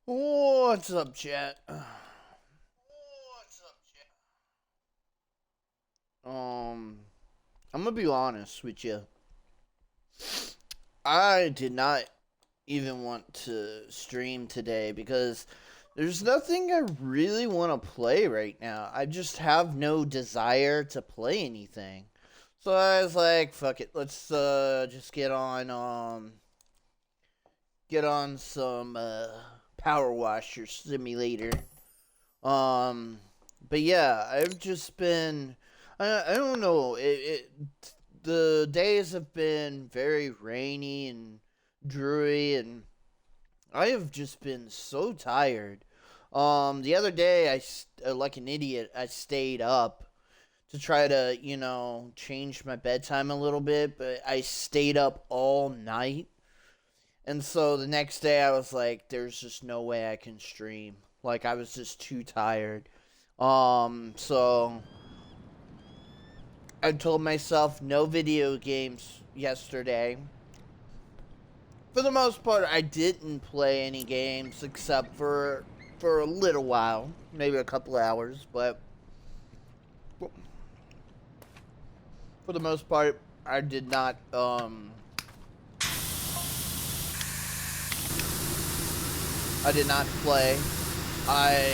What's up, chat? I'm gonna be honest with you. I did not even want to stream today because there's nothing I really want to play right now. I just have no desire to play anything. So I was like, fuck it, let's just get on some Power Washer Simulator. Um, but yeah, I've just been. I don't know. The days have been very rainy and dreary, and I have just been so tired. The other day, like an idiot, I stayed up to try to, change my bedtime a little bit, but I stayed up all night. And so the next day I was like, there's just no way I can stream. Like I was just too tired. So I told myself no video games yesterday. For the most part, I didn't play any games except for a little while, maybe a couple hours, but for the most part, I did not play. I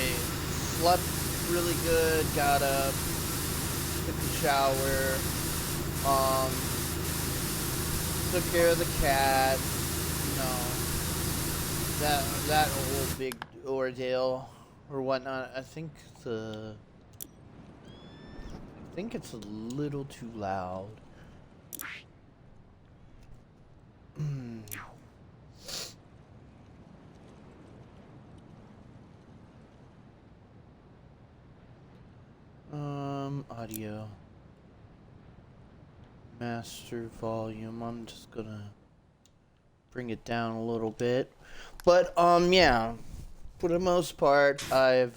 slept really good, got up, took a shower, um, took care of the cat, you know, that whole big ordeal or whatnot. I think it's a little too loud. Audio. Master volume. I'm just gonna bring it down a little bit. But, yeah. For the most part, I've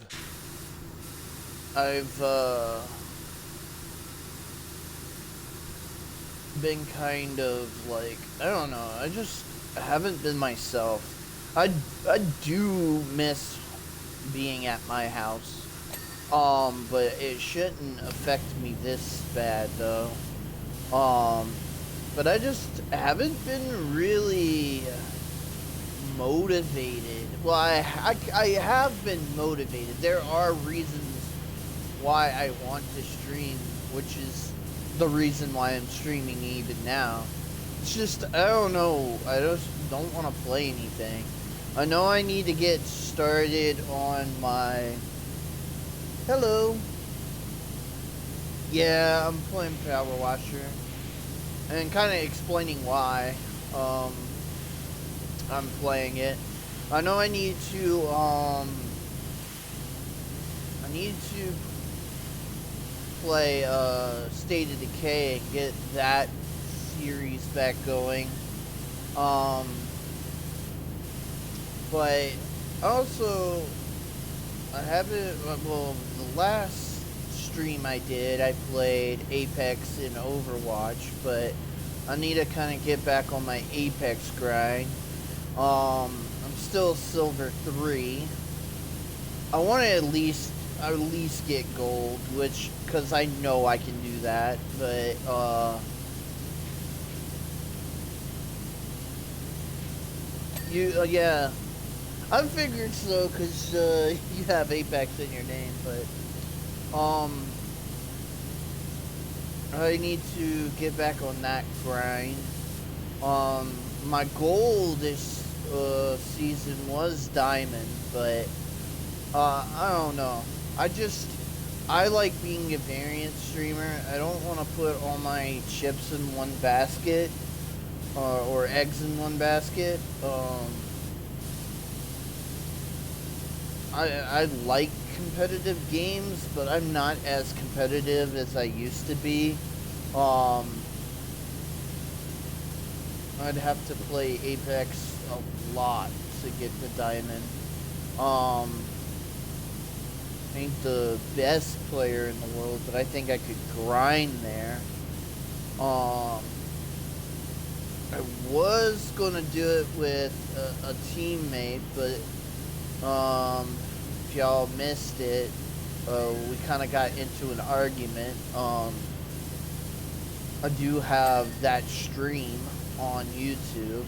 been kind of like, I don't know, I just haven't been myself. I do miss being at my house. But it shouldn't affect me this bad though. Um, but I just haven't been really motivated. Well, I have been motivated. There are reasons why I want to stream, which is the reason why I'm streaming even now. It's just, I don't know, I just don't want to play anything. I know I need to get started on my... Hello. Yeah, I'm playing Power Washer. And kind of explaining why I'm playing it. I know I need to play State of Decay and get that series back going. But also I haven't. Well, the last stream I did, I played Apex and Overwatch, but I need to kind of get back on my Apex grind. I'm still Silver 3. I want to at least get gold, which, because I know I can do that, but yeah. I figured so, because you have Apex in your name, but, I need to get back on that grind. My goal this, season was Diamond, but, I don't know. I like being a variant streamer. I don't want to put all my chips in one basket, or eggs in one basket. I like competitive games, but I'm not as competitive as I used to be. I'd have to play Apex a lot to get the diamond. I ain't the best player in the world, but I think I could grind there. I was gonna do it with a teammate, but If y'all missed it, we kind of got into an argument. I do have that stream on YouTube,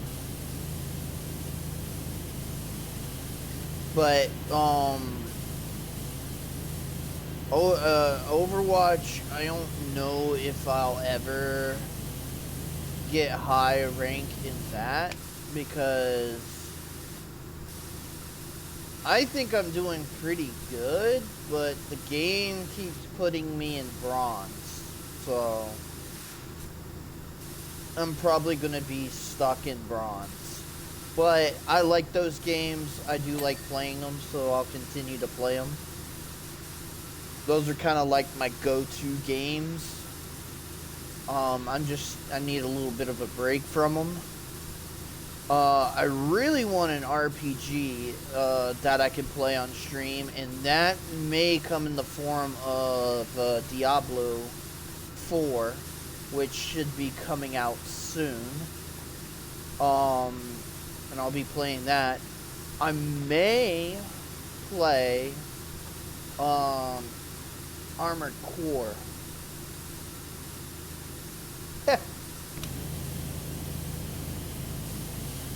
but Overwatch, I don't know if I'll ever get high rank in that, because I think I'm doing pretty good, but the game keeps putting me in bronze, so I'm probably gonna be stuck in bronze. But I like those games. I do like playing them, so I'll continue to play them. Those are kind of like my go-to games. I need a little bit of a break from them. I really want an RPG that I can play on stream, and that may come in the form of Diablo 4, which should be coming out soon. And I'll be playing that. I may play Armored Core.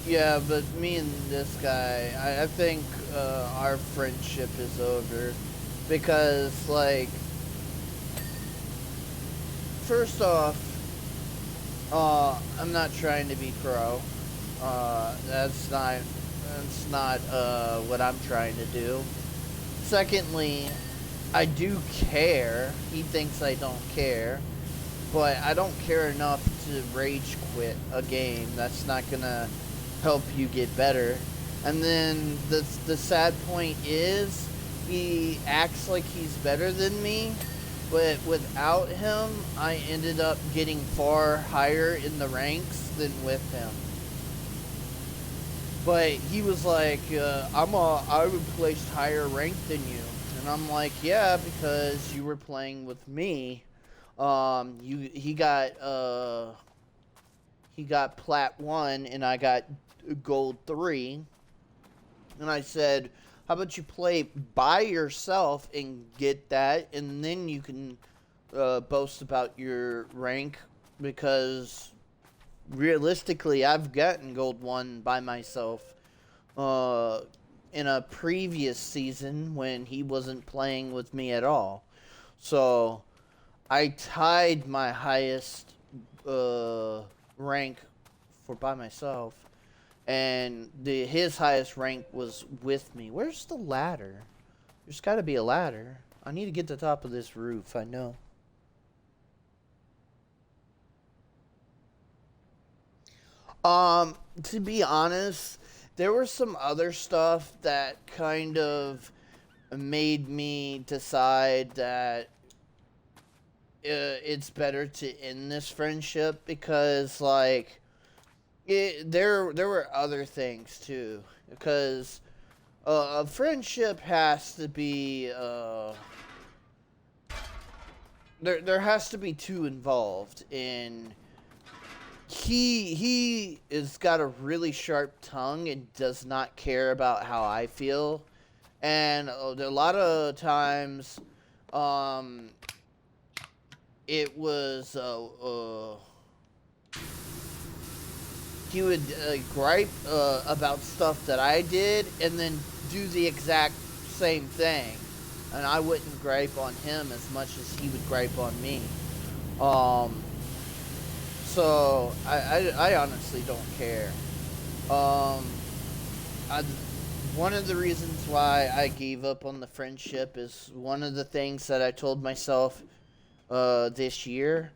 Yeah, but me and this guy, I think our friendship is over. Because, like, first off, I'm not trying to be pro. That's not what I'm trying to do. Secondly, I do care. He thinks I don't care. But I don't care enough to rage quit a game. That's not gonna help you get better. And then the sad point is, he acts like he's better than me, but without him, I ended up getting far higher in the ranks than with him. But he was like, I would place higher rank than you. And I'm like, yeah, because you were playing with me. He got plat 1 and I got gold 3. And I said, how about you play by yourself and get that, and then you can boast about your rank, because realistically, I've gotten gold 1 by myself in a previous season when he wasn't playing with me at all. So I tied my highest rank for by myself, and his highest rank was with me. Where's the ladder? There's got to be a ladder. I need to get to the top of this roof, I know. To be honest, there was some other stuff that kind of made me decide that it's better to end this friendship, because, like, there were other things too, because a friendship has to be there has to be two involved, and he has got a really sharp tongue and does not care about how I feel, and a lot of times it was he would gripe about stuff that I did, and then do the exact same thing, and I wouldn't gripe on him as much as he would gripe on me. So I honestly don't care. I, one of the reasons why I gave up on the friendship is one of the things that I told myself this year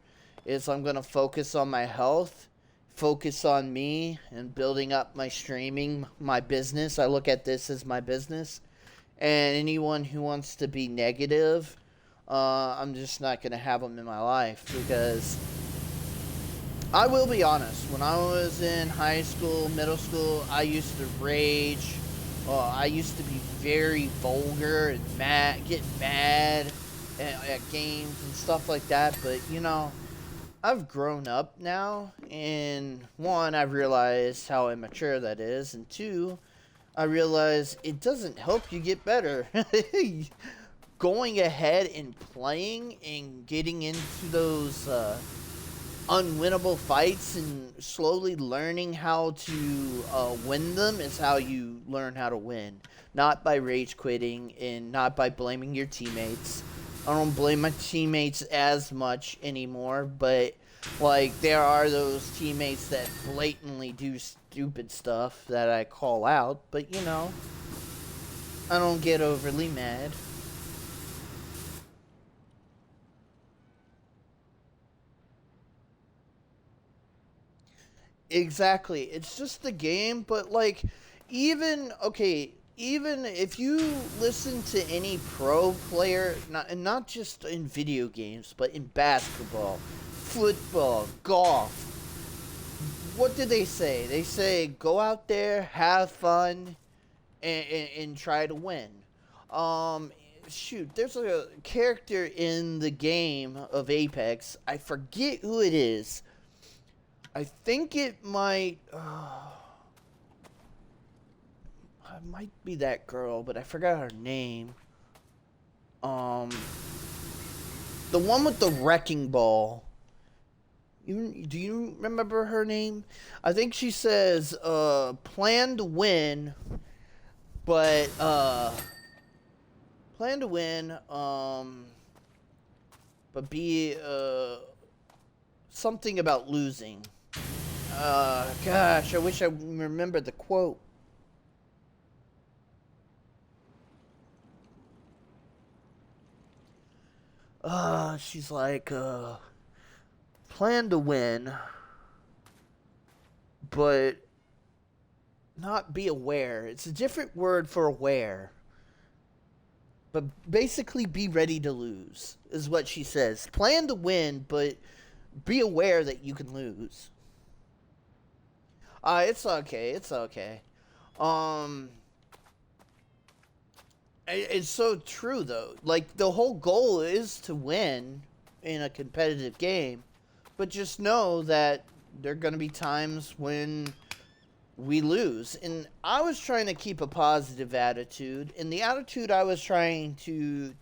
is I'm going to focus on my health, focus on me, and building up my streaming, my business. I look at this as my business. And anyone who wants to be negative, I'm just not going to have them in my life, because I will be honest. When I was in high school, middle school, I used to rage. I used to be very vulgar and get mad at games and stuff like that. But, you know, I've grown up now, and one, I've realized how immature that is, and two, I realized it doesn't help you get better. Going ahead and playing and getting into those unwinnable fights and slowly learning how to win them is how you learn how to win. Not by rage quitting and not by blaming your teammates. I don't blame my teammates as much anymore, but like there are those teammates that blatantly do stupid stuff that I call out, but you know, I don't get overly mad. Exactly. It's just the game, but like even okay, even if you listen to any pro player, not and not just in video games, but in basketball, football, golf, what do they say? They say go out there, have fun, and try to win. Um, Shoot, there's a character in the game of Apex. I forget who it is. I think it might. It might be that girl, but I forgot her name. Um, the one with the wrecking ball. Do you remember her name? I think she says, plan to win, but plan to win, but be something about losing. Gosh, I wish I remembered the quote. She's like, plan to win, but not be aware. It's a different word for aware. But basically, be ready to lose, is what she says. Plan to win, but be aware that you can lose. It's okay. It's okay. Um, it's so true though. Like the whole goal is to win in a competitive game, but just know that there are gonna be times when we lose. And I was trying to keep a positive attitude, and the attitude I was trying to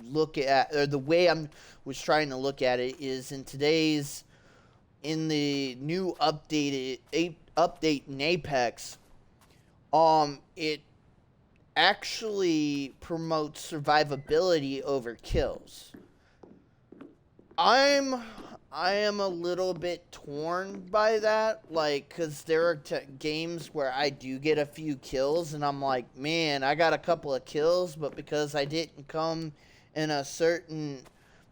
look at, or the way I was trying to look at it, is in the new update in Apex. It actually promotes survivability over kills. I'm I am a little bit torn by that, like, cause there are games where I do get a few kills, and I'm like, man, I got a couple of kills, but because I didn't come in a certain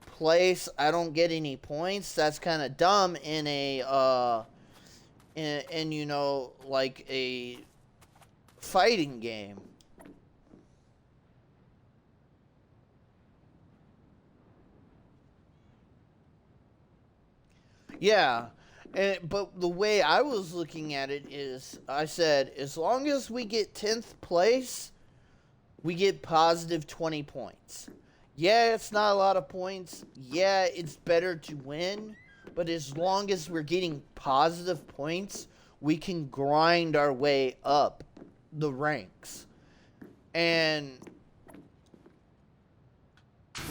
place, I don't get any points. That's kind of dumb in you know, like a fighting game. Yeah. But the way I was looking at it is, I said, as long as we get 10th place, we get positive 20 points. Yeah, it's not a lot of points. Yeah, it's better to win. But as long as we're getting positive points, we can grind our way up the ranks. And,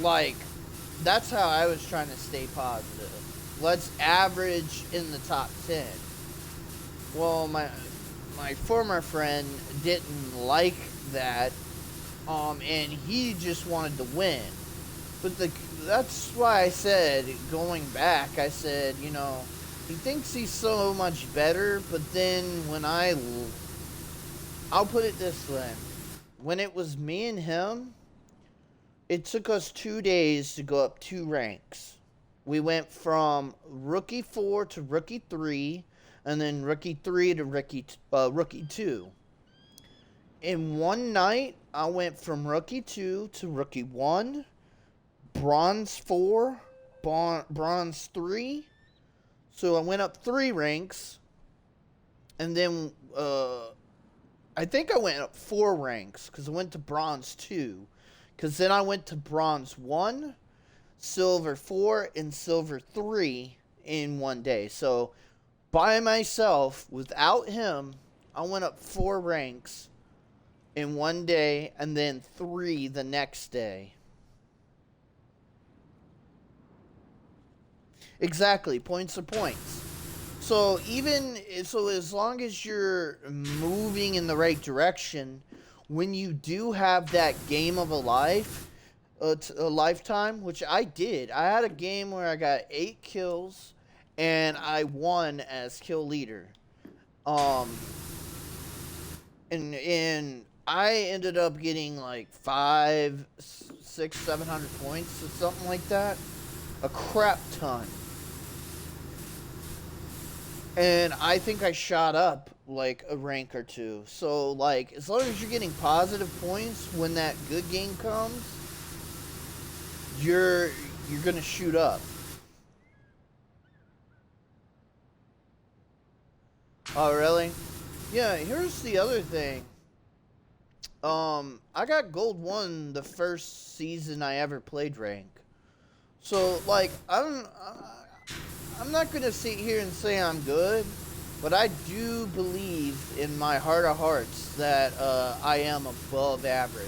like, that's how I was trying to stay positive. Let's average in the top 10. Well, my former friend didn't like that, and he just wanted to win. But that's why I said, going back, I said, you know, he thinks he's so much better, but then I'll put it this way. When it was me and him, it took us 2 days to go up 2 ranks. We went from rookie 4 to rookie 3, and then rookie 3 to rookie 2. In one night, I went from rookie 2 to rookie 1, bronze 4, bronze 3. So I went up 3 ranks, and then I think I went up 4 ranks because I went to bronze 2. Because then I went to bronze 1, silver 4, and silver 3 in one day. So by myself, without him, I went up 4 ranks in one day and then 3 the next day. Exactly, points are points. So as long as you're moving in the right direction, when you do have that game of a life, a lifetime, which I did. I had a game where I got 8 kills, and I won as kill leader. Um, and I ended up getting like 700 points or something like that, a crap ton. And I think I shot up like a rank or two. So like, as long as you're getting positive points when that good game comes, you're gonna shoot up. Oh really? Yeah. Here's the other thing. I got gold 1 the first season I ever played rank. So like, I'm not gonna sit here and say I'm good, but I do believe in my heart of hearts that I am above average.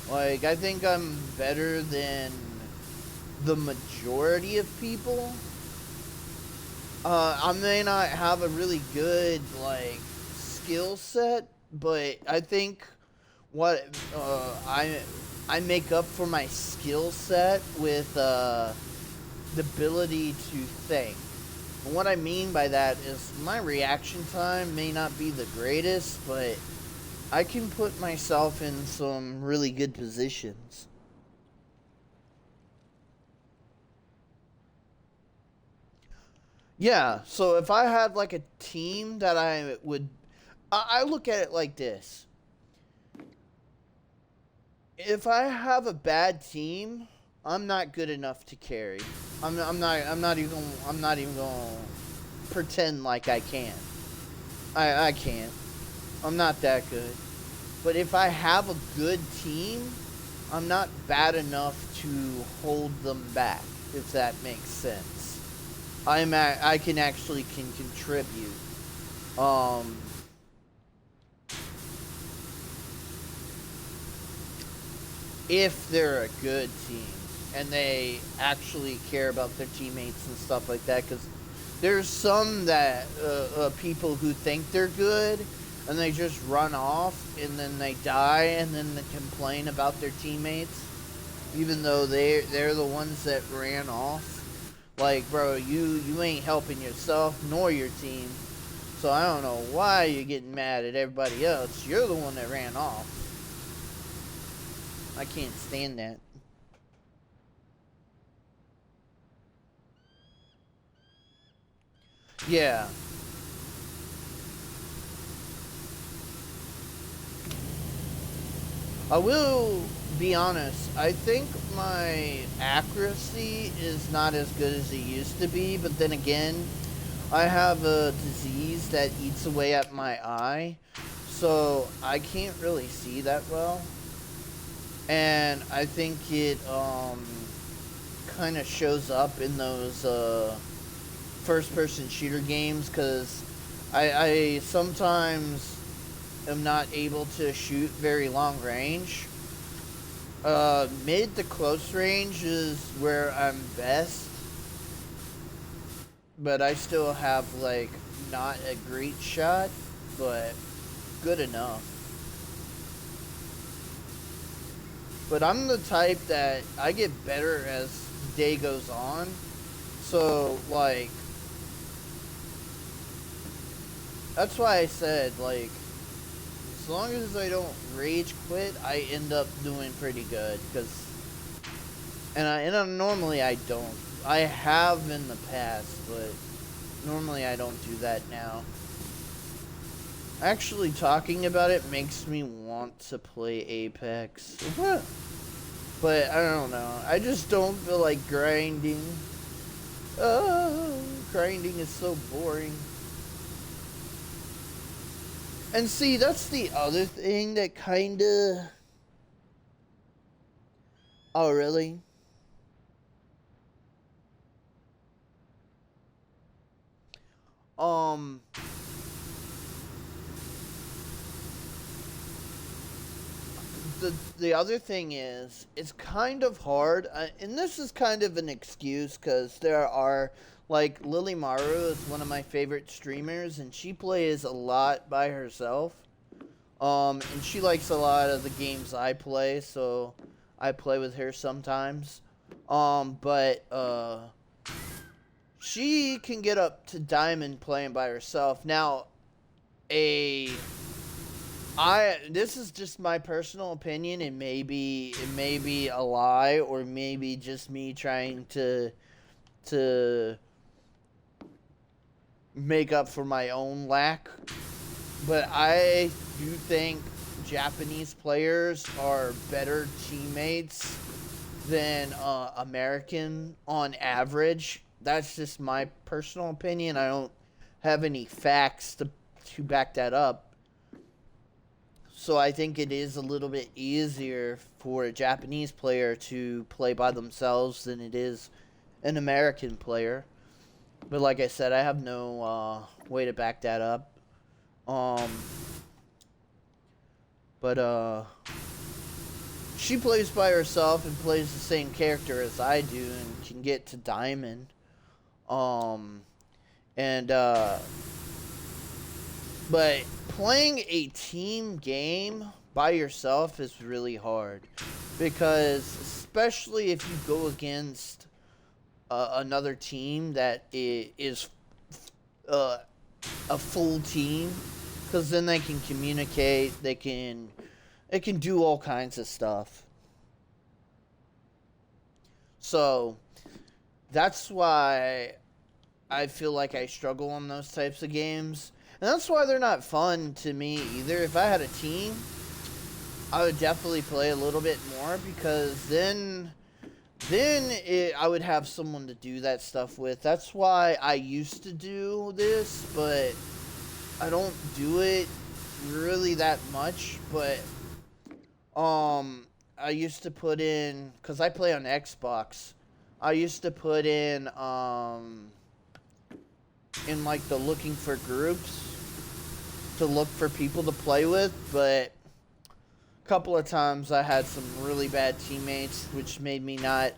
Like, I think I'm better than the majority of people. I may not have a really good like skill set, but I think what I make up for my skill set with the ability to think. And what I mean by that is my reaction time may not be the greatest, but I can put myself in some really good positions. Yeah, so if I had like a team that I look at it like this. If I have a bad team, I'm not good enough to carry. I'm not even going to pretend like I can. I can't. I'm not that good. But if I have a good team, I'm not bad enough to hold them back, if that makes sense. I can actually can contribute. Um if they're a good team and they actually care about their teammates and stuff like that, because there's some that people who think they're good and they just run off and then they die and then they complain about their teammates even though they're the ones that ran off. Like, bro, you ain't helping yourself nor your team, so I don't know why you're getting mad at everybody else. You're the one that ran off. I can't stand that. Yeah. I will be honest. I think my accuracy is not as good as it used to be, but then again, I have a disease that eats away at my eye, so I can't really see that well. And I think it kind of shows up in those first person shooter games because I sometimes am not able to shoot very long range. Mid to close range is where I'm best, but I still have like not a great shot, but good enough. But I'm the type that I get better as the day goes on. So like that's why I said like as long as I don't rage quit, I end up doing pretty good. Cause normally I don't. I have in the past, but normally I don't do that now. Actually, talking about it makes me want to play Apex. But I don't know. I just don't feel like grinding. Oh, grinding is so boring. And see, that's the other thing that kinda... Oh, really? Um... the other thing is, it's kind of hard, and this is kind of an excuse because there are like Lily Maru is one of my favorite streamers, and she plays a lot by herself. And she likes a lot of the games I play, so I play with her sometimes. But she can get up to diamond playing by herself. Now, a this is just my personal opinion, and it may be a lie, or maybe just me trying to make up for my own lack. But I do think Japanese players are better teammates than American on average. That's just my personal opinion. I don't have any facts to back that up. So I think it is a little bit easier for a Japanese player to play by themselves than it is an American player. But like I said, I have no way to back that up. Um, but she plays by herself and plays the same character as I do and can get to diamond. Um, and But playing a team game by yourself is really hard, because especially if you go against another team that is uh, a full team, because then they can communicate, they can do all kinds of stuff. So that's why I feel like I struggle on those types of games. And that's why they're not fun to me either. If I had a team, I would definitely play a little bit more, because I would have someone to do that stuff with. That's why I used to do this, but I don't do it really that much. But I used to put in, because I play on Xbox, I used to put in like the looking for groups to look for people to play with, but a couple of times I had some really bad teammates, which made me not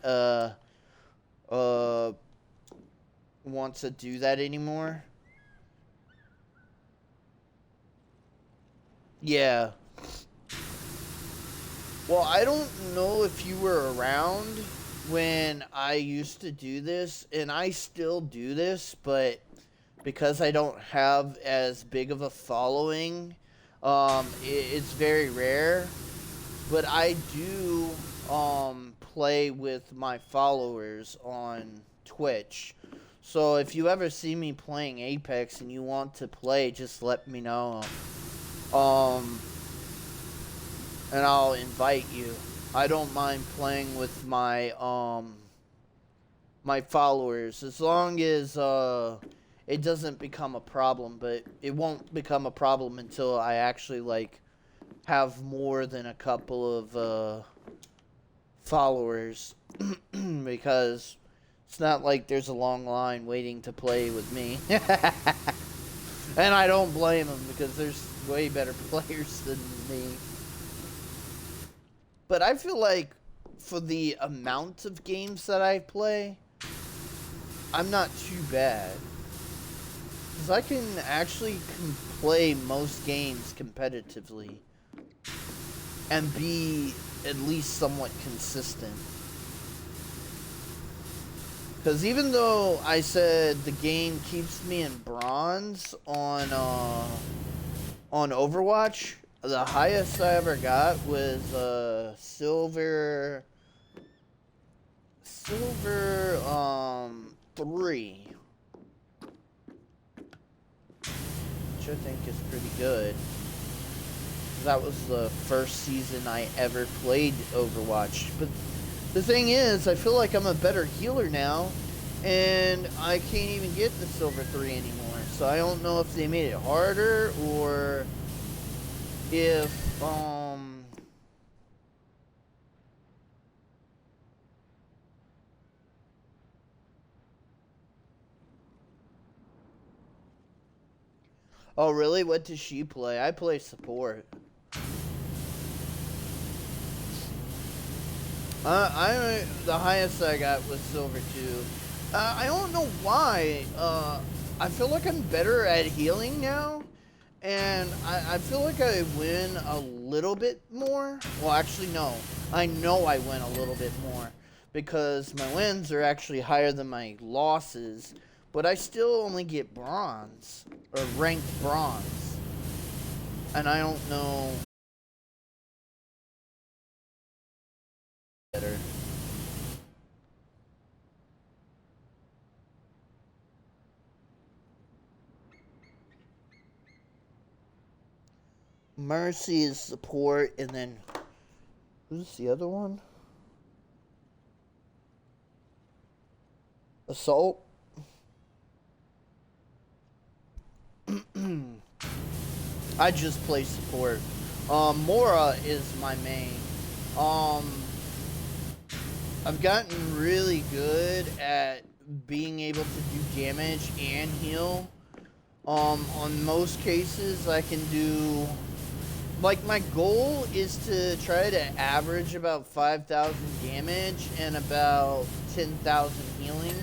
want to do that anymore. Yeah. Well, I don't know if you were around when I used to do this, and I still do this, but because I don't have as big of a following, it's very rare. But I do play with my followers on Twitch. So if you ever see me playing Apex and you want to play, just let me know. And I'll invite you. I don't mind playing with my my followers, as long as it doesn't become a problem. But it won't become a problem until I actually like have more than a couple of followers, because it's not like there's a long line waiting to play with me. And I don't blame them, because there's way better players than me. But I feel like for the amount of games that I play, I'm not too bad. Because I can actually play most games competitively and be at least somewhat consistent. Because even though I said the game keeps me in bronze on Overwatch, the highest I ever got was silver 3, which I think is pretty good. That was the first season I ever played Overwatch. But the thing is, I feel like I'm a better healer now, and I can't even get the silver 3 anymore. So I don't know if they made it harder, or if oh really? What does she play? I play support. The highest I got was silver 2. I don't know why. I feel like I'm better at healing now. And I feel like I win a little bit more. Well, actually, no. I know I win a little bit more. Because my wins are actually higher than my losses. But I still only get bronze. Or ranked bronze. And I don't know better. Mercy is support, and then who's the other one? Assault. I just play support. Mora is my main. I've gotten really good at being able to do damage and heal. On most cases, I can do... Like, my goal is to try to average about 5,000 damage and about 10,000 healing.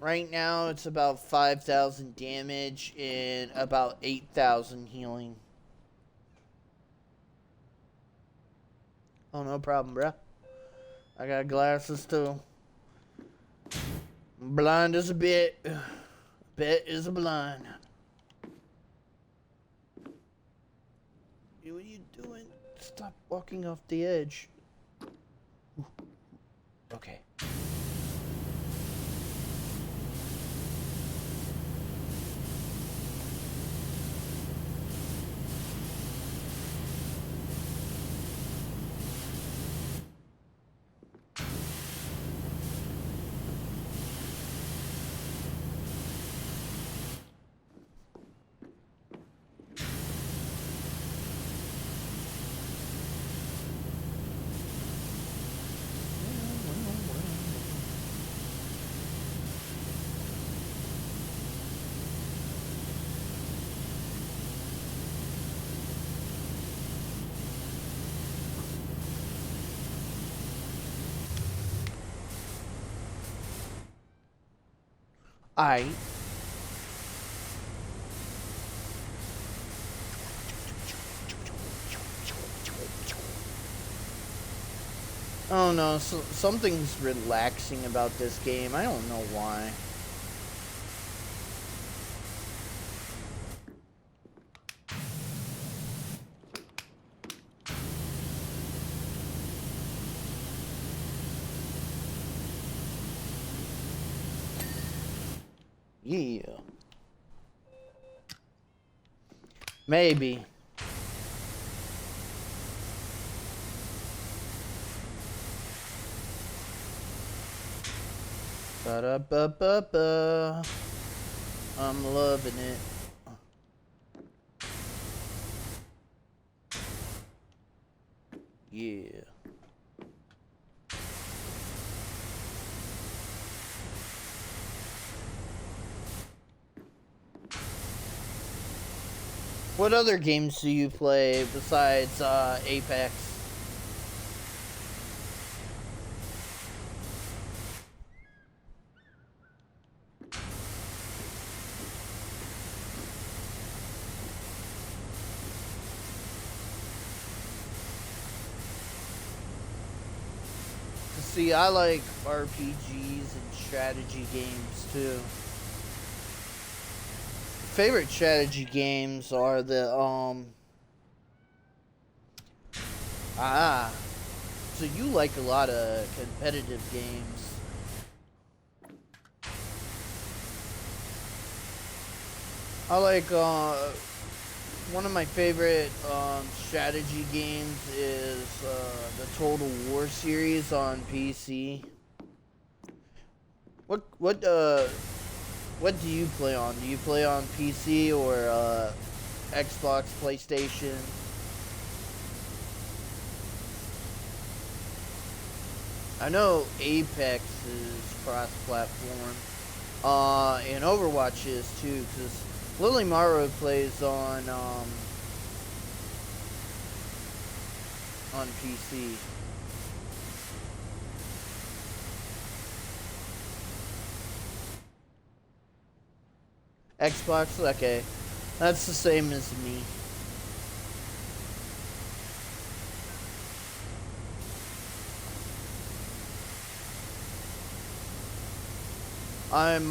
Right now, it's about 5,000 damage and about 8,000 healing. Oh, no problem, bruh. I got glasses, too. I'm blind as a bit. Bit is a blind. What are you doing? Stop walking off the edge. Ooh. Okay. I don't know, something's relaxing about this game. I don't know why. Yeah. Maybe. Ba-da-ba-ba-ba. I'm loving it. Yeah. What other games do you play besides Apex? See, I like RPGs and strategy games too. Favorite strategy games are the so you like a lot of competitive games. I like one of my favorite strategy games is the Total War series on PC. What do you play on? Do you play on PC or Xbox, PlayStation? I know Apex is cross-platform. And Overwatch is too, because Lily Morrow plays on PC. Xbox? Okay. That's the same as me. I'm,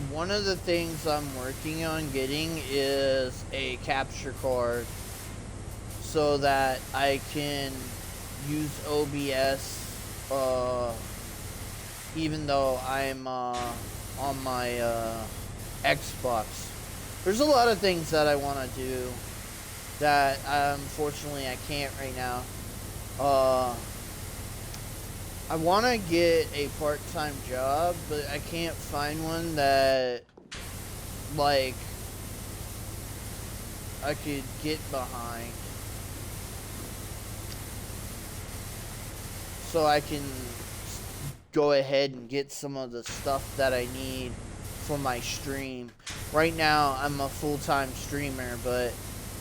one of the things I'm working on getting is a capture card so that I can use OBS, even though I'm, on my, Xbox. There's a lot of things that I want to do that, unfortunately, I can't right now. I want to get a part-time job, but I can't find one that, like, I could get behind. So I can go ahead and get some of the stuff that I need for my stream. Right now, I'm a full-time streamer, but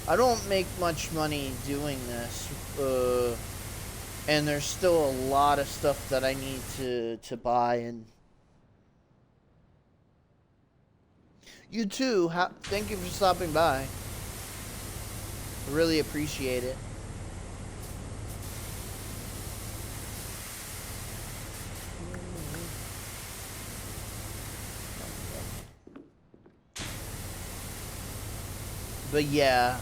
I don't make much money doing this. And there's still a lot of stuff that I need to buy. And you too, thank you for stopping by. I really appreciate it. But yeah,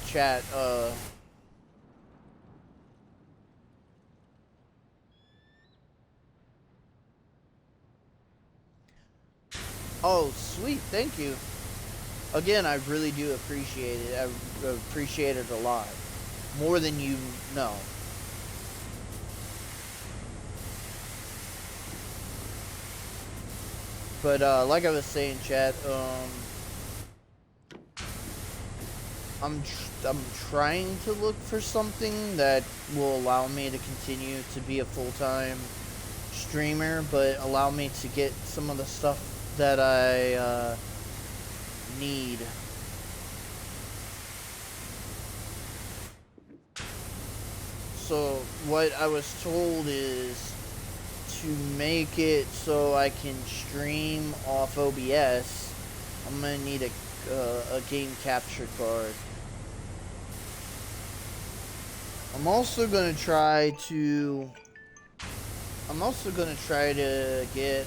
chat, oh, sweet, thank you. Again, I really do appreciate it. I appreciate it a lot. More than you know. But, like I was saying, chat, I'm trying to look for something that will allow me to continue to be a full-time streamer, but allow me to get some of the stuff that I, need. So, what I was told is to make it so I can stream off OBS, I'm gonna need a game capture card. I'm also gonna try to get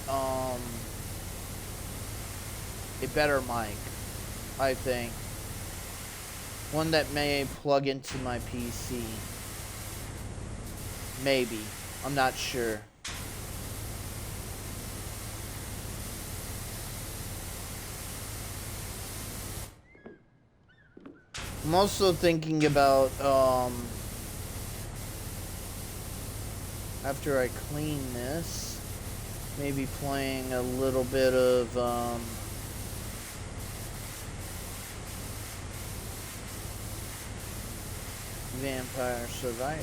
a better mic, I think. One that may plug into my PC. Maybe. I'm not sure. I'm also thinking about, after I clean this, maybe playing a little bit of, Vampire Survivor.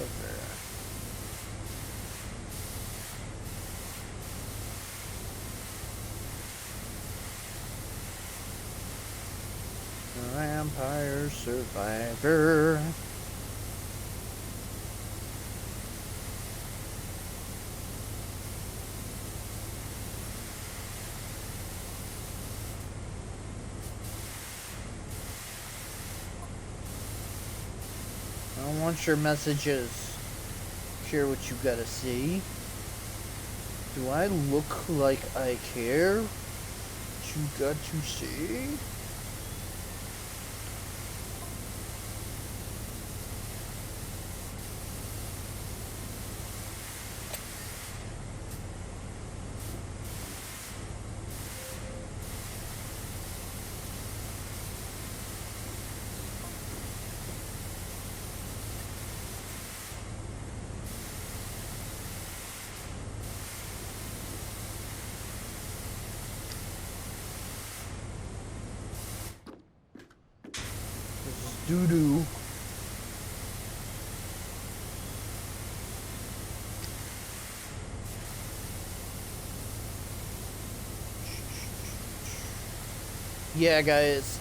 Vampire Survivor. I don't want your messages. Care what you gotta see. Do I look like I care? What you got to see? Doo-doo. Yeah, guys,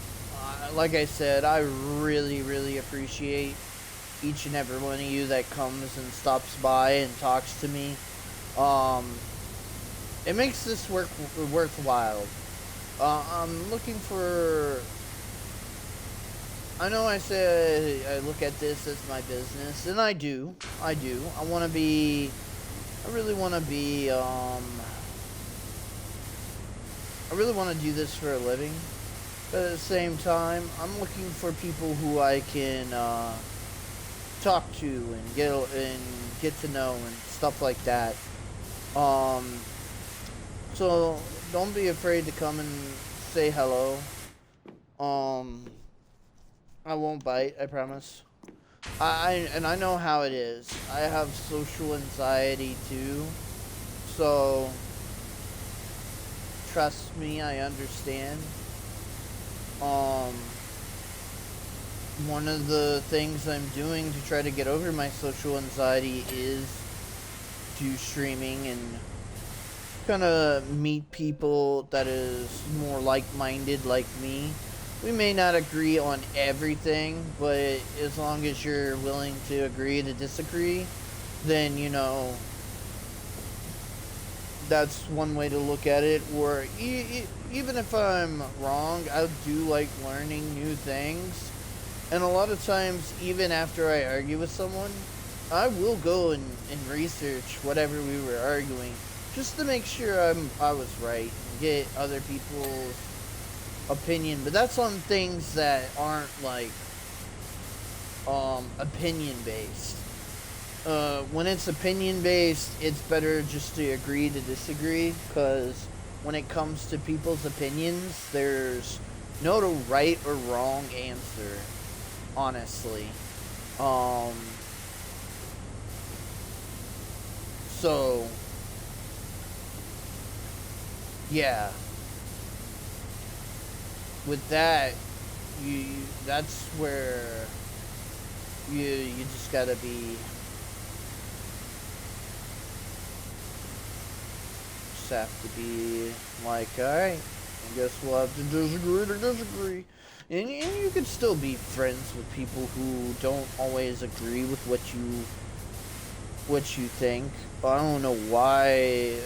like I said, I really appreciate each and every one of you that comes and stops by and talks to me. it makes this work worthwhile. I'm looking for. I know I say I look at this as my business, and I do. I do. I want to be. I really want to be. I really want to do this for a living. But at the same time, I'm looking for people who I can talk to and get to know and stuff like that. Um, so don't be afraid to come and say hello. Um, I won't bite, I promise. I know how it is. I have social anxiety too. So trust me, I understand. Um, One of the things I'm doing to try to get over my social anxiety is do streaming and kind of meet people that is more like-minded like me. We may not agree on everything, but as long as you're willing to agree to disagree, then, you know, that's one way to look at it. Or even if I'm wrong, I do like learning new things. And a lot of times, even after I argue with someone, I will go and research whatever we were arguing, just to make sure I was right and get other people's opinion. But that's on things that aren't like opinion based. When it's opinion based, it's better just to agree to disagree, because when it comes to people's opinions, there's no right or wrong answer, honestly. So yeah, with that, that's where you just gotta be. Just have to be like, alright, I guess we'll have to disagree to disagree. And you can still be friends with people who don't always agree with what you think. I don't know why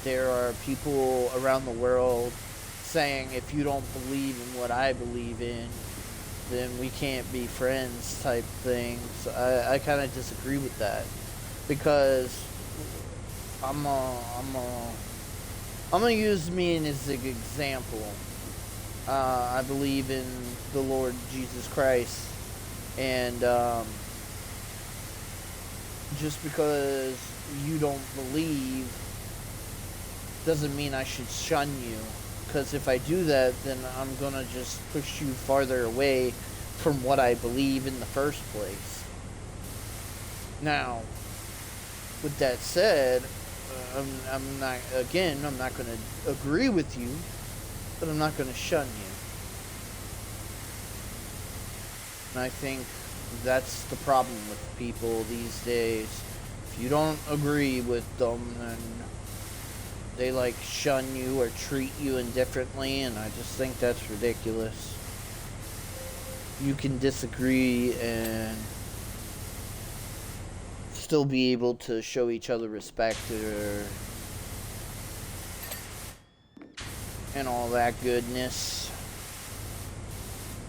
there are people around the world saying, if you don't believe in what I believe in, then we can't be friends type things. I kind of disagree with that, because I'm gonna use me as an example. I believe in the Lord Jesus Christ, and just because you don't believe doesn't mean I should shun you. Because if I do that, then I'm gonna just push you farther away from what I believe in the first place. Now, with that said, I'm not gonna agree with you, but I'm not gonna shun you. And I think that's the problem with people these days. If you don't agree with them, then they like shun you or treat you indifferently, and I just think that's ridiculous. You can disagree and still be able to show each other respect and all that goodness.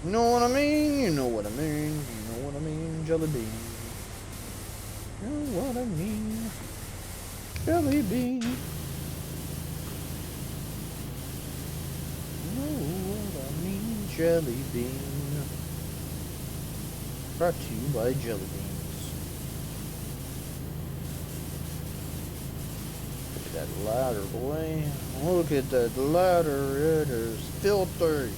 You know what I mean? You know what I mean? You know what I mean? Jelly bean. You know what I mean? Jelly bean. You know what I mean? Jelly bean. Brought to you by Jelly Beans. Look at that ladder, boy. Look at that ladder. It is filthy.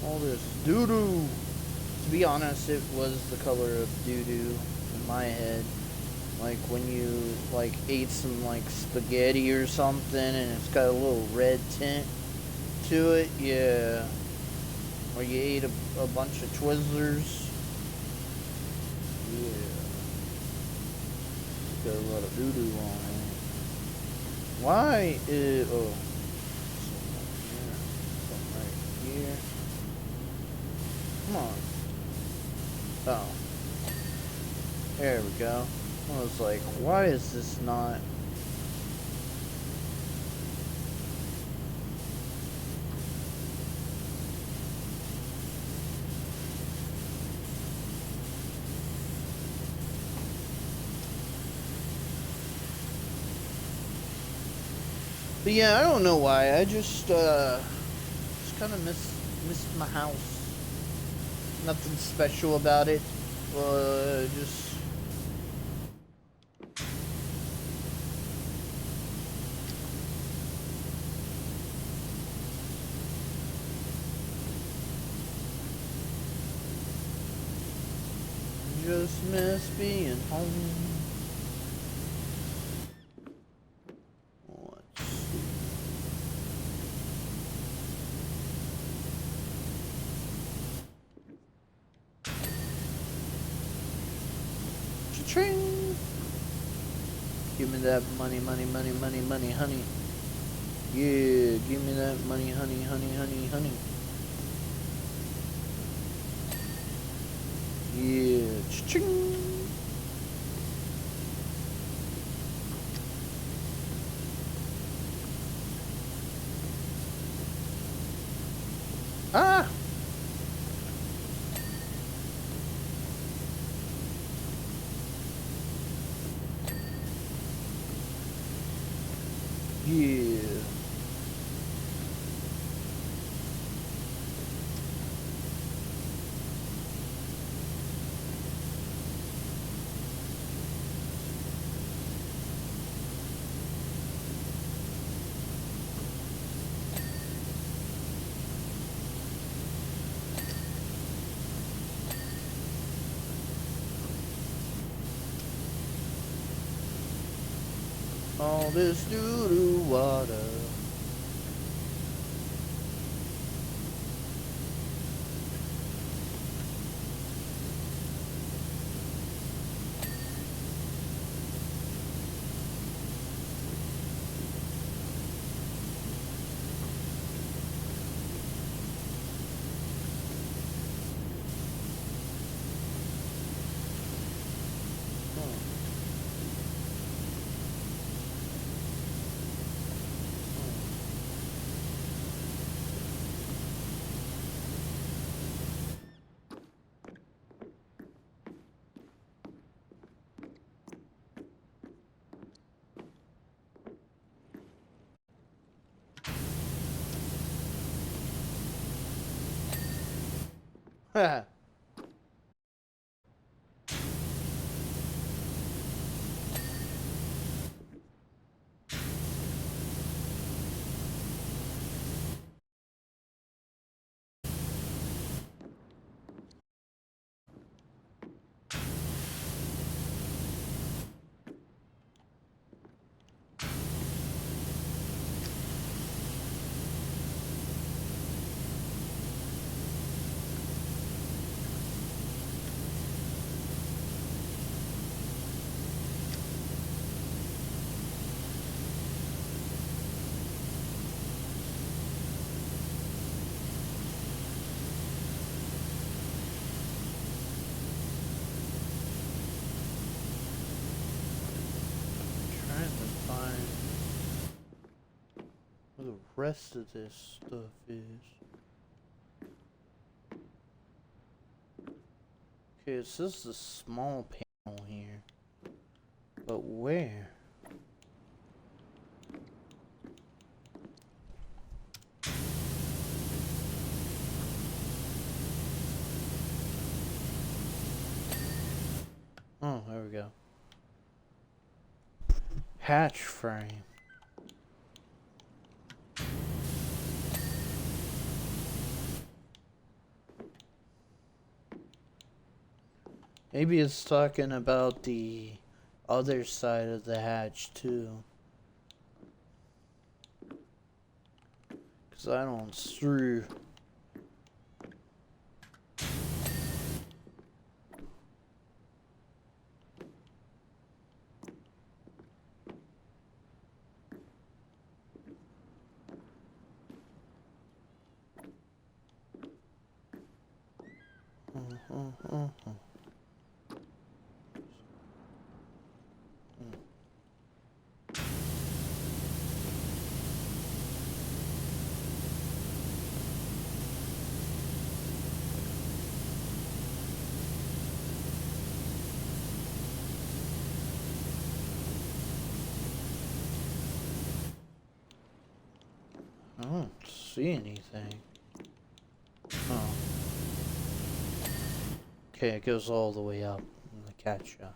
All this doo-doo. To be honest, it was the color of doo-doo in my head. Like when you like ate some like spaghetti or something and it's got a little red tint to it, yeah. Or you ate a bunch of Twizzlers. Yeah. It's got a lot of doo-doo on it. Why is... Oh. Something right here. Come on. Oh. There we go. I was like, why is this not? But yeah, I don't know why. I just kind of missed my house. Nothing special about it. Just miss being home. Let's see. Cha-ching! Give me that money, money, money, money, money, honey. Yeah, give me that money, honey, honey, honey, honey. Yeah, cha-ching! Ah! Yeah. All this doo-doo water. Oh. Trying to find where the rest of this stuff is. Okay, it says the small panel here. But where? Oh, there we go. Hatch frame. Maybe it's talking about the other side of the hatch too. Cause I don't see. I don't see anything. Oh. Okay, it goes all the way up. I'm gonna catch ya.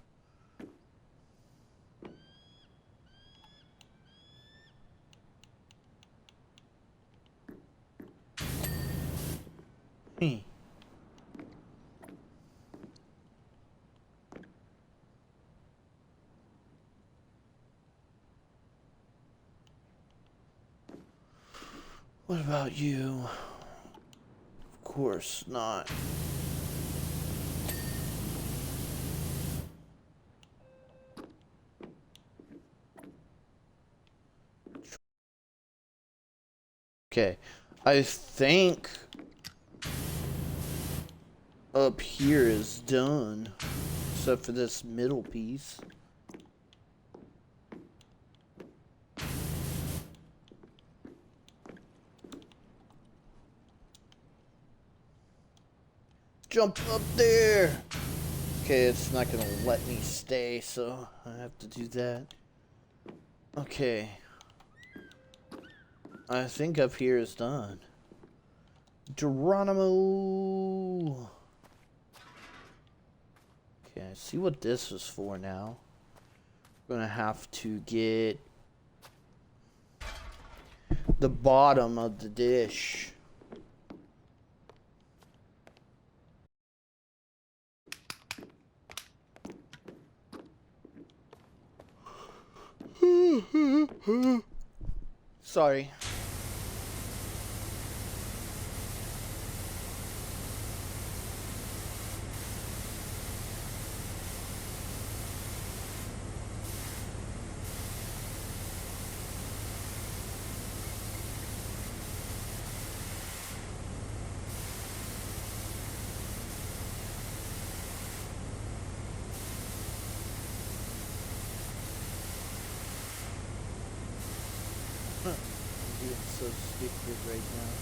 Hmm. What about you? Of course not. Okay, I think up here is done, except for this middle piece. Jump up there! Okay, it's not gonna let me stay, so I have to do that. Okay. I think up here is done. Geronimo! Okay, I see what this is for now. I'm gonna have to get the bottom of the dish. Sorry. I'm being so stupid right now.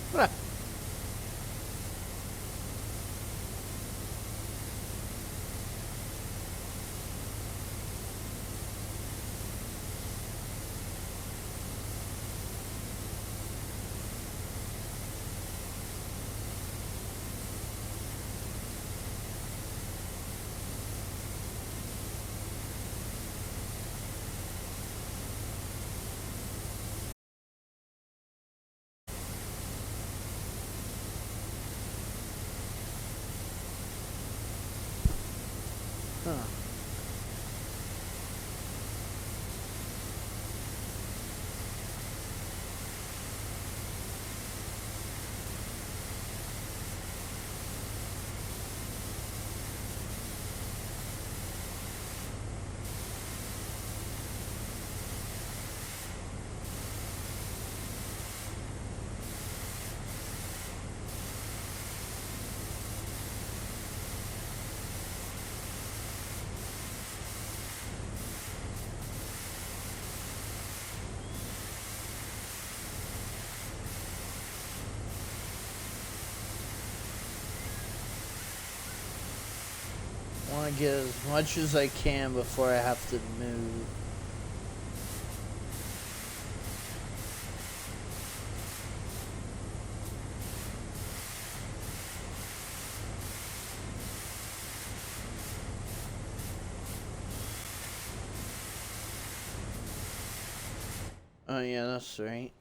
Huh. I want to get as much as I can before I have to move. Oh, yeah, that's right.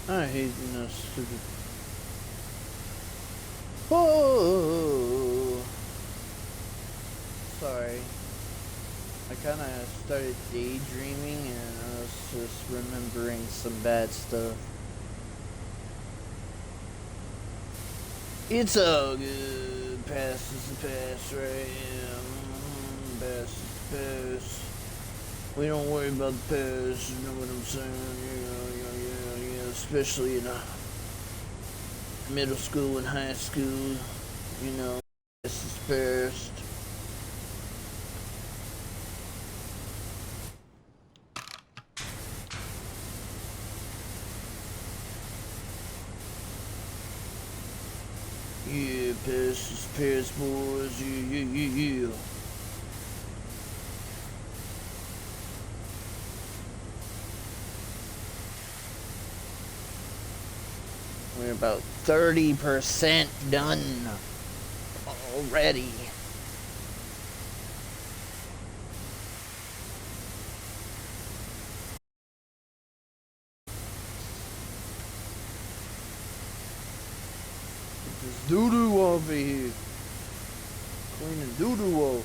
I hate no stupid. Oh, sorry. I kind of started daydreaming and I was just remembering some bad stuff. It's all good. Past is the past, right? Yeah. Past is the past. We don't worry about the past. You know what I'm saying? Yeah. Especially in middle school and high school. You know, past is past. Yeah, past is past, boys. Yeah. We're about 30% done already. There's doo-doo over here. Cleaning doo-doo off.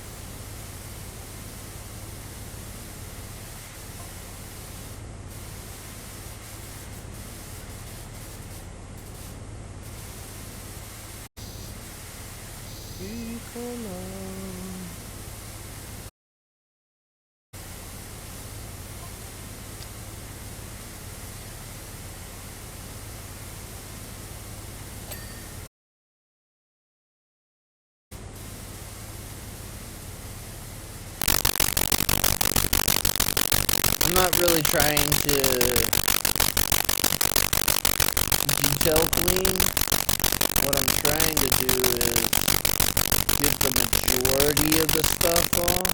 I'm not really trying to detail clean. What I'm trying to do is get the majority of the stuff off.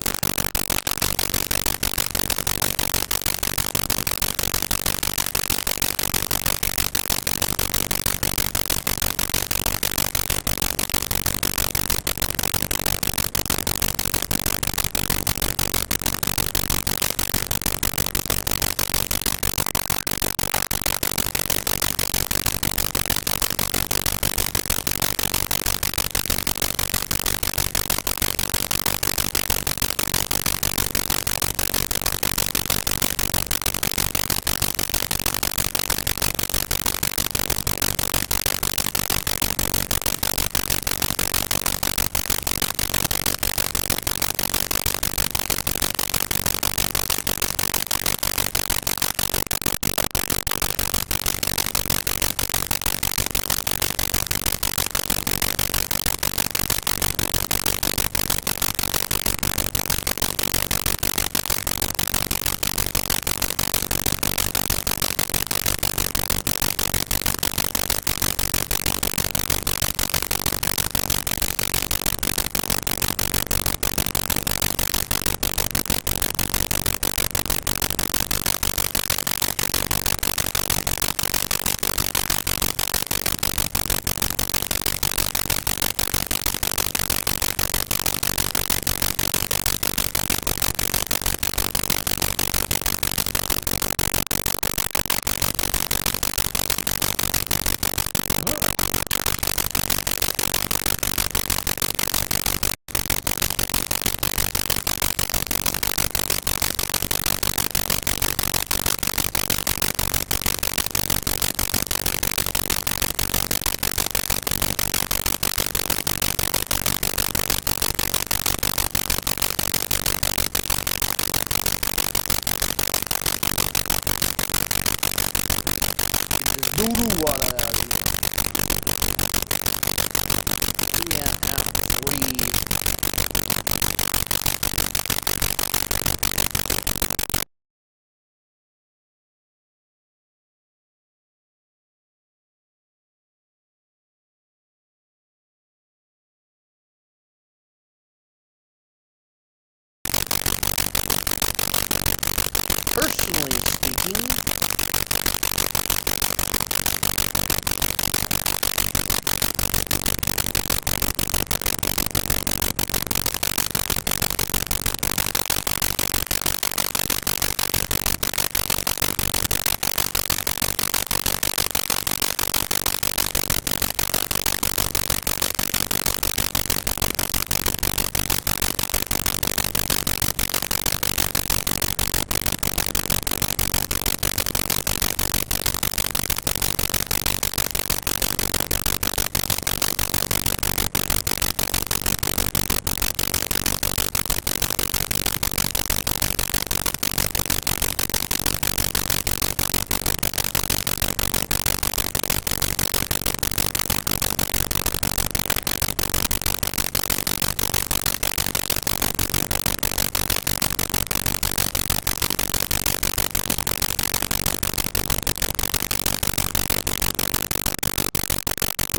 lagging.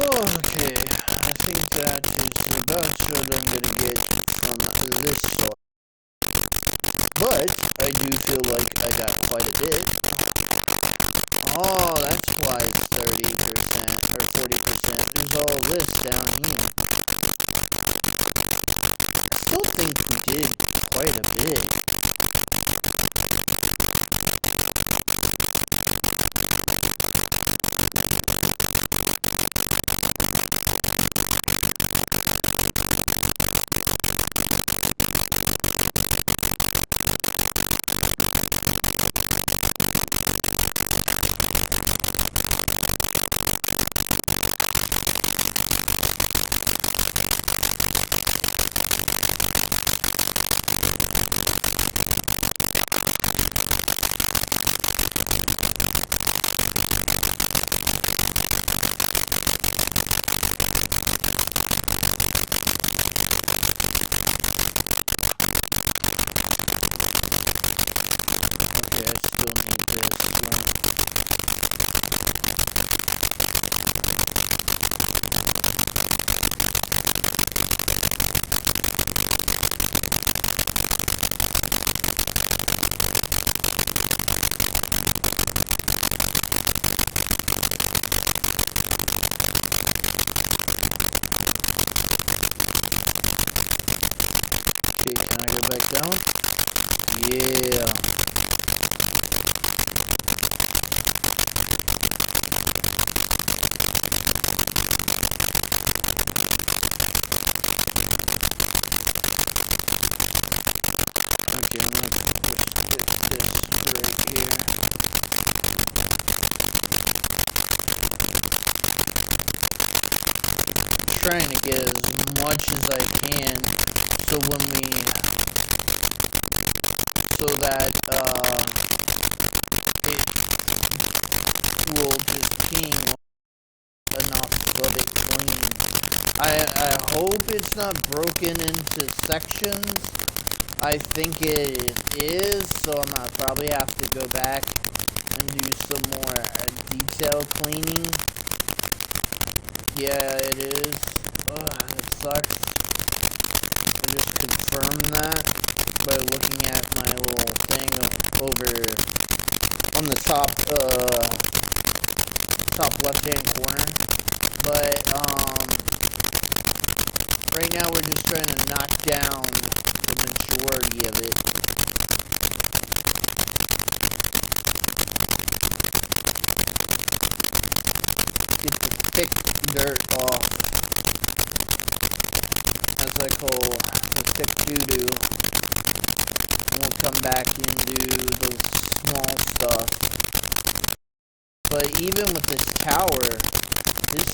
Okay, I think that is about what I'm gonna get from this sort. But I do feel like I got quite a bit. Oh, that's why it's 30% or 40%. There's all this down here. I still think we did quite a bit. Okay, can I go back down? Yeah. Okay, I'm gonna put this right here. I'm trying to get as much as I can. So so that it will just ping enough of it clean. I hope it's not broken into sections. I think it is, so I'm gonna probably have to go back and do some more detail cleaning. Yeah, it is. Ugh, that sucks. I just confirmed that by looking at my little thing over on the top left-hand corner. But right now we're just trying to knock down the majority of it. Get the thick dirt off, as I call the thick doo-doo. We'll come back and do the small stuff. But even with this tower, this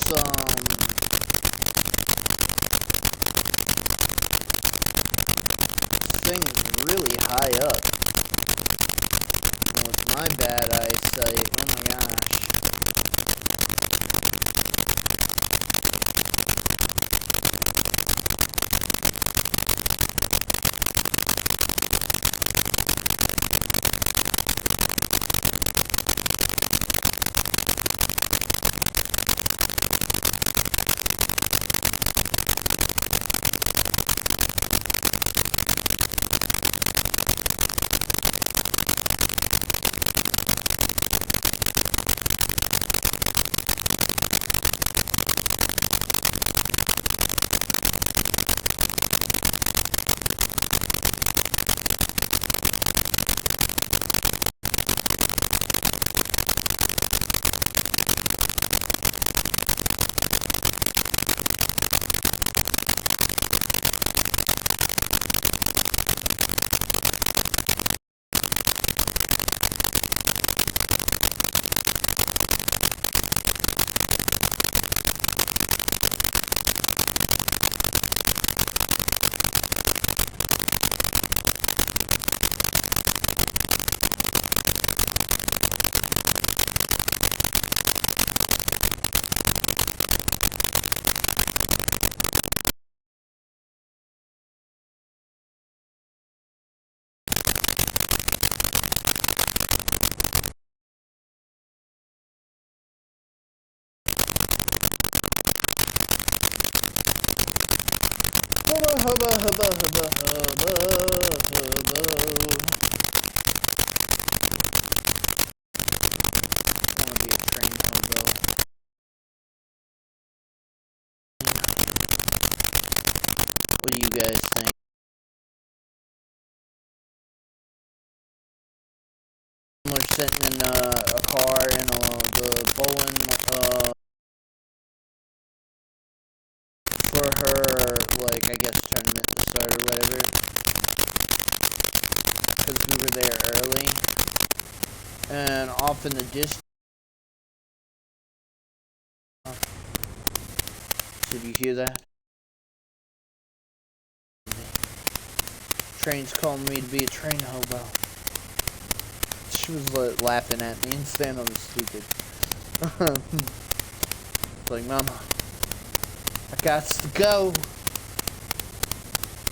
thing's really high up. Well, it's my bad eyesight. Oh my gosh. hubba, hubba, hubba, hubba, hubba. I want to be a train hobo. What do you guys think? We're sitting in a car in the bowling for her, like, I guess tournament to start or whatever, because we were there early, and off in the distance, did you hear that? Train's calling me to be a train hobo. She was laughing at me and saying I was stupid. Like, Mama, I got to go.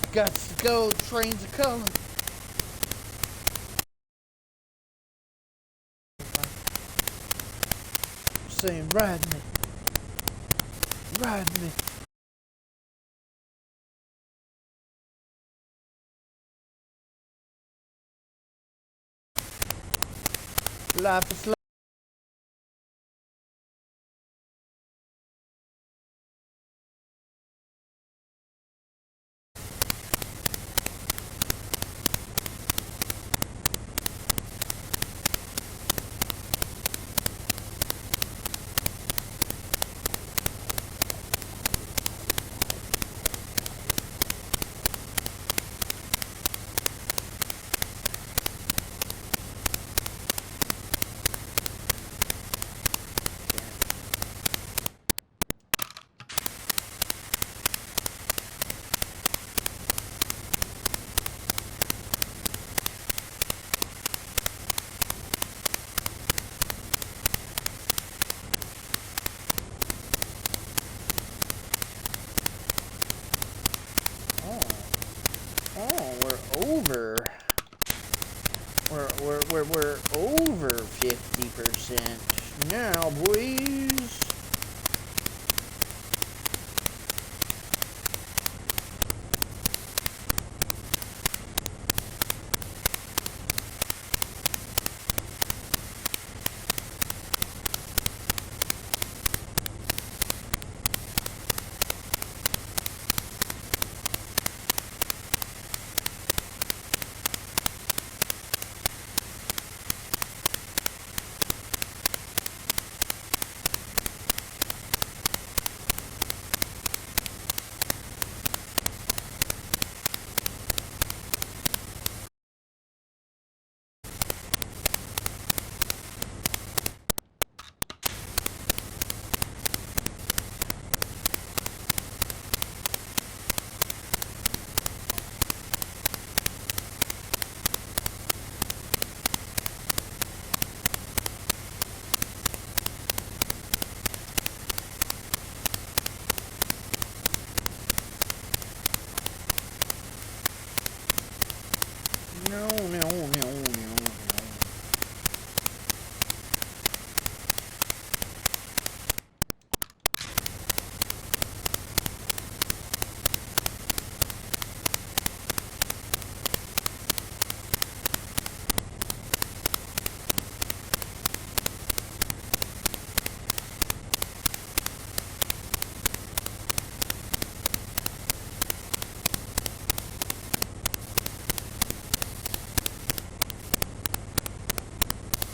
I got to go. Trains are coming. Saying, ride me. Ride me. Life is we're over 50% now, boys. No.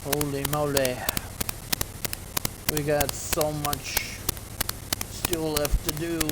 Holy moly. We got so much still left to do.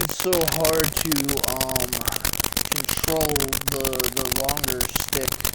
it's so hard to control the longer stick.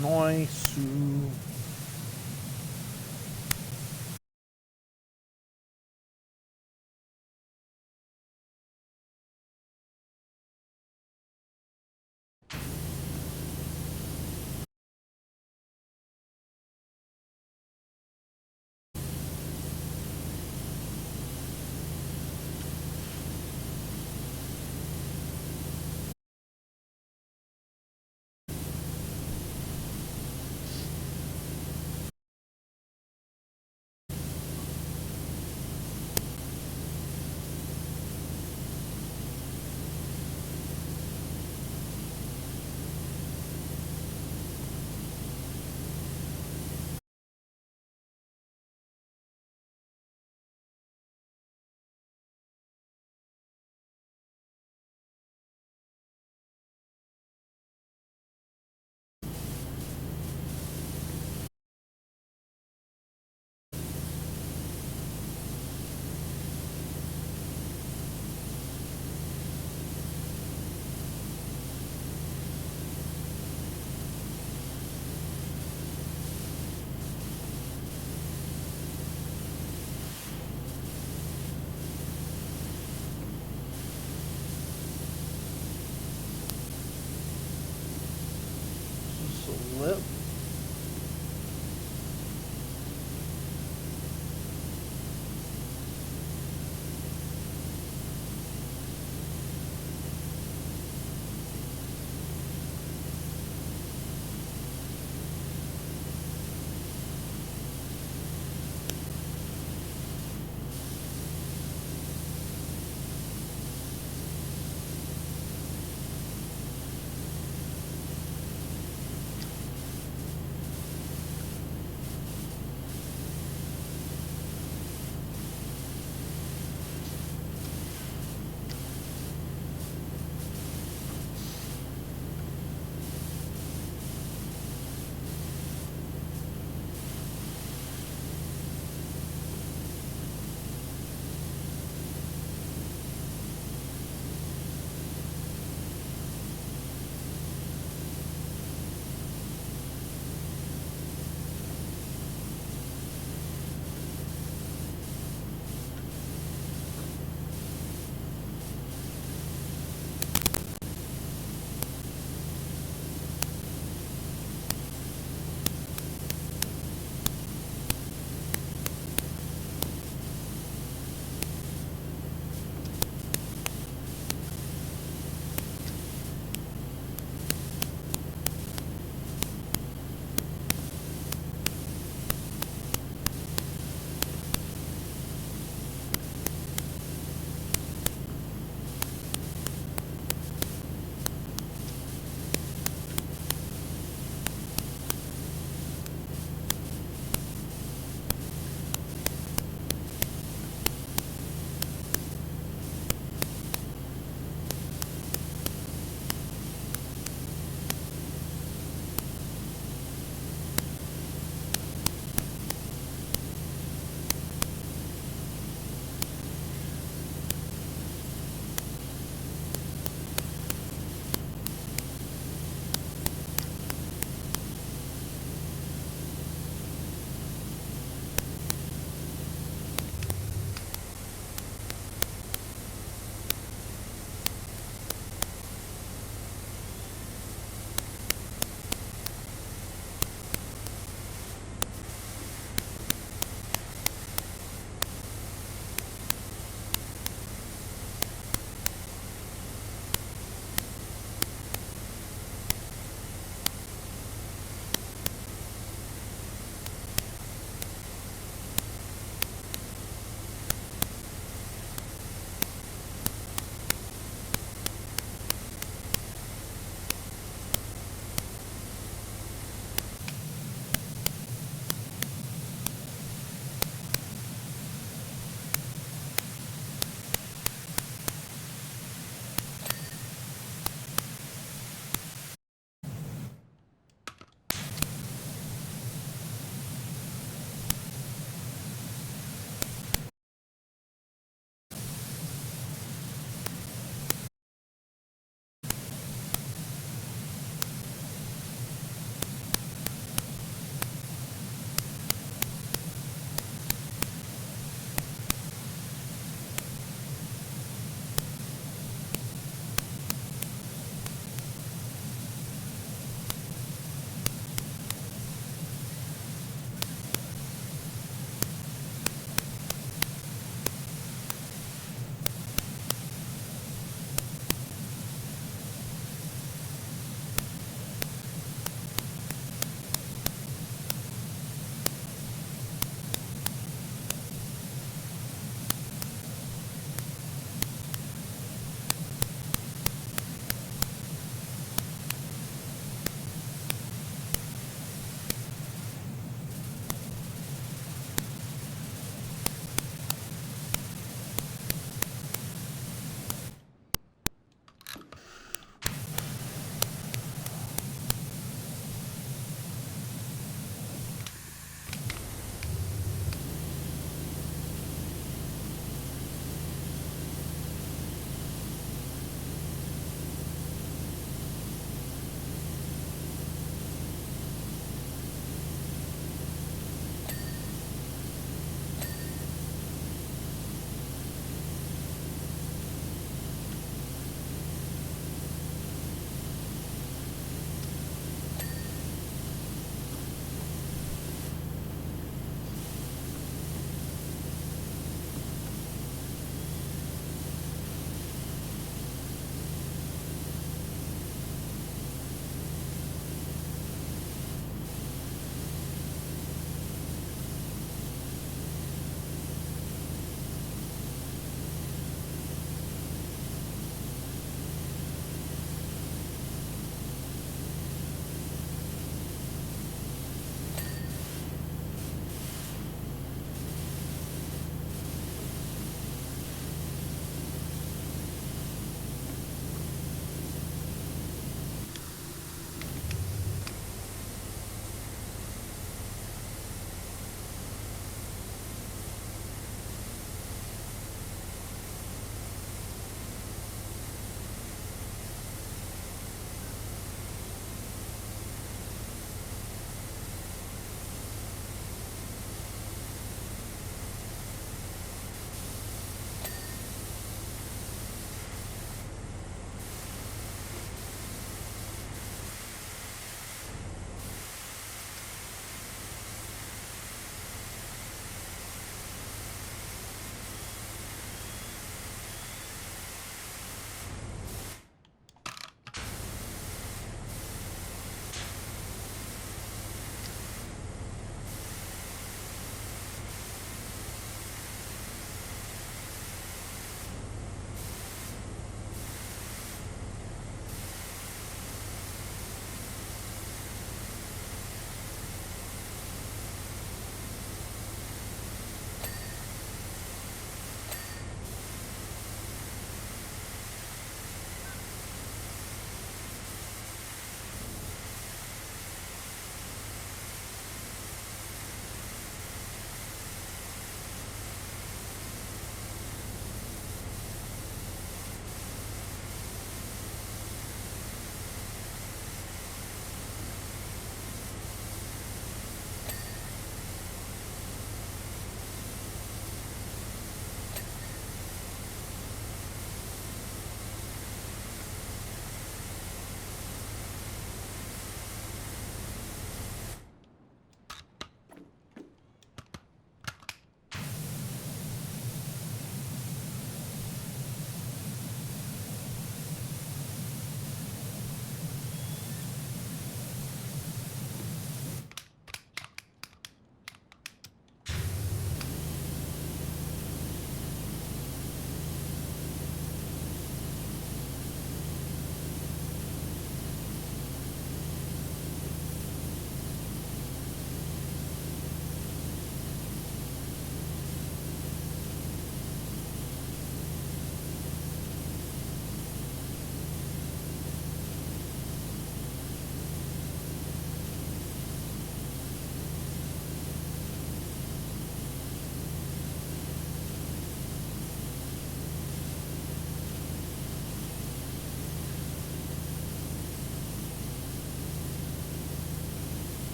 Nice. Slip.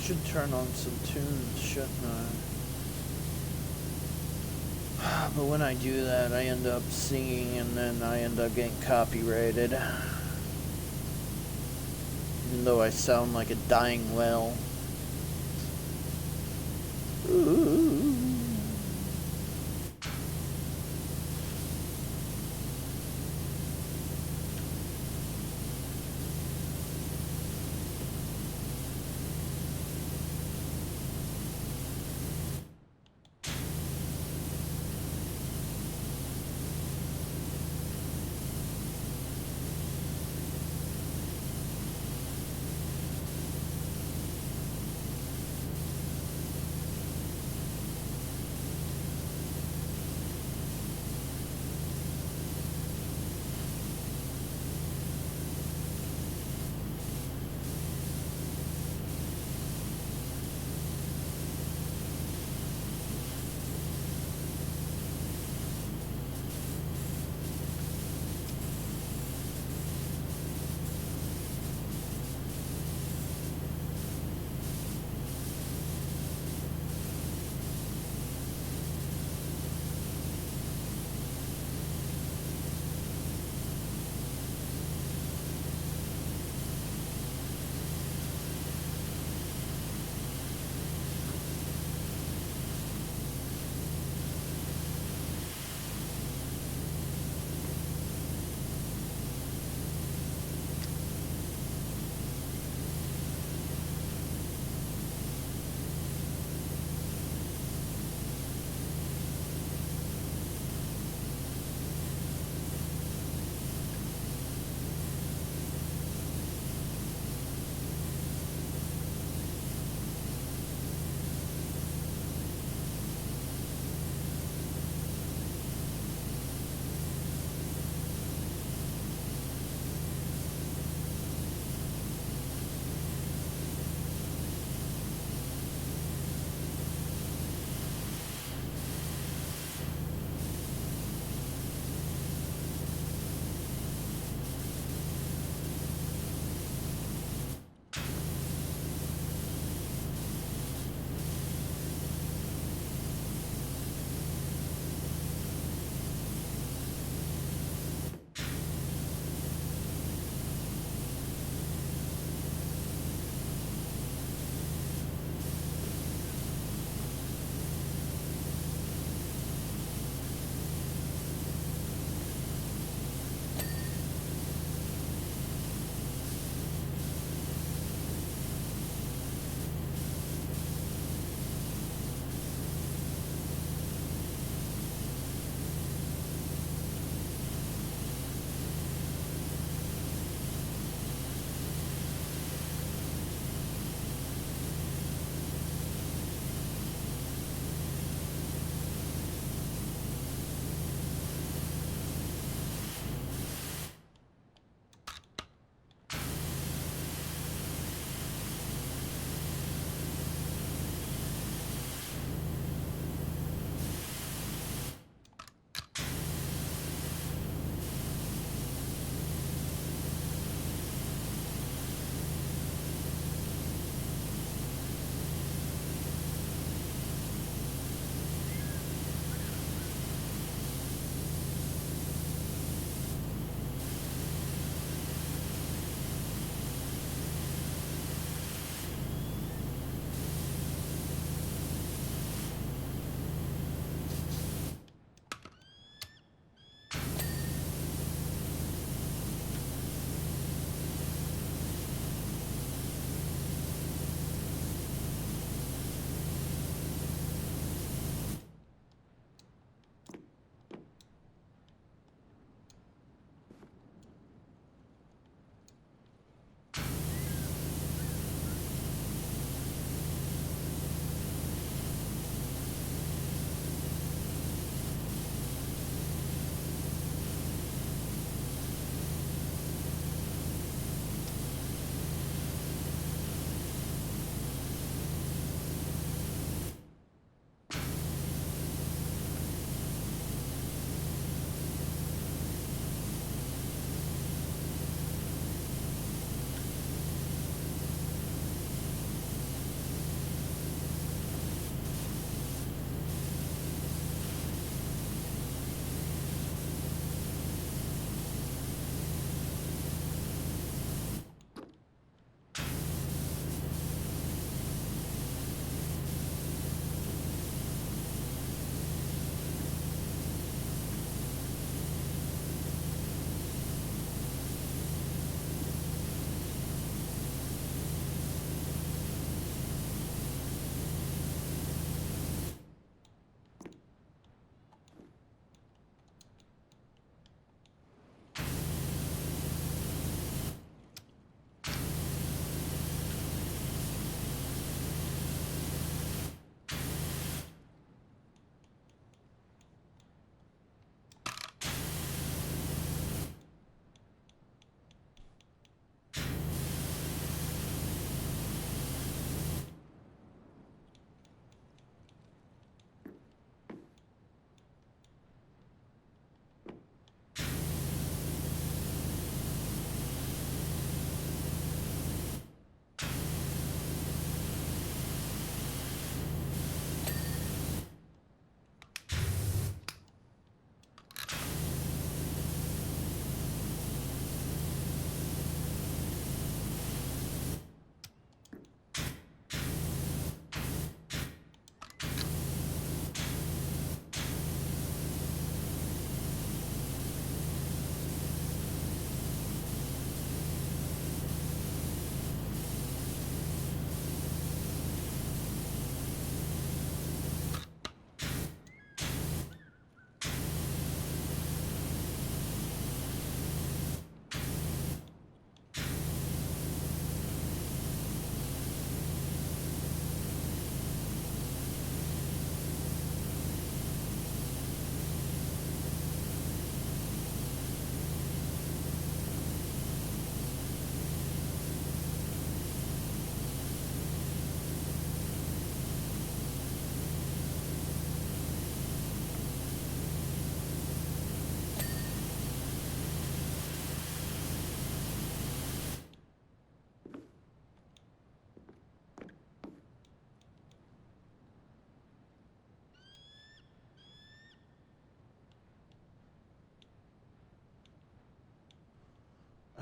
should turn on some tunes, shouldn't I? But when I do that, I end up singing and then I end up getting copyrighted. Even though I sound like a dying whale. Ooh.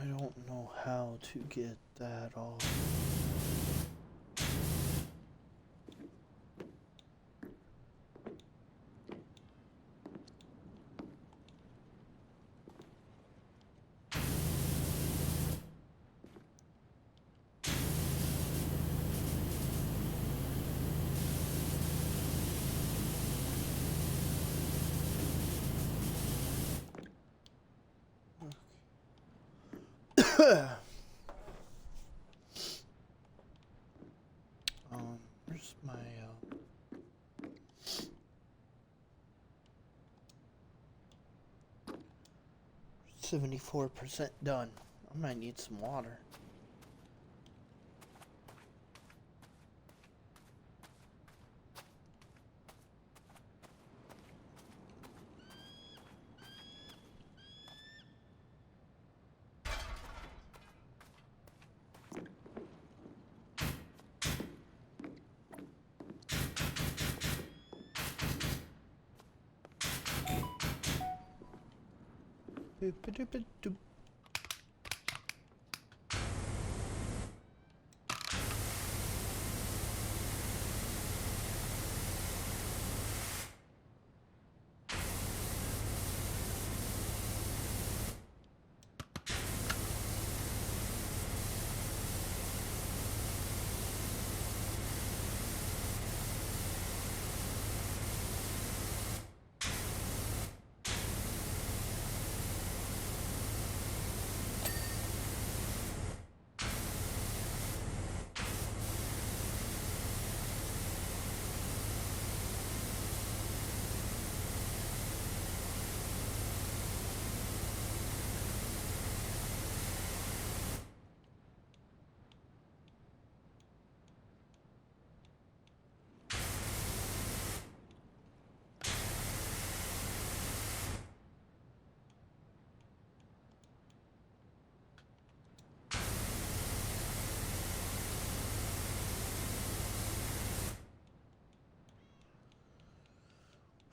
I don't know how to get that off. Where's my 74% done. I might need some water. Doop-a-doop-a-doop.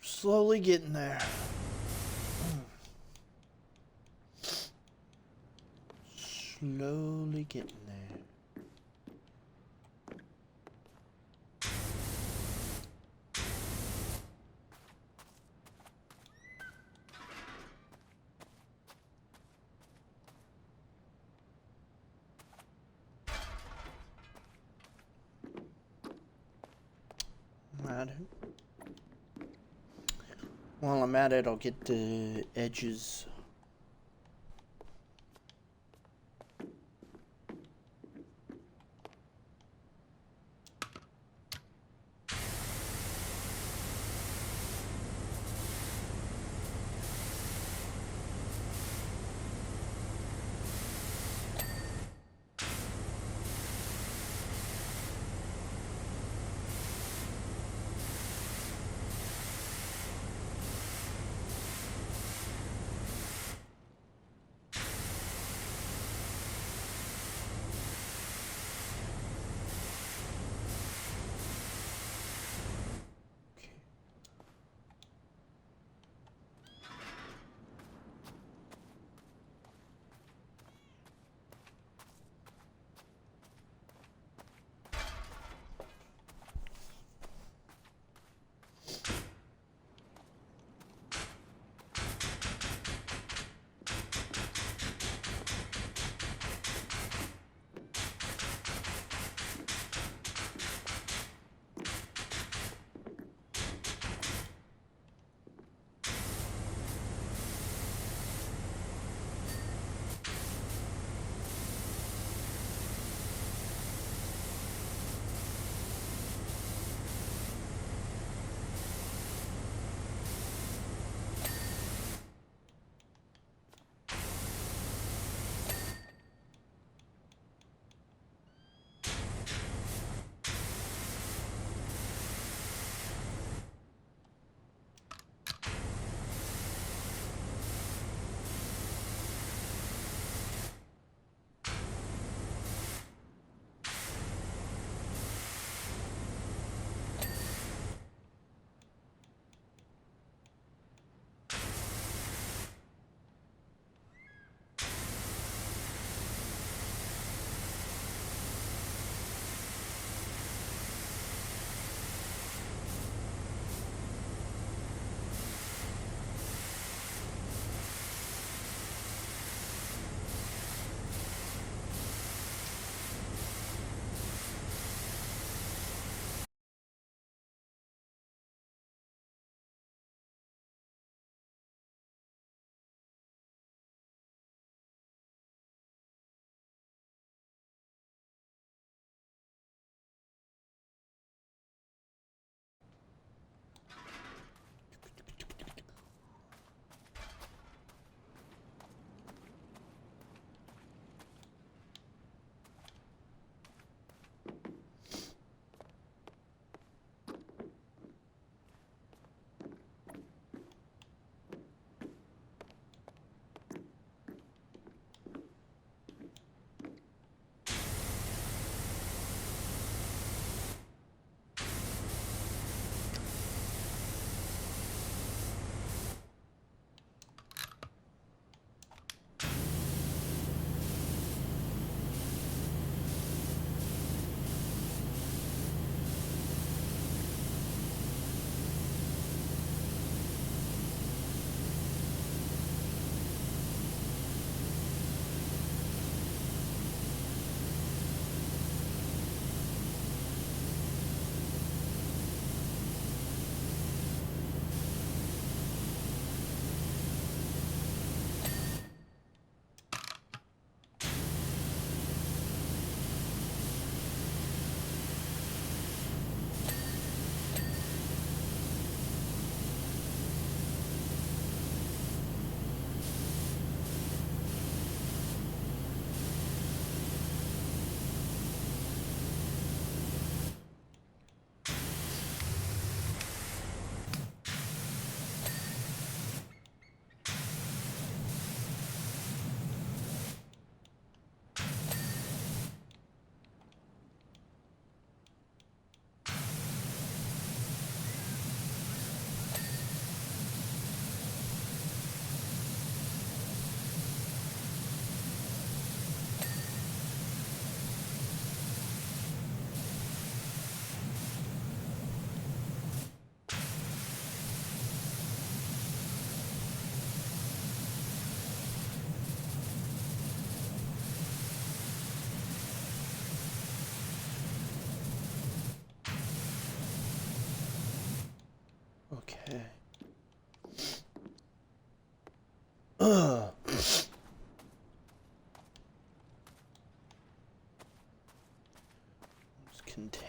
Slowly getting there. Slowly getting there. At it. While I'm at it, I'll get the edges.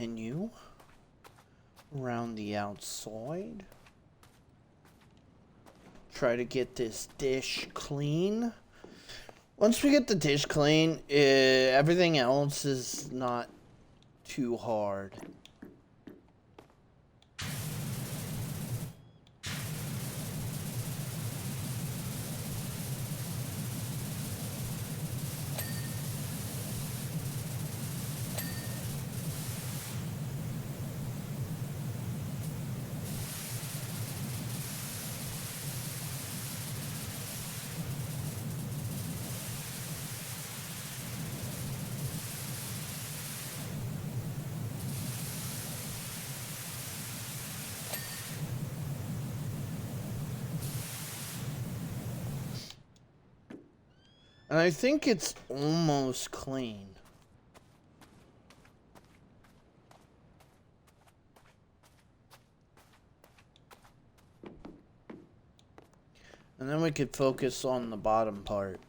continue around the outside. Try to get this dish clean. Once we get the dish clean, everything else is not too hard. And I think it's almost clean. And then we could focus on the bottom part.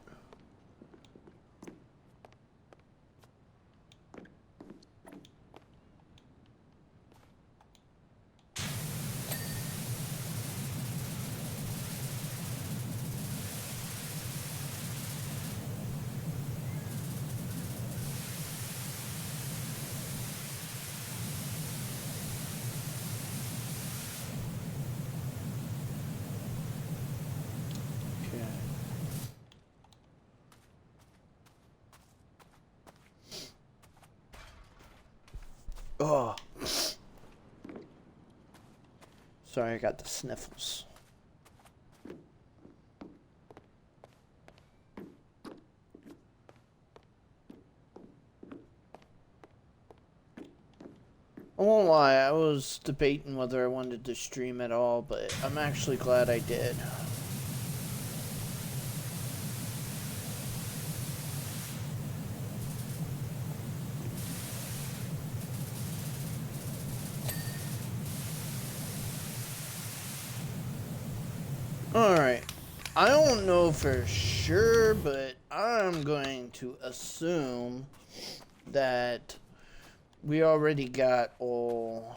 Oh. Sorry, I got the sniffles. I won't lie, I was debating whether I wanted to stream at all, but I'm actually glad I did. Alright, I don't know for sure, but I'm going to assume that we already got all...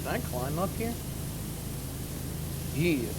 Can I climb up here? Yeah.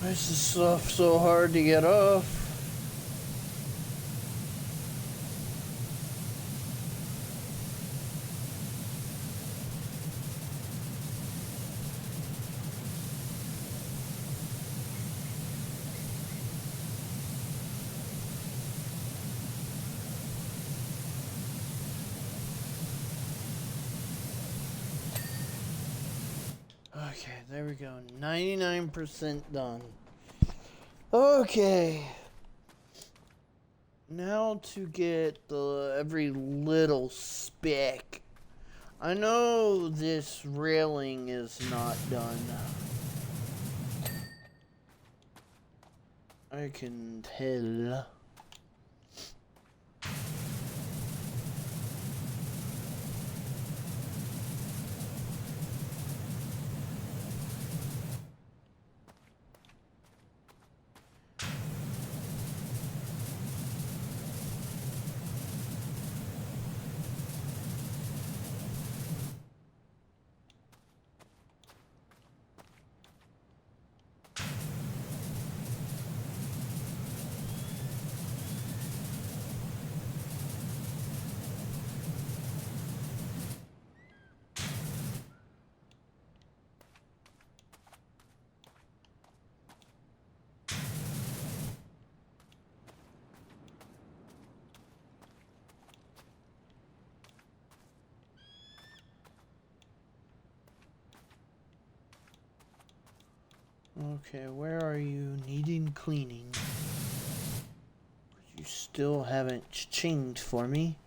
Why is this stuff so hard to get off? Okay, there we go. 99% done. Okay. Now to get the every little speck. I know this railing is not done. I can tell. Okay, where are you needing cleaning? You still haven't changed for me.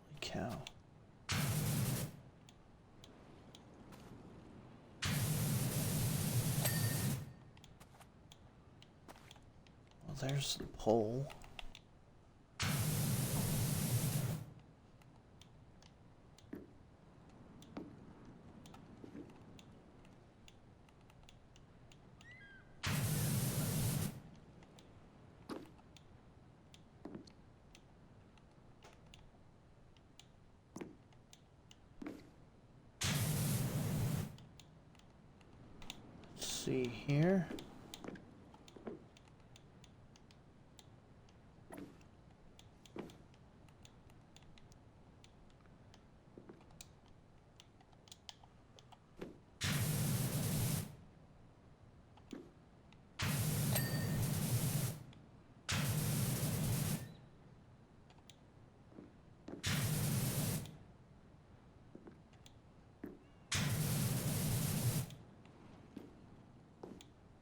Holy cow. Well, there's the pole. Let's see here.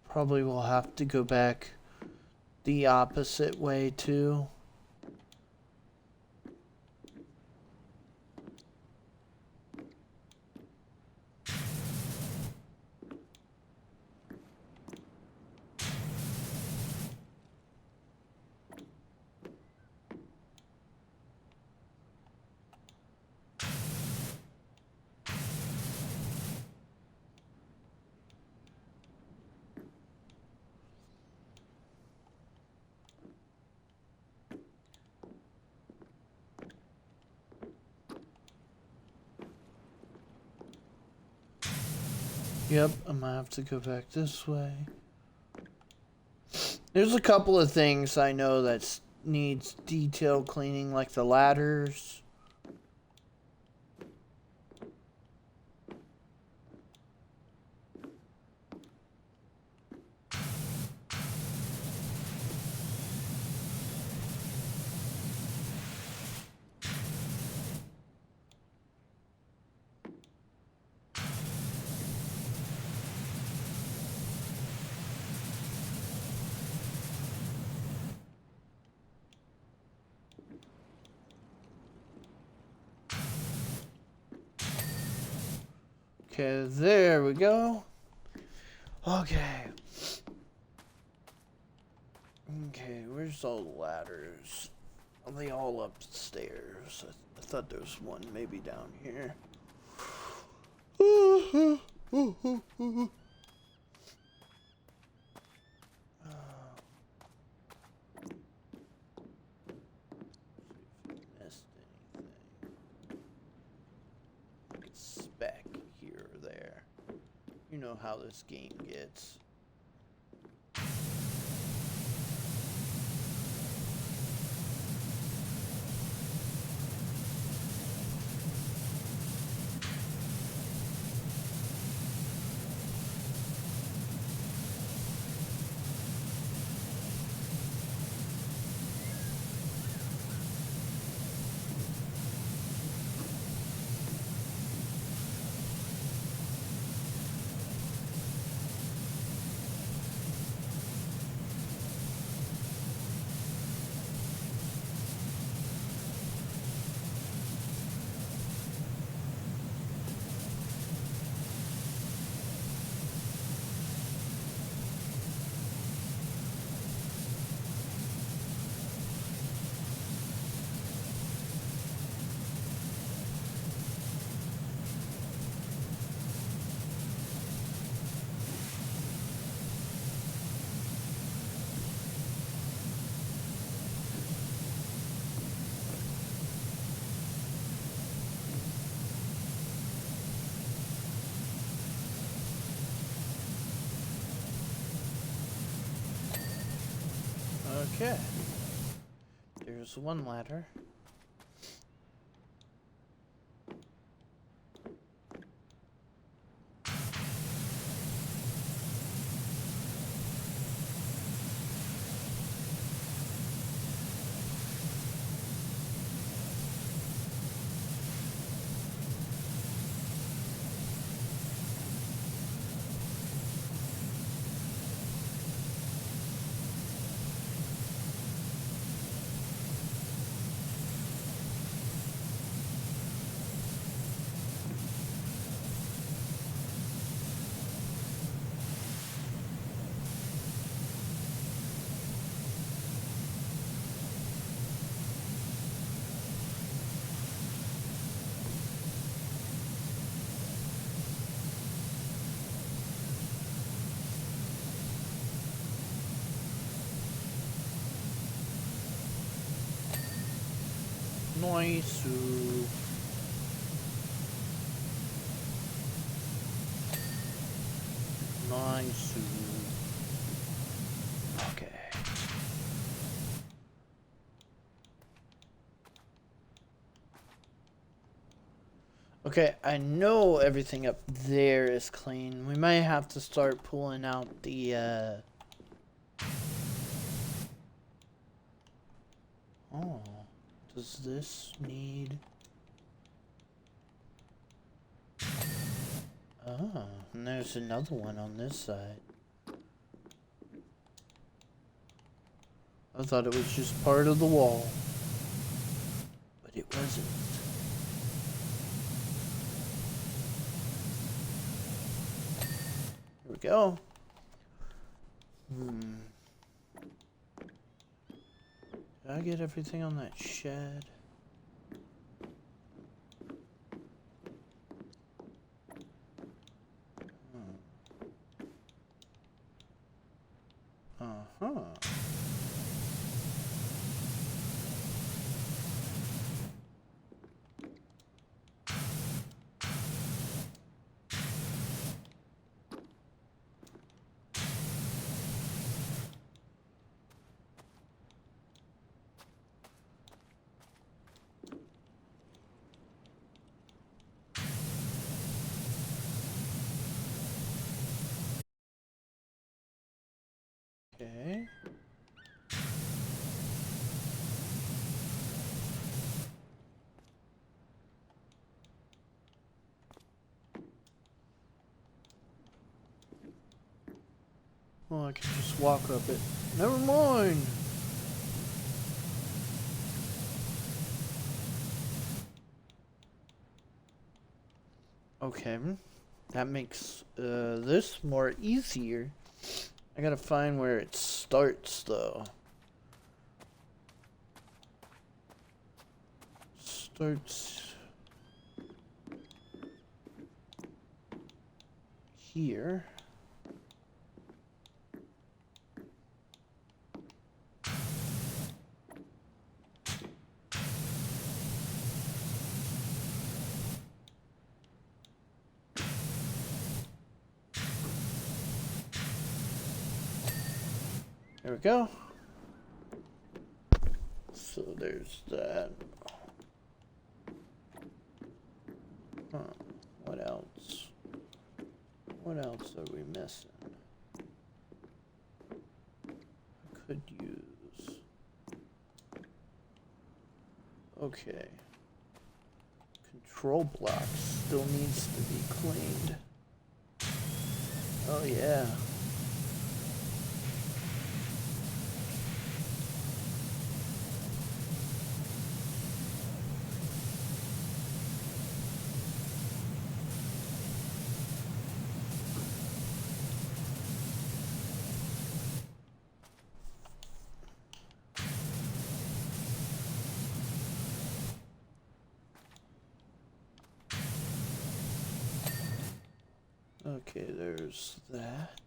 Probably will have to go back the opposite way too. Yep, I'm gonna have to go back this way. There's a couple of things I know that needs detail cleaning, like the ladders. Okay, there we go. Okay. Okay, where's all the ladders? Are they all upstairs? I thought there was one maybe down here. how this game gets. Okay. There's one ladder. Nice. Nice. Okay. Okay, I know everything up there is clean. We might have to start pulling out the, Oh, does this need... Oh, and there's another one on this side. I thought it was just part of the wall, but it wasn't. Here we go. Did I get everything on that shed? Uh-huh. Okay. Oh, I can just walk up it. Never mind. Okay, that makes this more easier. I gotta find where it starts though. Starts here. There we go. So there's that. Huh. What else? What else are we missing? I could use. Okay. Control block still needs to be cleaned. Oh yeah. Okay, there's that.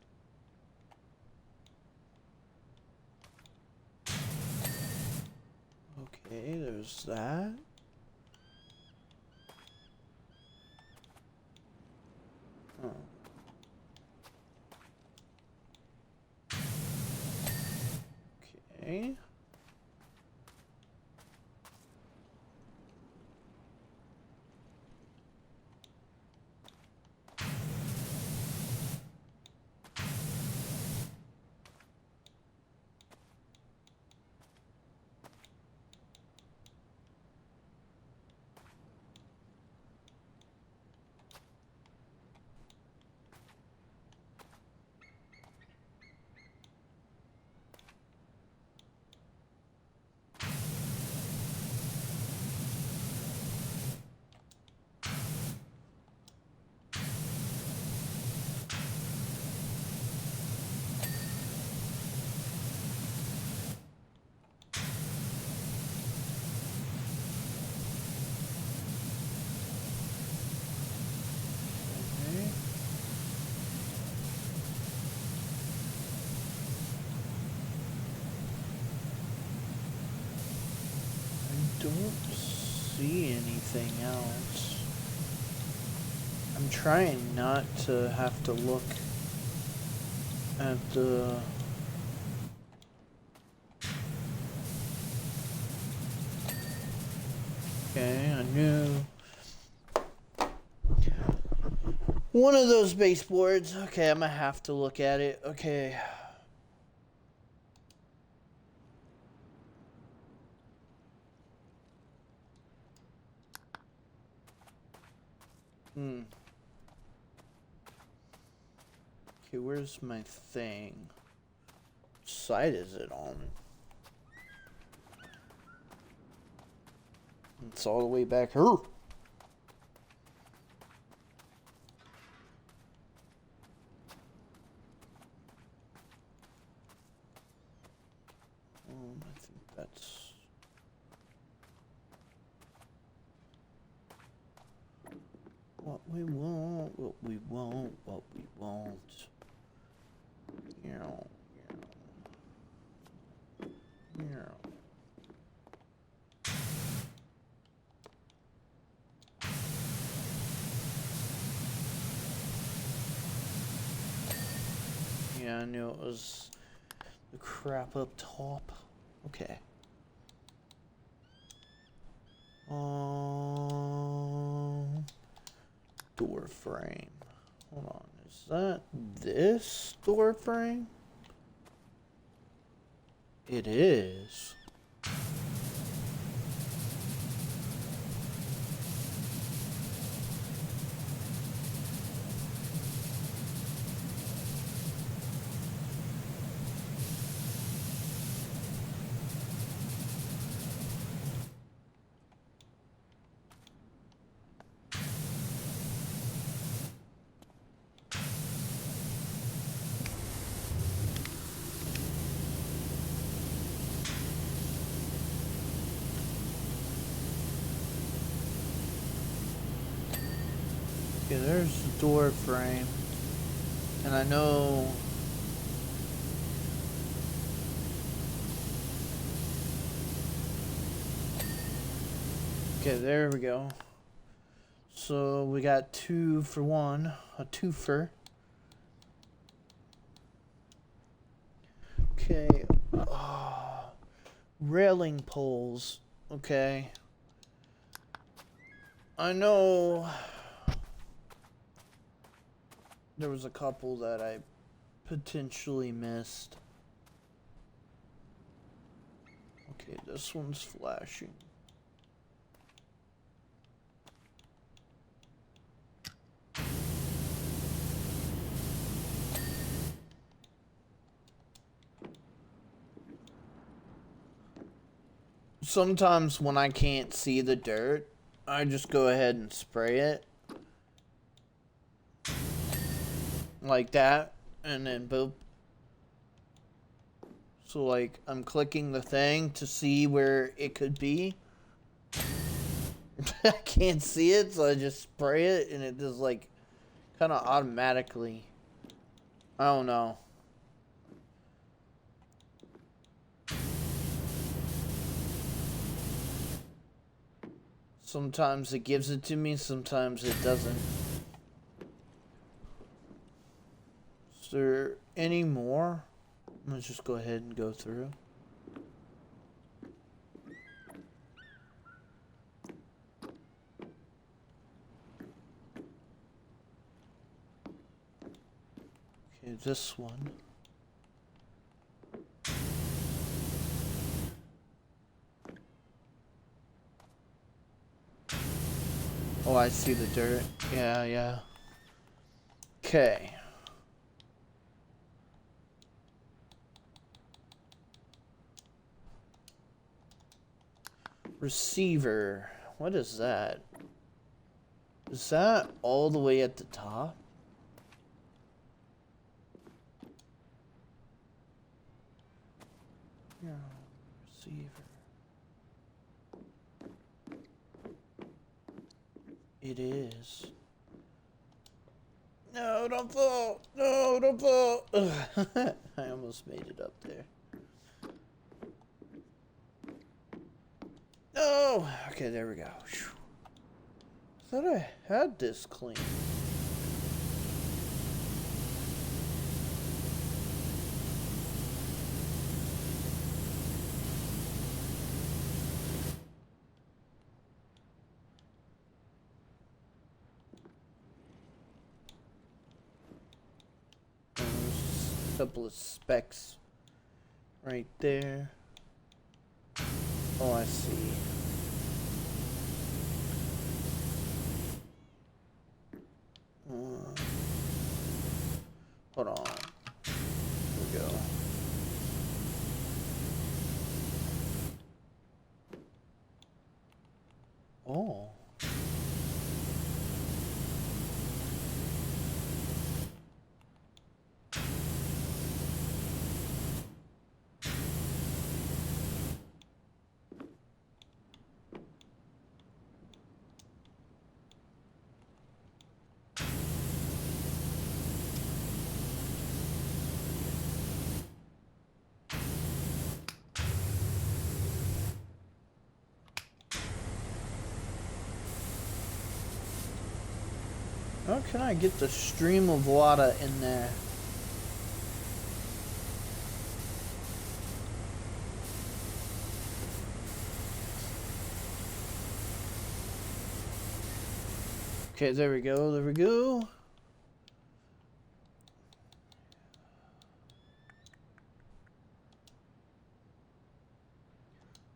Okay, there's that. Oh. Okay. Okay. I don't see anything else. I'm trying not to have to look at the... Okay, I knew. One of those baseboards. Okay, I'm gonna have to look at it. Okay. Okay, where's my thing? Which side is it on? It's all the way back here. I think that's... What we want, what we want, what we want. Yeah. Yeah, I knew it was the crap up top. Okay. Door frame. Hold on. Is that this door frame? It is. Okay, there's the door frame. And I know... Okay, there we go. So we got 2 for 1, a twofer. Okay. Railing poles. Okay. I know there was a couple that I potentially missed. Okay, this one's flashing. Sometimes when I can't see the dirt, I just go ahead and spray it. Like that, and then boop. So like, I'm clicking the thing to see where it could be. I can't see it, so I just spray it, and it just like, kind of automatically. I don't know. Sometimes it gives it to me, sometimes it doesn't. Is there any more? Let's just go ahead and go through. Okay, this one. Oh, I see the dirt. Yeah, yeah. Okay. Receiver. What is that? Is that all the way at the top? Yeah, receiver. It is. No, don't fall! No, don't fall! Ugh. I almost made it up there. No! Okay, there we go. Whew. I thought I had this clean. There's a couple of specks right there. Oh, I see. Hold on. Here we go. Oh. How can I get the stream of water in there? Okay, there we go, there we go.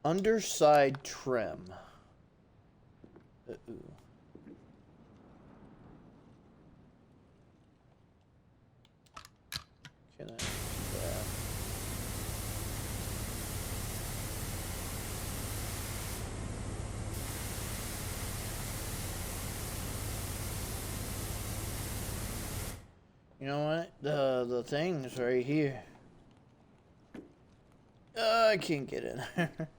Underside trim. Uh-oh. Can I? Yeah. You know what? The thing's right here. I can't get in there.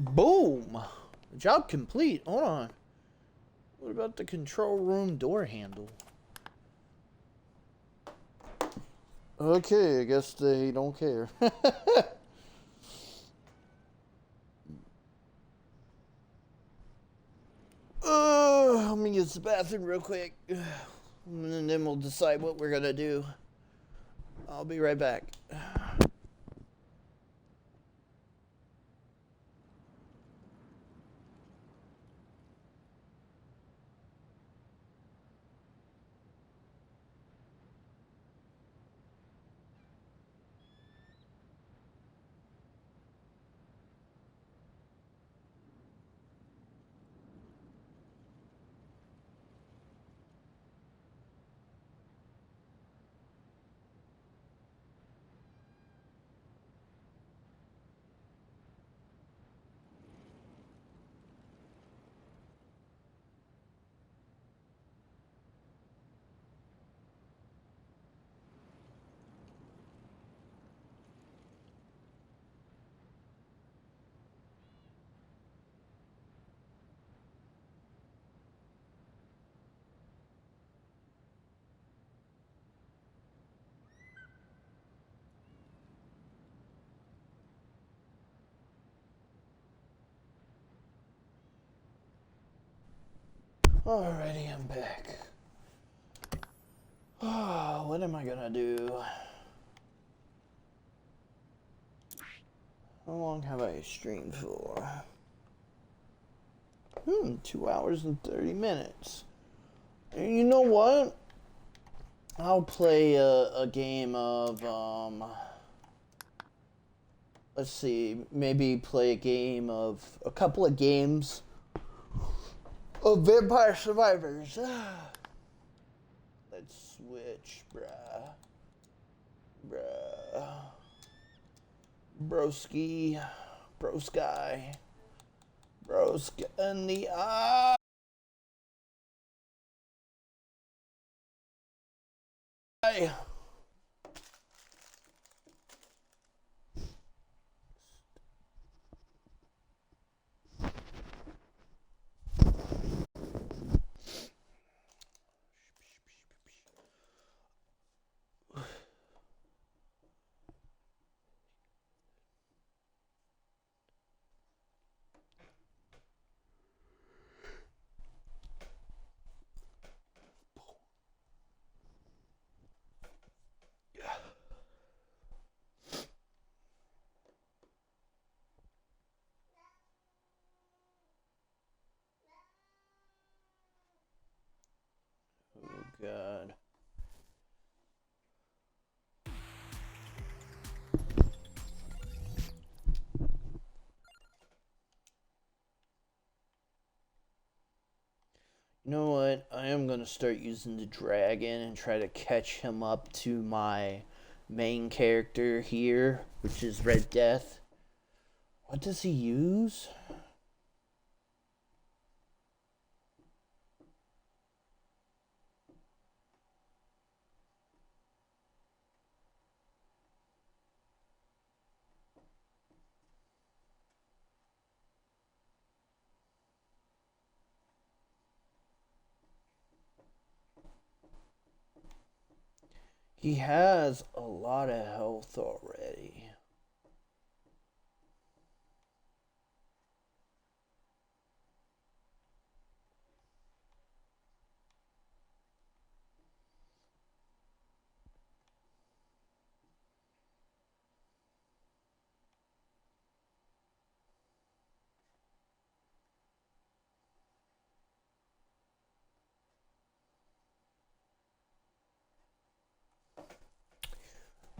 Boom! Job complete. Hold on. What about the control room door handle? Okay, I guess they don't care. Let me use the bathroom real quick. And then we'll decide what we're gonna do. I'll be right back. Alrighty, I'm back. Oh, what am I gonna do? How long have I streamed for? 2 hours and 30 minutes. And you know what? I'll play a game of, let's see, maybe play a couple of games of Vampire Survivors. Let's switch, bruh. Bruh. Broski. Brosky. Brosk in the eye. Oh, God. You know what? I am going to start using the dragon and try to catch him up to my main character here, which is Red Death. What does he use? He has a lot of health already.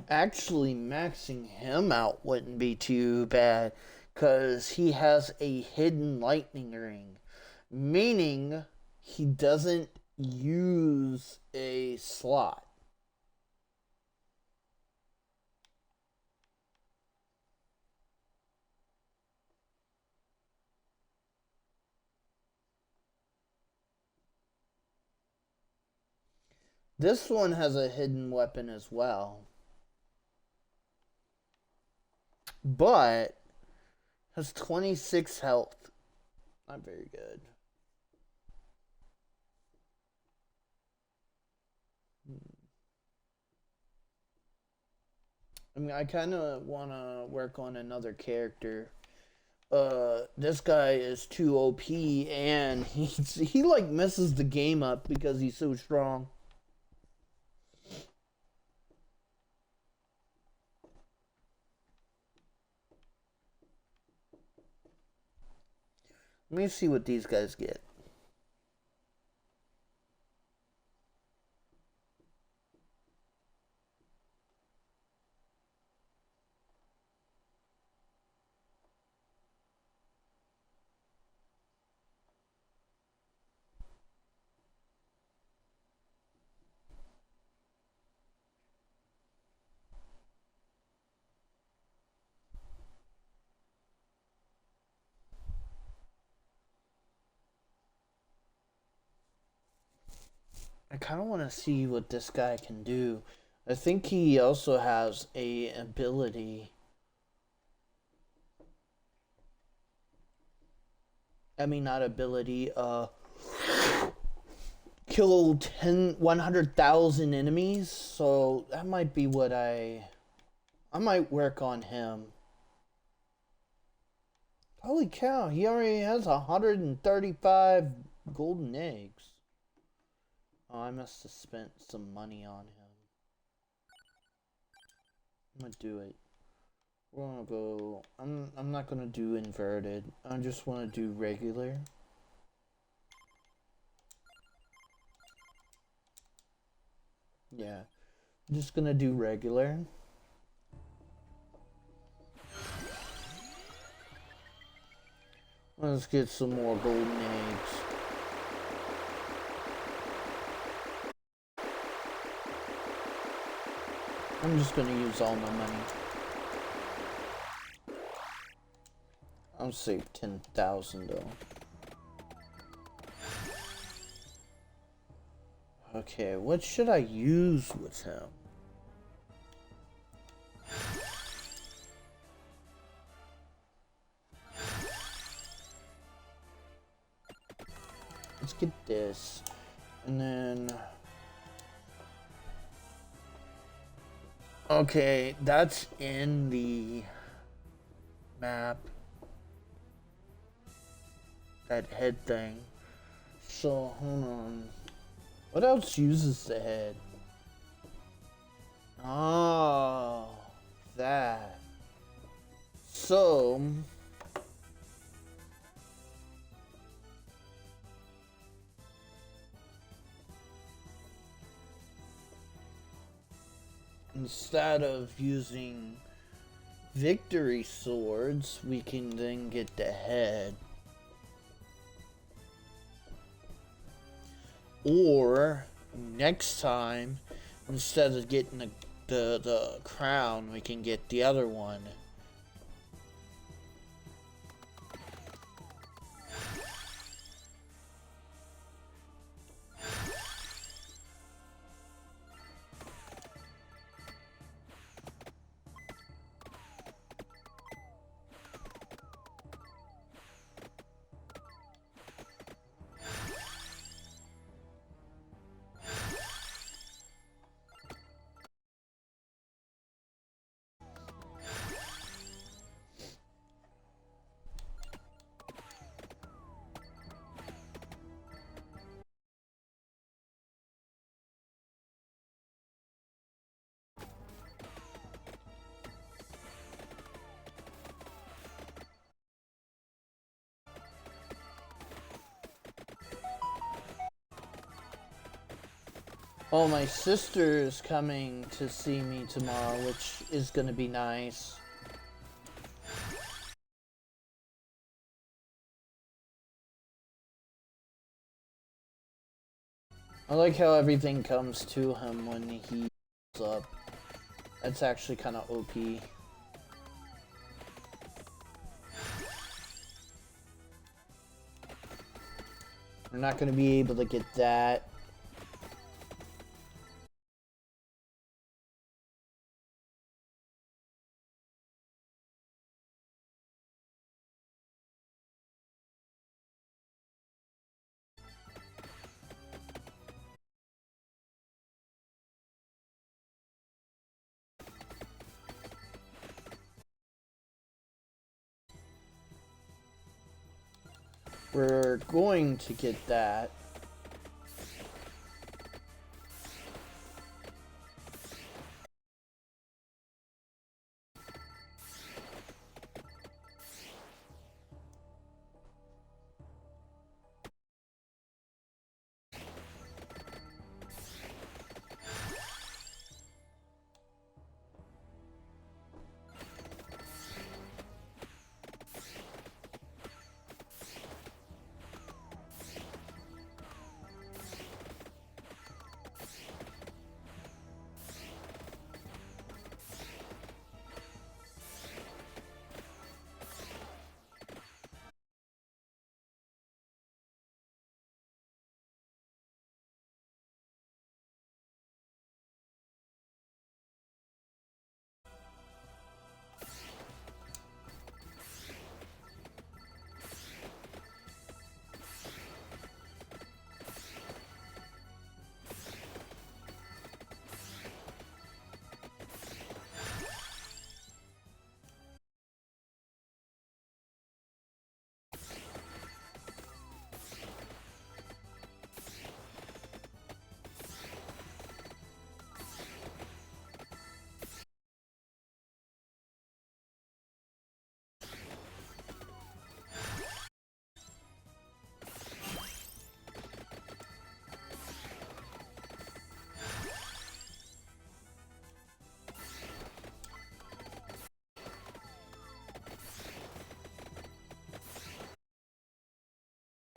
Actually, maxing him out wouldn't be too bad because he has a hidden lightning ring, meaning he doesn't use a slot. This one has a hidden weapon as well, but has 26 health. Not very good. I mean, I kind of want to work on another character. This guy is too OP, and he like messes the game up because he's so strong. Let me see what these guys get. I kind of want to see what this guy can do. I think he also has a ability. I mean, not ability. Kill 100,000 enemies. So that might be what I might work on him. Holy cow! He already has 135 golden eggs. Oh, I must have spent some money on him. I'm gonna do it. We're gonna go. I'm not gonna do inverted. I just want to do regular. Yeah, I'm just gonna do regular. Let's get some more golden eggs. I'm just gonna use all my money. I'll save 10,000 though. Okay, what should I use with him? Let's get this. And then... Okay, that's in the map. That head thing. So, hold on. What else uses the head? Oh, that. So... instead of using victory swords, we can then get the head. Or next time, instead of getting the crown, we can get the other one. Oh, my sister is coming to see me tomorrow, which is gonna be nice. I like how everything comes to him when he up. That's actually kind of OP. We're not gonna be able to get that. We're going to get that.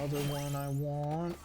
Other one I want.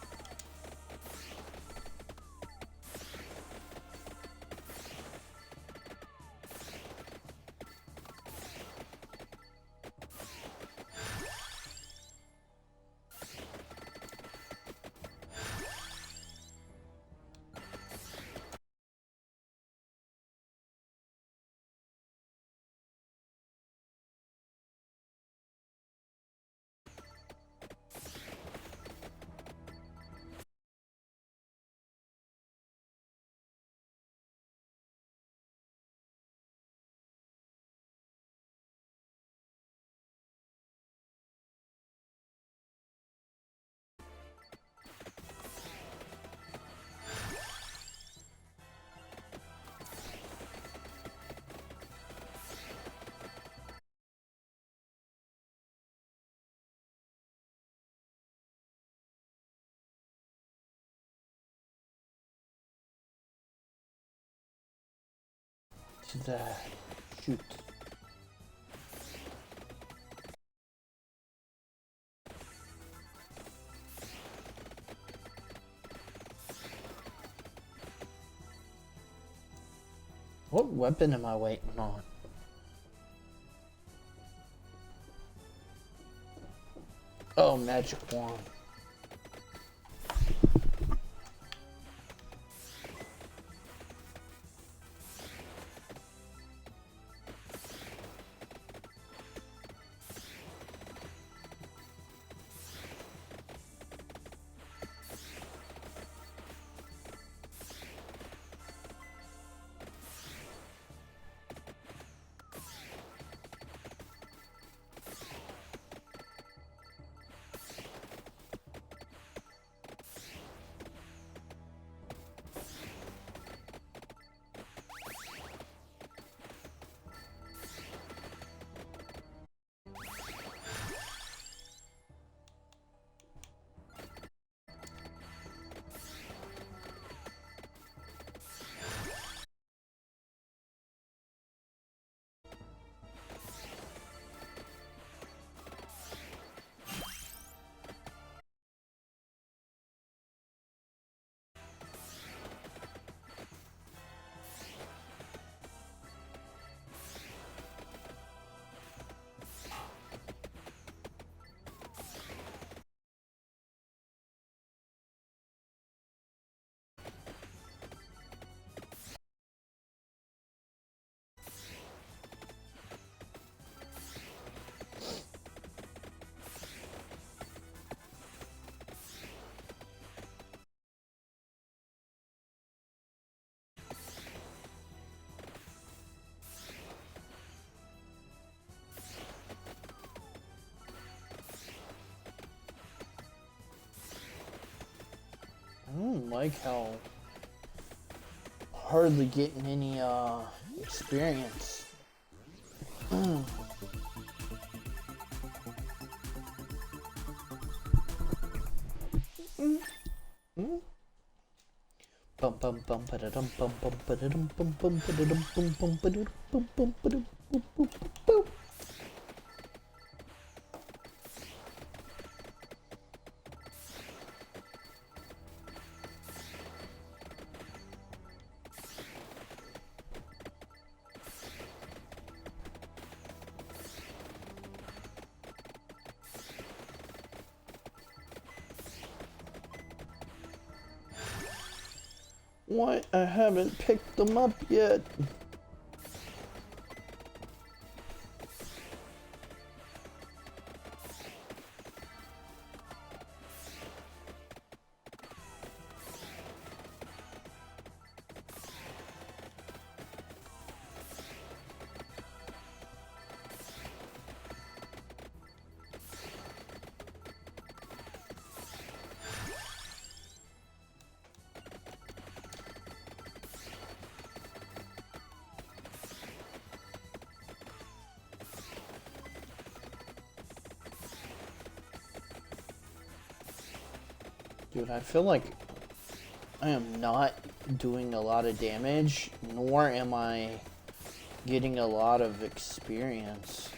To that. Shoot. What weapon am I waiting on? Oh, magic wand. don't like how hardly getting any experience. Bum bum bum ba-da-dum bum bum ba-da-dum bum bum ba-da-dum bum bum ba-da-dum bum bum ba-dum bum bum bum. What? I haven't picked them up yet. Dude, I feel like I am not doing a lot of damage, nor am I getting a lot of experience.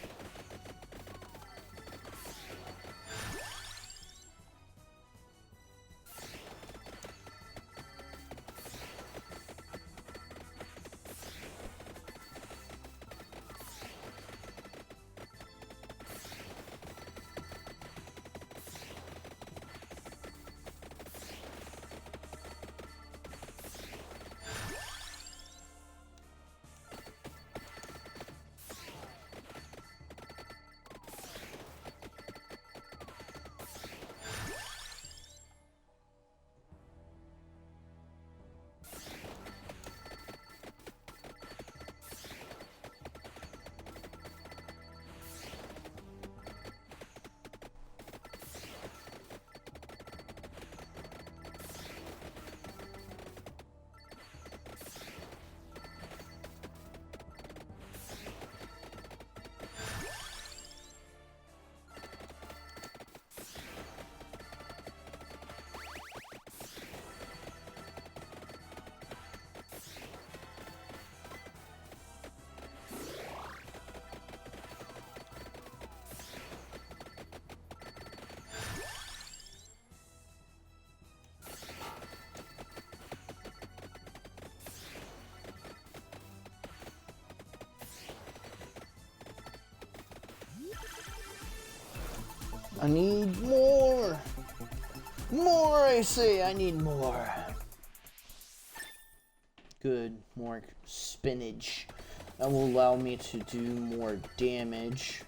I need more! More, I say! I need more! Good, more spinach. That will allow me to do more damage.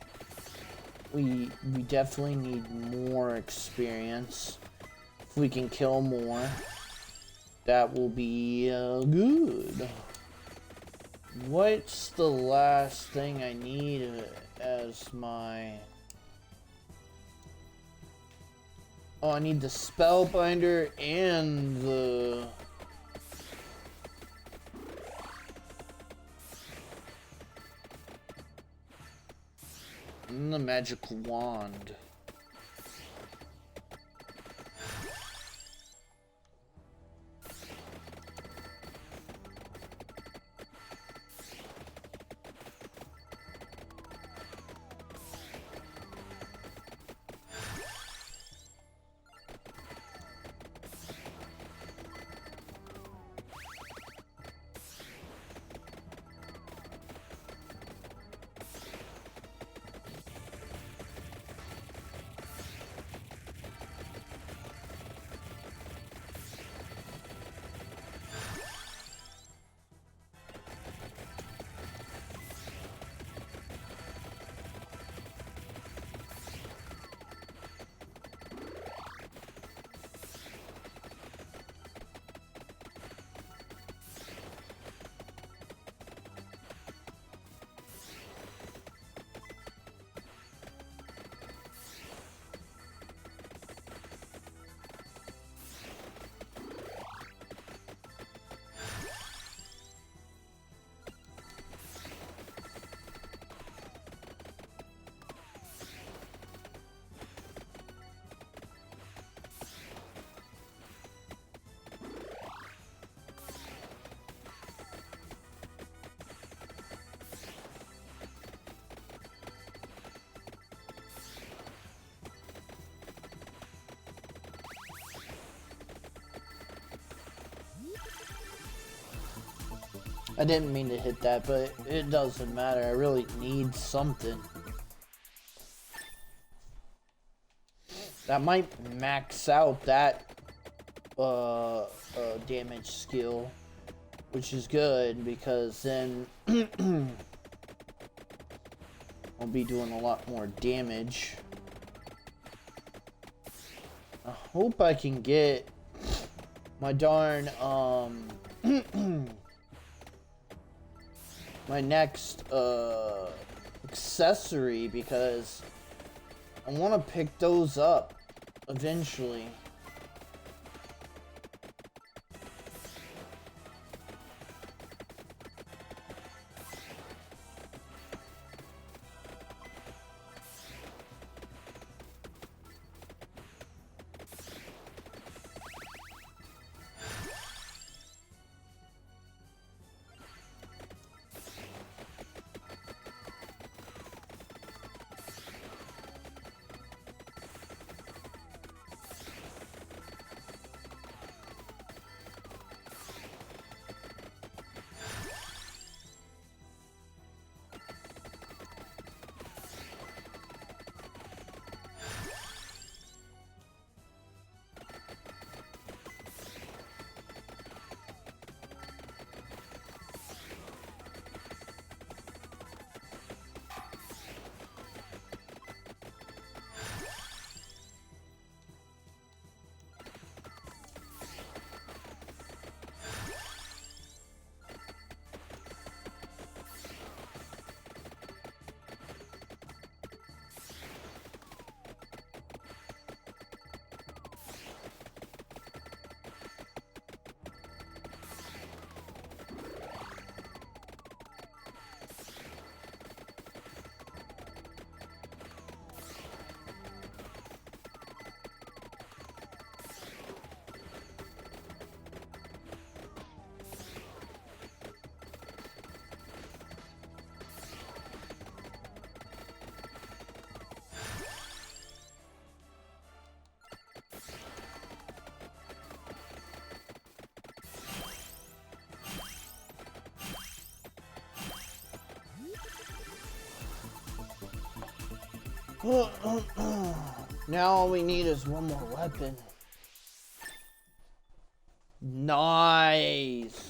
We definitely need more experience. If we can kill more, that will be good. What's the last thing I need as my... Oh, I need the Spellbinder and the magical wand. I didn't mean to hit that, but it doesn't matter. I really need something. That might max out that damage skill, which is good because then I'll be doing a lot more damage. I hope I can get my darn my next accessory, because I want to pick those up eventually. Now all we need is one more weapon. Nice.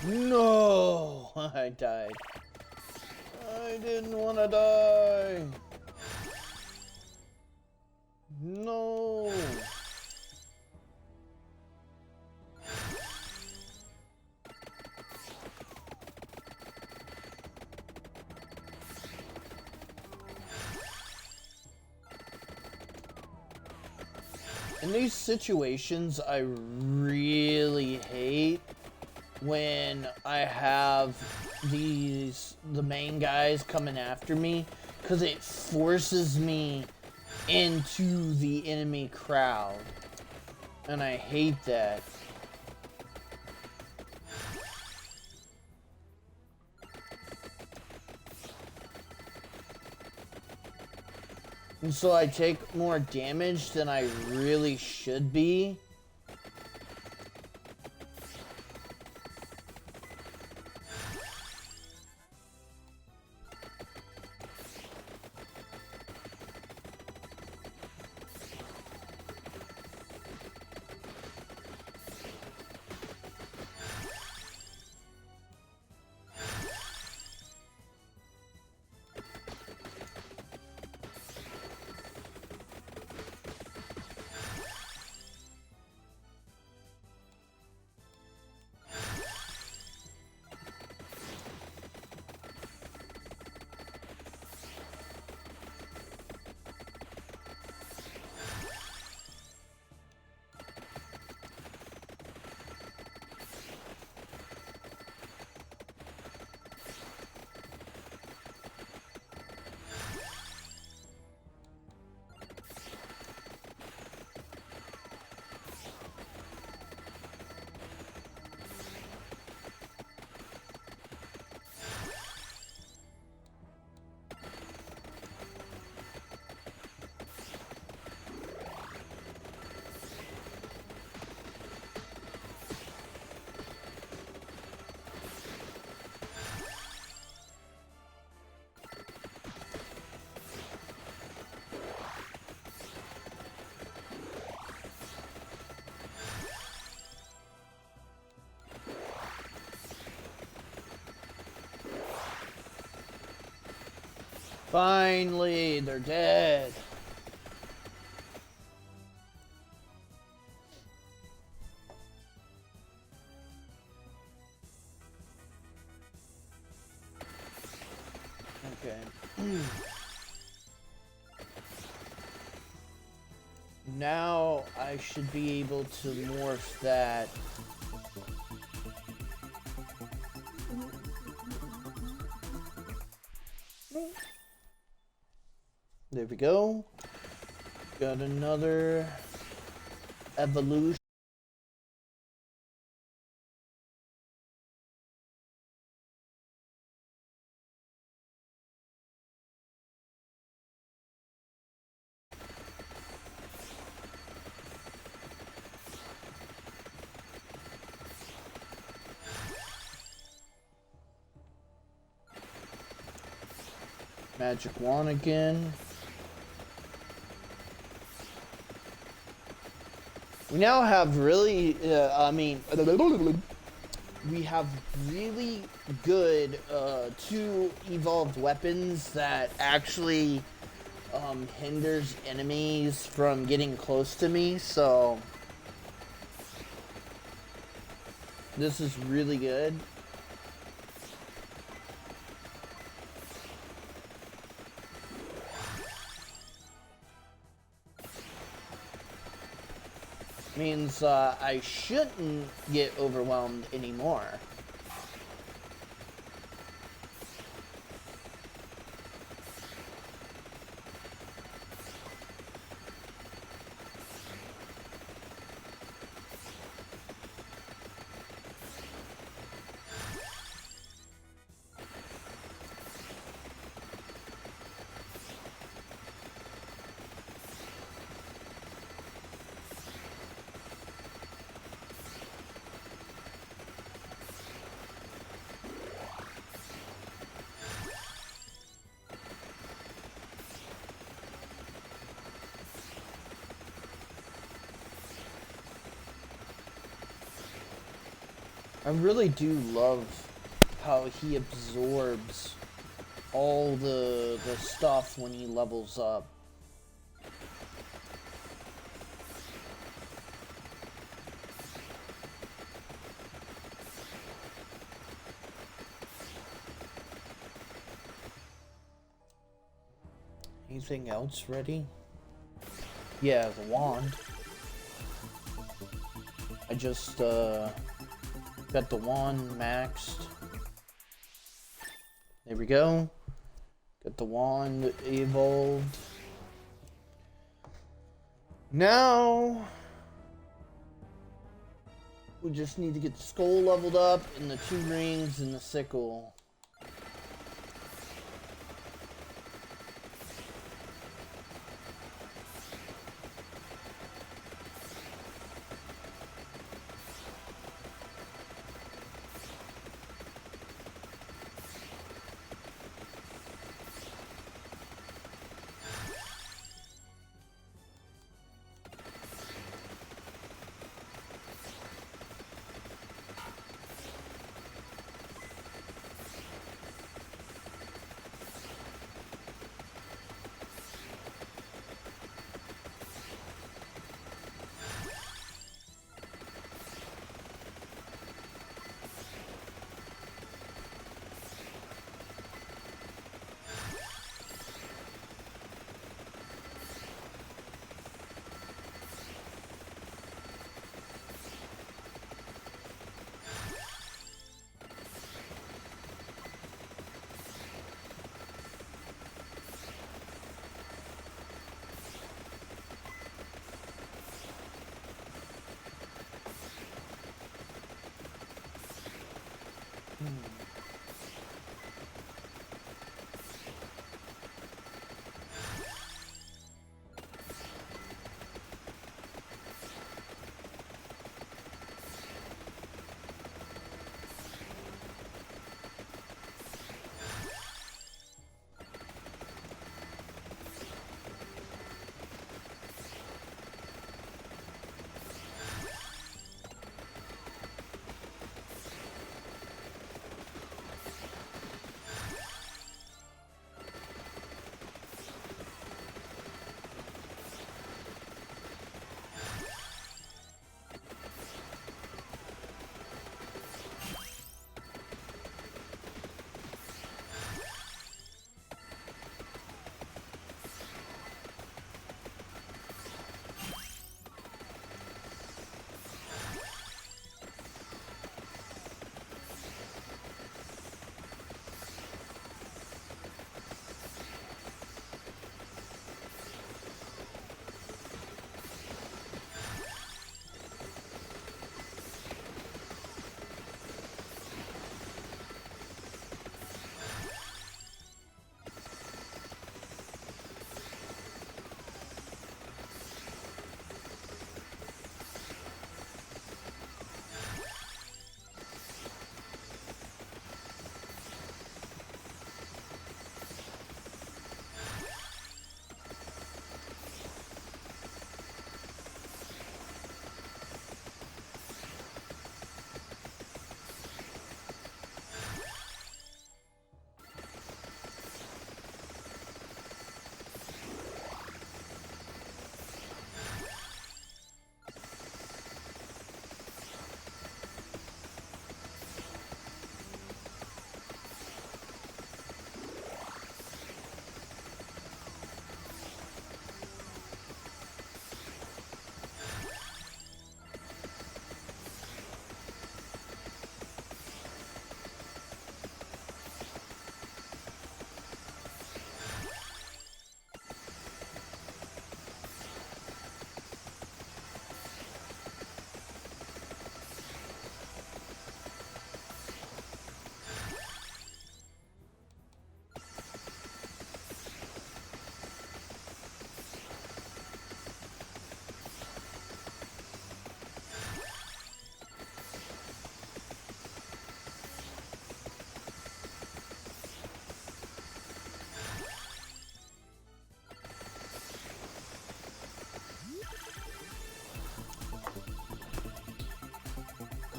No, I died. I didn't want to die. No. In these situations, I really hate when I have the main guys coming after me, because it forces me into the enemy crowd, and I hate that. And so I take more damage than I really should be. Finally, they're dead. Okay. Now I should be able to morph that. There we go. Got another evolution. Magic wand again. We now have really, we have really good 2 evolved weapons that actually hinders enemies from getting close to me, so this is really good. Means I shouldn't get overwhelmed anymore. I really do love how he absorbs all the stuff when he levels up. Anything else ready? Yeah, the wand. I just got the wand maxed. There we go. Got the wand evolved. Now we just need to get the skull leveled up and the 2 rings and the sickle.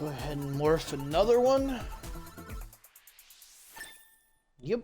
Go ahead and morph another one. Yep.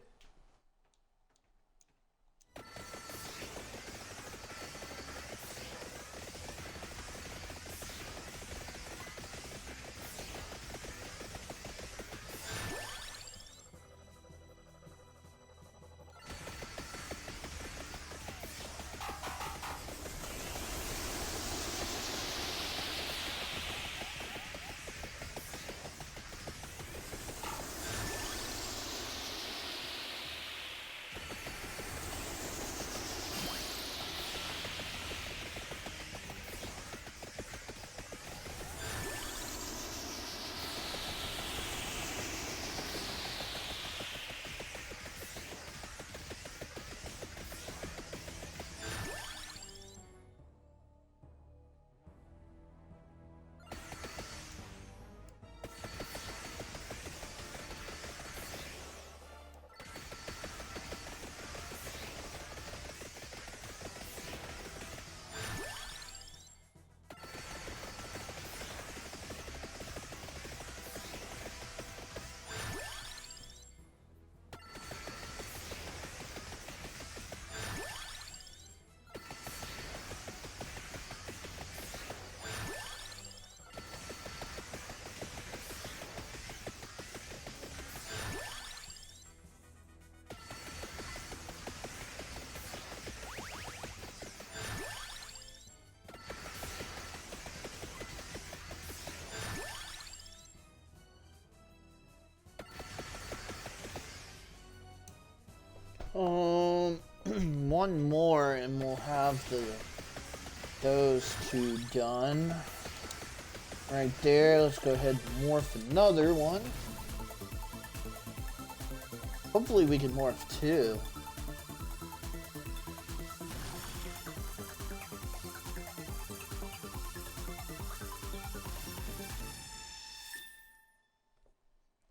One more and we'll have those two done. Right there, let's go ahead and morph another one. Hopefully we can morph two.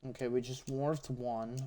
Okay, we just morphed one.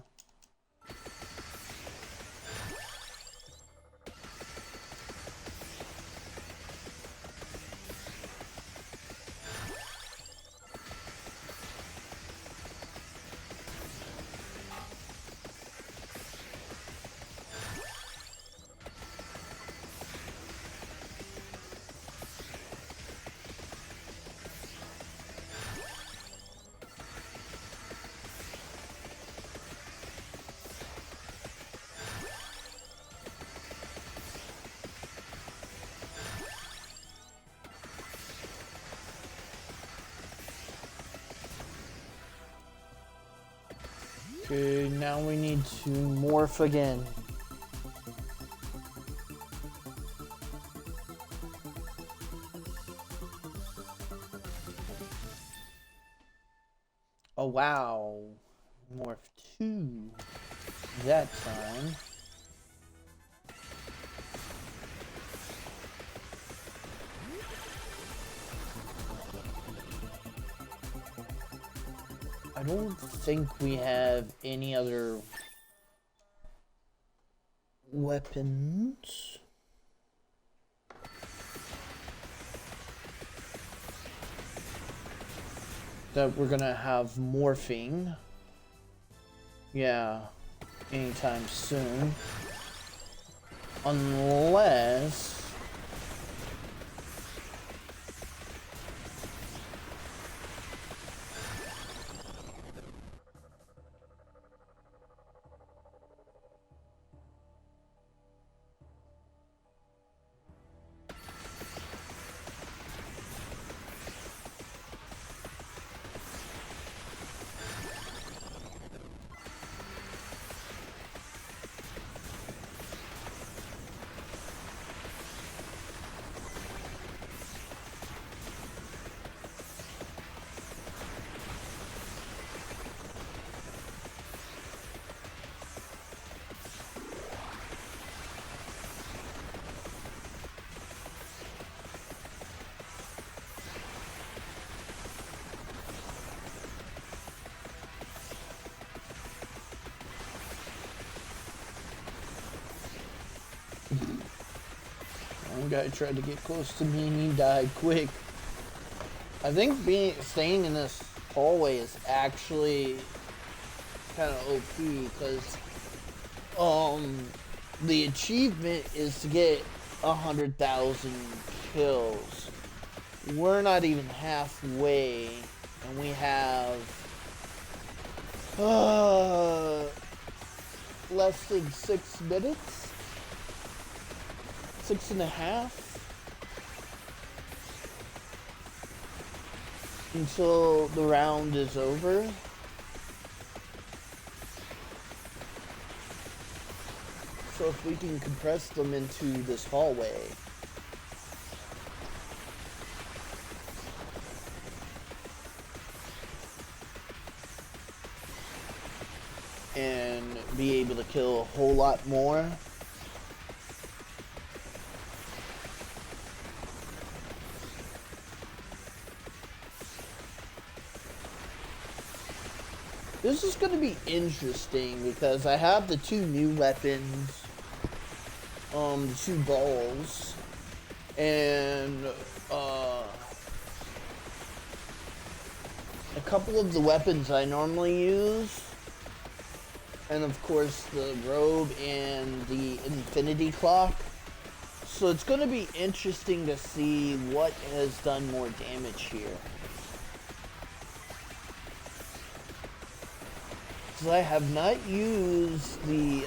Okay, now we need to morph again. Oh wow, morph two that time. I don't think we have any other weapons. That we're gonna have morphing. Yeah, anytime soon. Unless... One guy tried to get close to me and he died quick. I think staying in this hallway is actually kind of OP because the achievement is to get 100,000 kills. We're not even halfway, and we have less than 6 minutes, 6.5 until the round is over. So if we can compress them into this hallway. And be able to kill a whole lot more. This is going to be interesting because I have the 2 new weapons, the 2 balls, and a couple of the weapons I normally use, and of course the robe and the infinity clock. So it's going to be interesting to see what has done more damage here. So I have not used the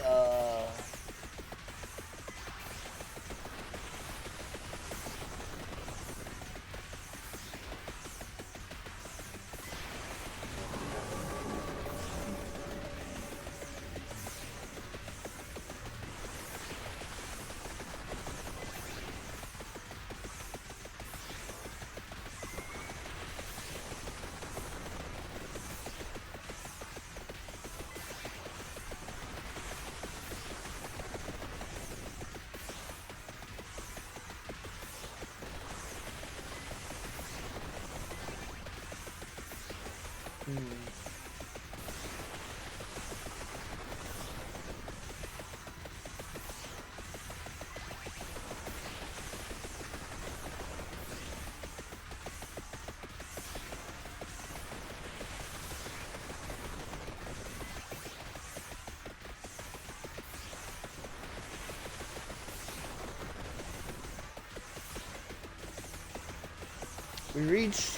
we reached,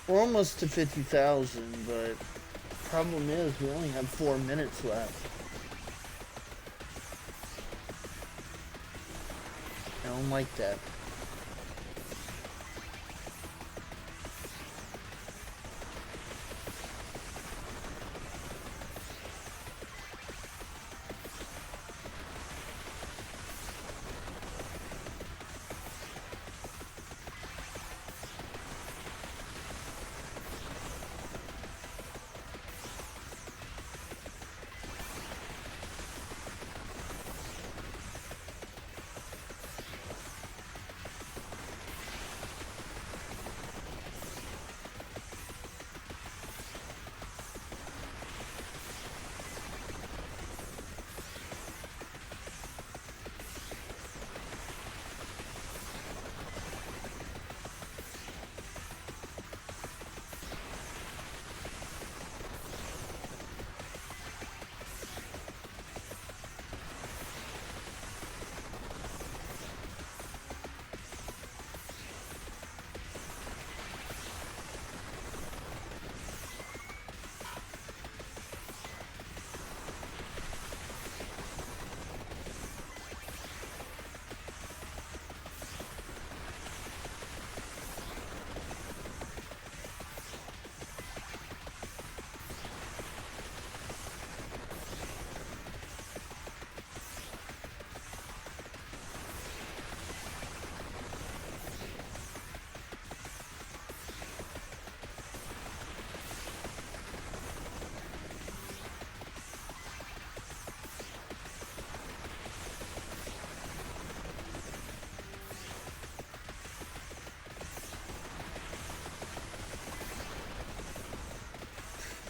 we're almost to 50,000, but problem is we only have 4 minutes left. I don't like that.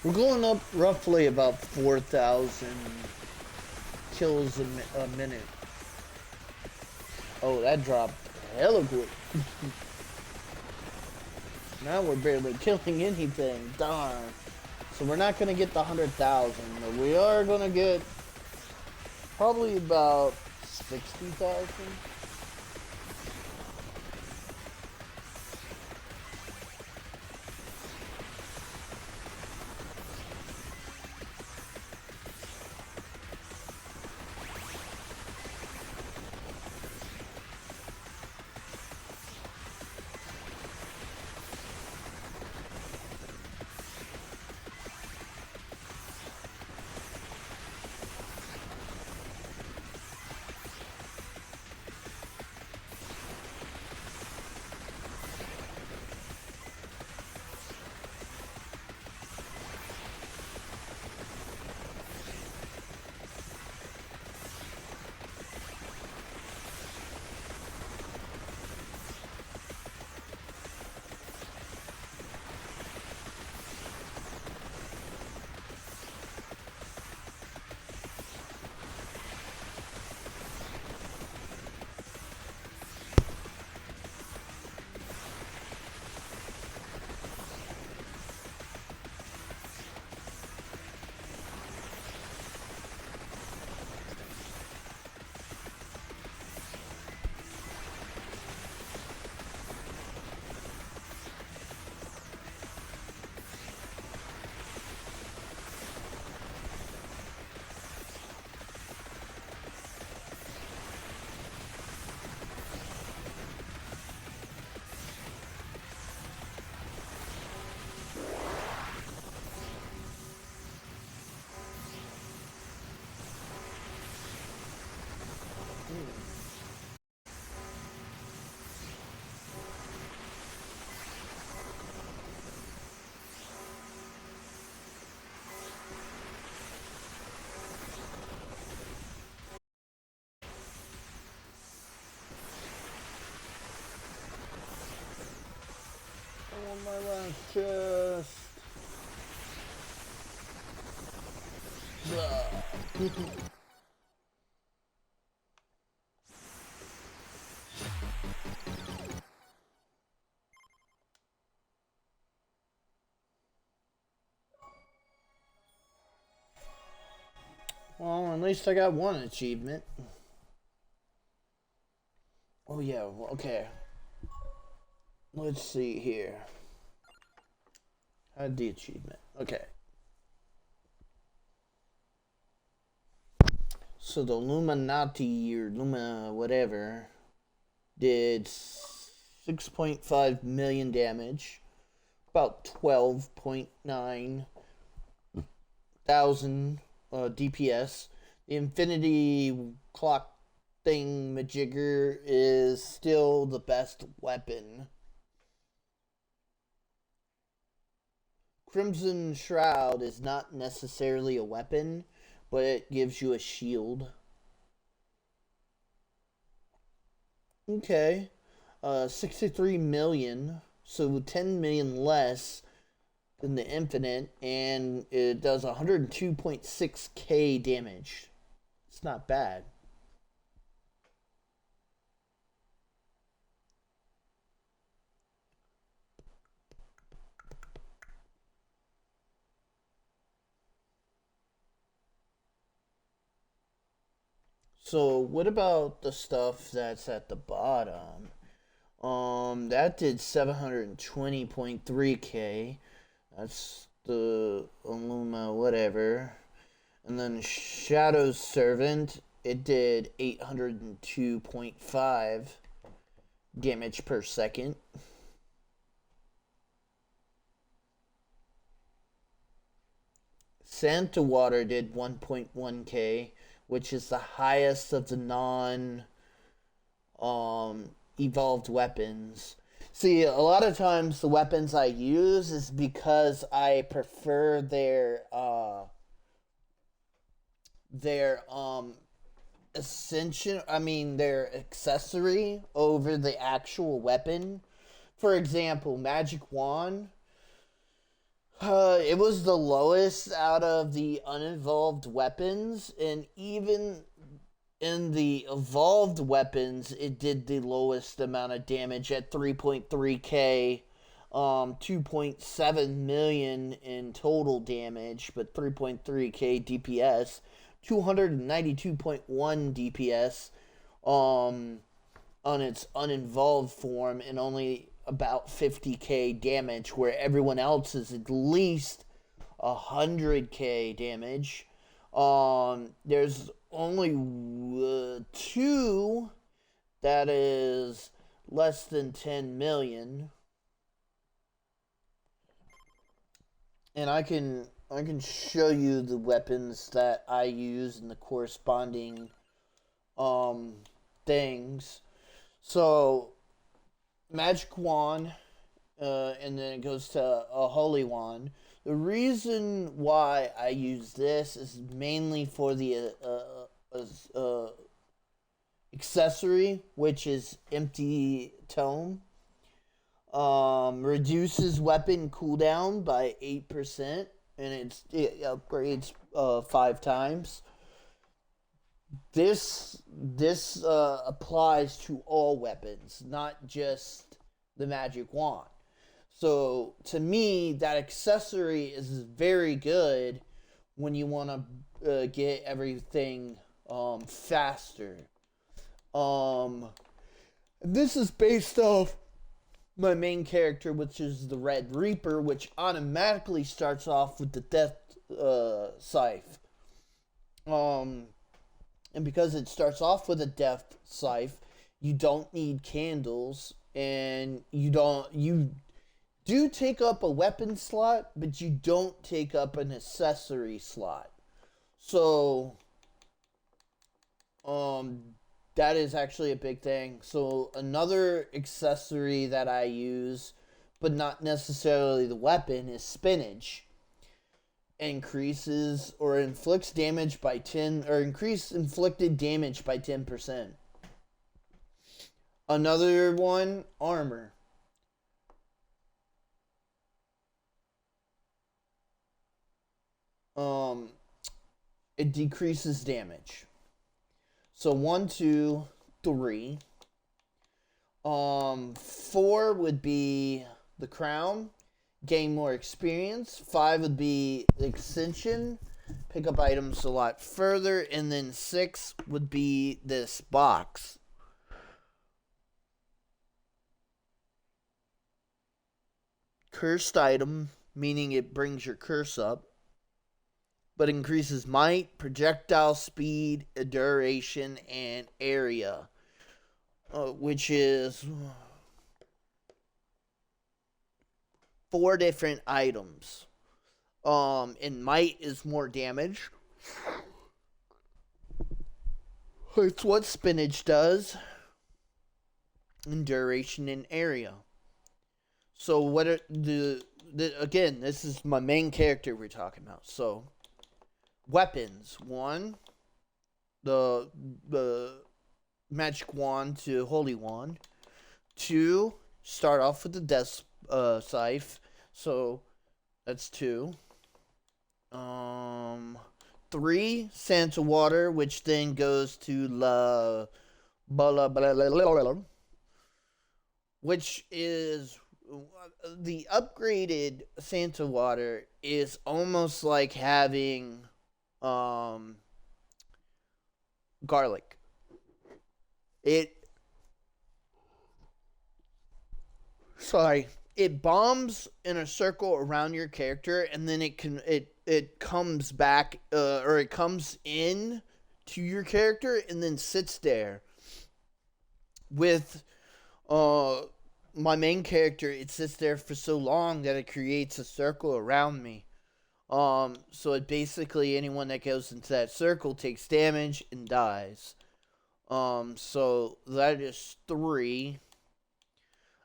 We're going up roughly about 4,000 kills a minute. Oh, that dropped hella quick. Now we're barely killing anything. Darn. So we're not going to get the 100,000, but we are going to get probably about 60,000. I want my last chest. Well, at least I got one achievement. Oh yeah, okay. Let's see here. Had the achievement. Okay. So the Illuminati or Luma whatever did 6.5 million damage, about 12.9 thousand DPS. The Infinity Clock thing Majigger is still the best weapon. Crimson Shroud is not necessarily a weapon, but it gives you a shield. Okay. 63 million, so 10 million less than the Infinite, and it does 102.6k damage. It's not bad. So, what about the stuff that's at the bottom? That did 720.3k. That's the Illuma whatever. And then Shadow's Servant, it did 802.5 damage per second. Santa Water did 1.1k, which is the highest of the non evolved weapons. See, a lot of times the weapons I use is because I prefer their ascension, their accessory over the actual weapon. For example, Magic Wand. It was the lowest out of the unevolved weapons, and even in the evolved weapons, it did the lowest amount of damage at 3.3k 2.7 million in total damage, but 3.3k DPS, 292.1 DPS um, on its uninvolved form, and only about 50k damage, where everyone else is at least 100k damage. There's only two that is less than 10 million. And I can show you the weapons that I use and the corresponding um things. So magic wand, and then it goes to a holy wand. The reason why I use this is mainly for the accessory, which is empty tome. Reduces weapon cooldown by 8%, and it upgrades 5 times. This applies to all weapons, not just the magic wand. So to me, that accessory is very good when you want to get everything faster. Um, this is based off my main character, which is the Red Reaper, which automatically starts off with the Death Scythe. And because it starts off with a Death Scythe, you don't need candles, and you do take up a weapon slot, but you don't take up an accessory slot. So, that is actually a big thing. So another accessory that I use, but not necessarily the weapon, is spinach. Increases or inflicts damage by 10, or increase inflicted damage by 10%. Another one, armor. Um, it decreases damage. So 1, 2, 3. 4 would be the crown, gain more experience. 5 would be the extension, pick up items a lot further, and then 6 would be this box. Cursed item, meaning it brings your curse up, but increases might, projectile speed, duration, and area, which is 4 different items. And might is more damage. It's what spinach does. And duration and area. So what are the again, this is my main character we're talking about. So weapons. 1, the magic wand to holy wand. 2, start off with the death scythe. So that's 2. 3, Santa water, which then goes to la blah, blah, blah, blah, blah, blah, which is the upgraded Santa water is almost like having garlic. It bombs in a circle around your character, and then it comes back, or it comes in to your character and then sits there. With my main character, it sits there for so long that it creates a circle around me. So it basically, anyone that goes into that circle takes damage and dies. So that is 3.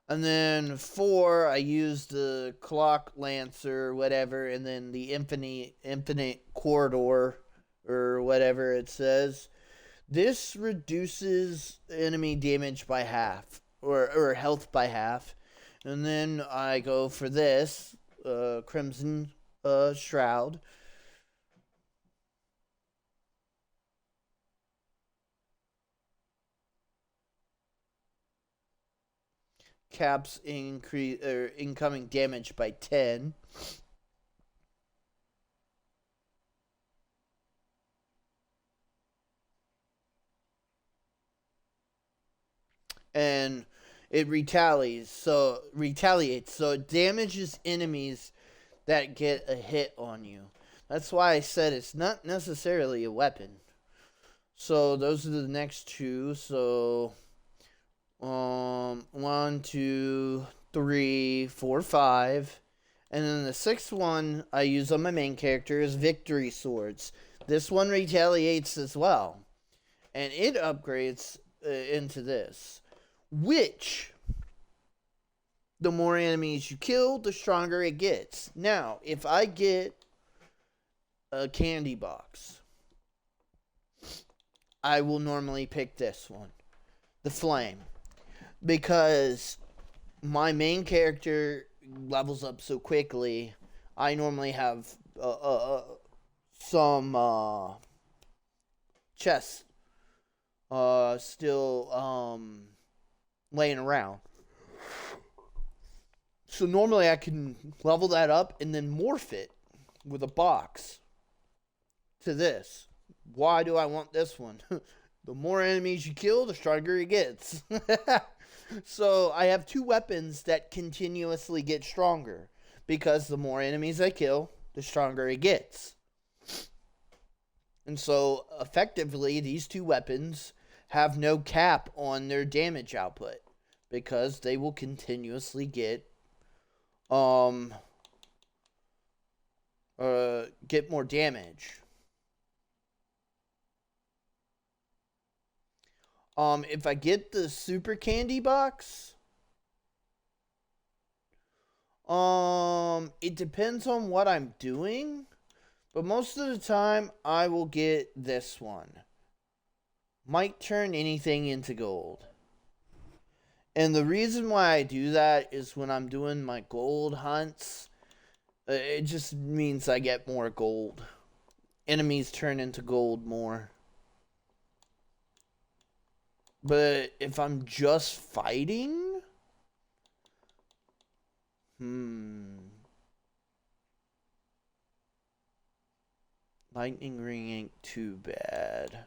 And then 4, I use the clock lancer, whatever, and then the infinite corridor, or whatever it says. This reduces enemy damage by half, or health by half. And then I go for this, Crimson Shroud. caps increase or incoming damage by 10. And it retaliates, so it damages enemies that get a hit on you. That's why I said it's not necessarily a weapon. So those are the next two. So one, two, three, four, five. And then the sixth one I use on my main character is Victory Swords. This one retaliates as well. And it upgrades into this. Which, the more enemies you kill, the stronger it gets. Now, if I get a candy box, I will normally pick this one, the Flame. Because my main character levels up so quickly, I normally have some chests still laying around. So normally I can level that up and then morph it with a box to this. Why do I want this one? The more enemies you kill, the stronger it gets. So I have two weapons that continuously get stronger because the more enemies I kill, the stronger it gets. And so effectively, these two weapons have no cap on their damage output because they will continuously um get more damage. If I get the super candy box, it depends on what I'm doing, but most of the time I will get this one. Might turn anything into gold. And the reason why I do that is when I'm doing my gold hunts, it just means I get more gold. Enemies turn into gold more. But if I'm just fighting, lightning ring ain't too bad.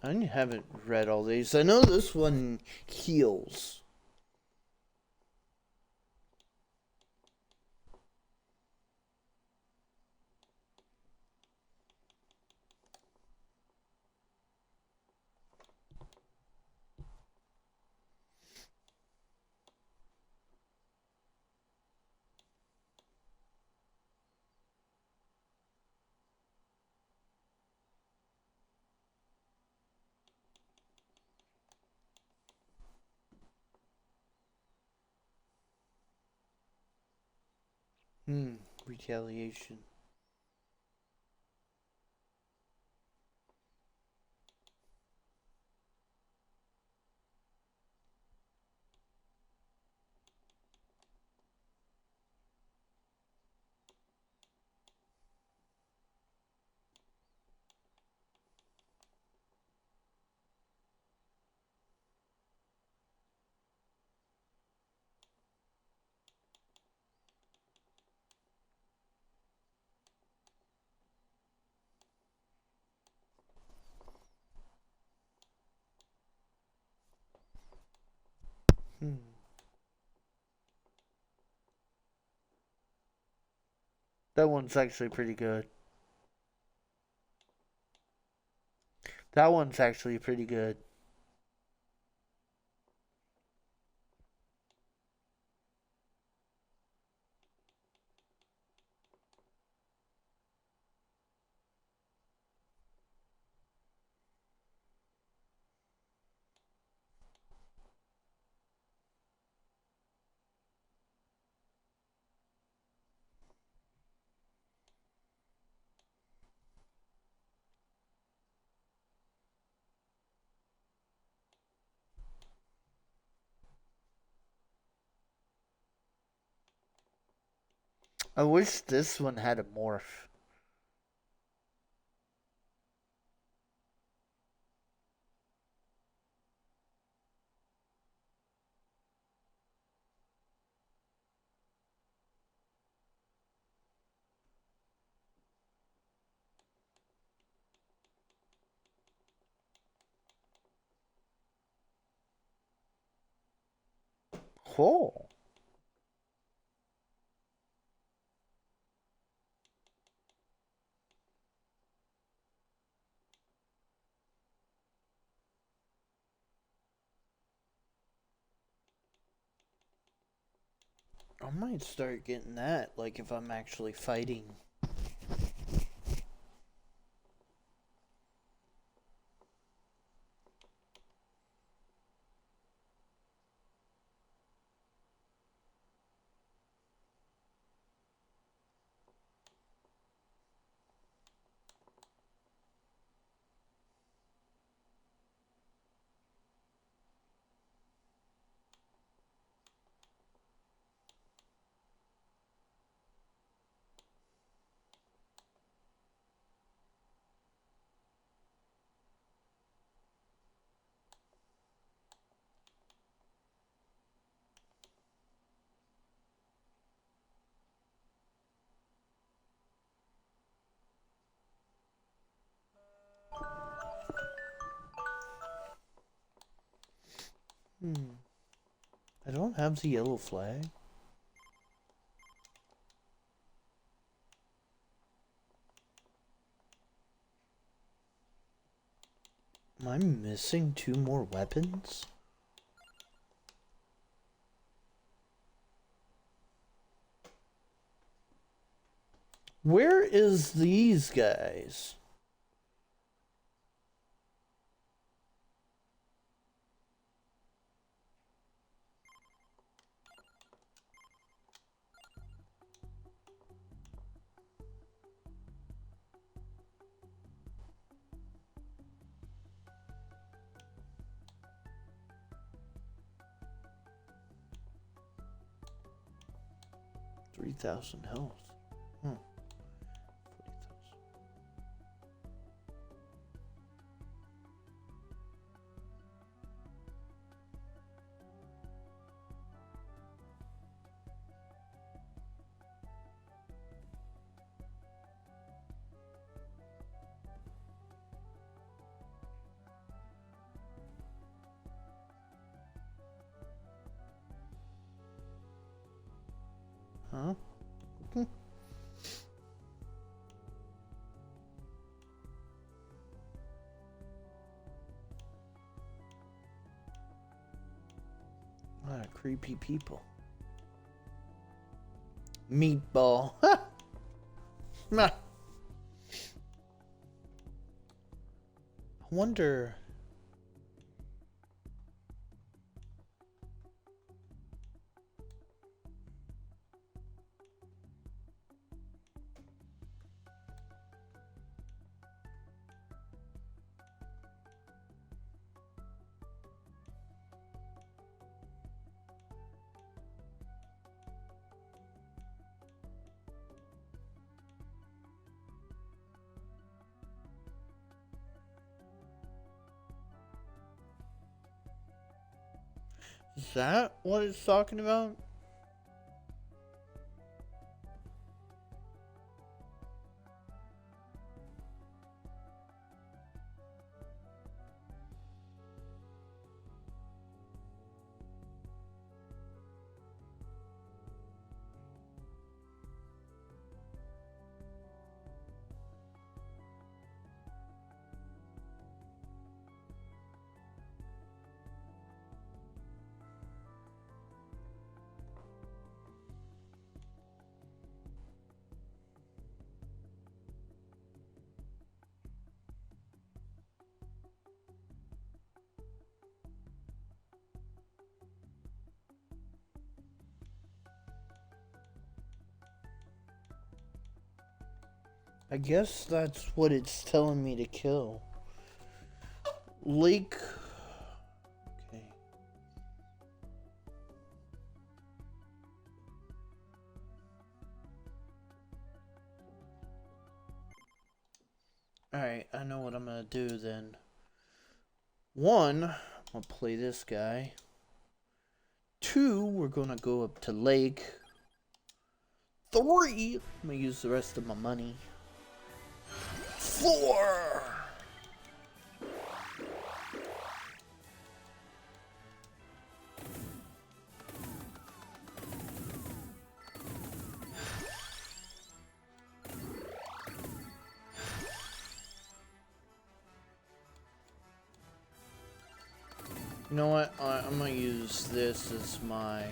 I haven't read all these. I know this one heals. Retaliation. That one's actually pretty good. That one's actually pretty good. I wish this one had a morph. Cool. I might start getting that, like if I'm actually fighting. Hmm. I don't have the yellow flag. Am I missing 2 more weapons? Where is these guys? $3,000 health. Hmm. 40,000. Huh? Creepy people. Meatball. I wonder. Is that what it's talking about? I guess that's what it's telling me to kill. Lake. Okay. Alright, I know what I'm gonna do then. One, I'll play this guy. Two, we're gonna go up to lake. Three, I'm gonna use the rest of my money. Four! You know what? I'm gonna use this as my...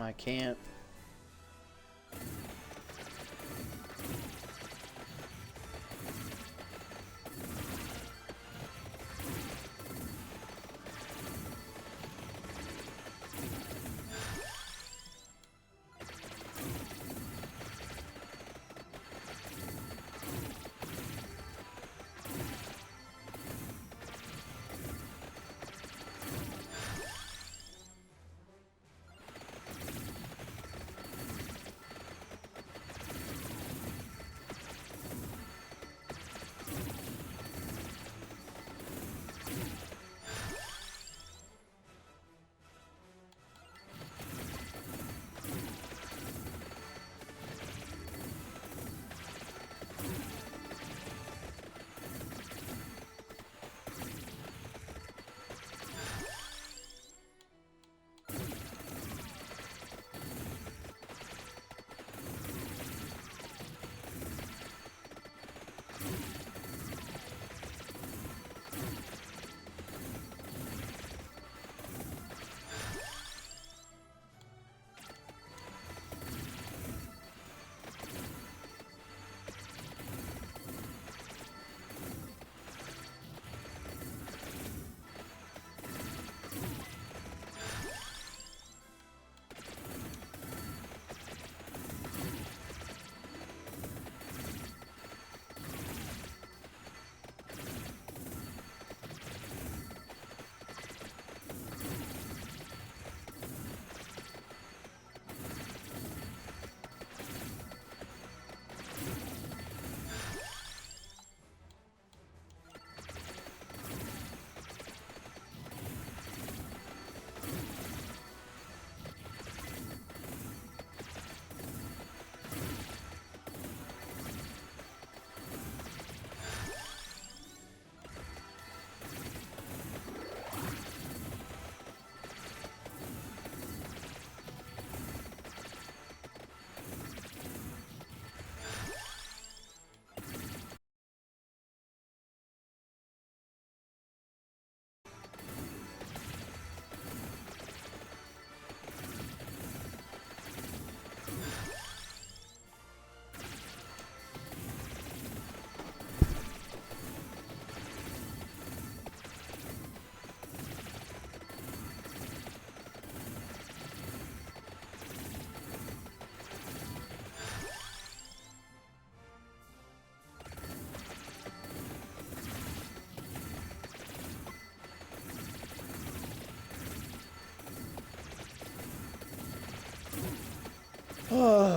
I can't.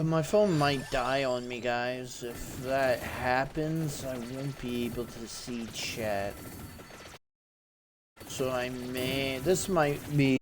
My phone might die on me, guys. If that happens, I won't be able to see chat. So this might be...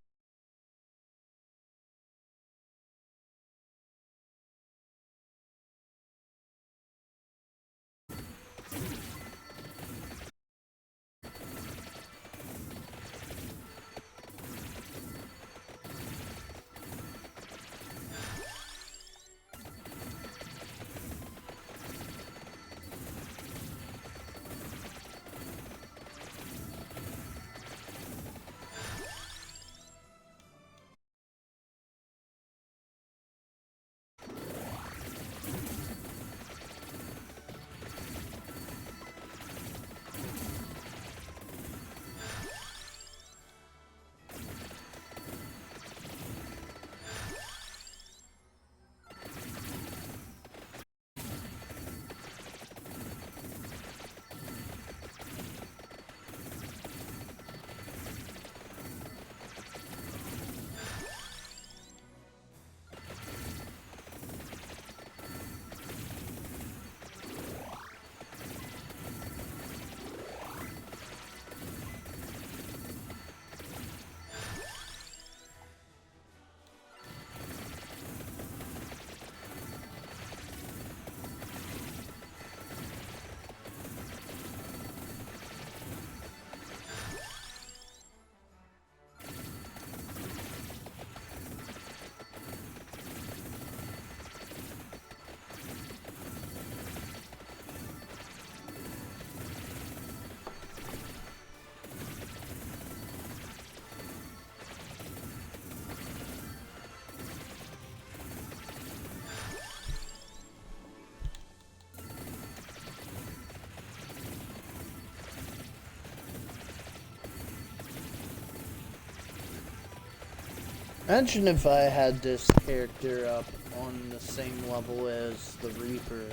Imagine if I had this character up on the same level as the Reaper.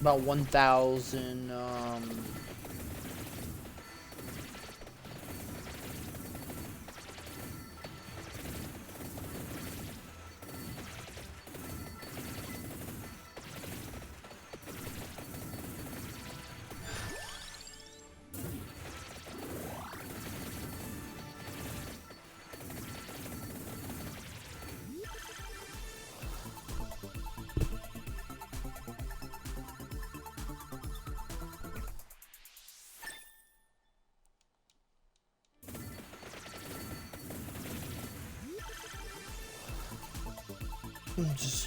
About 1,000,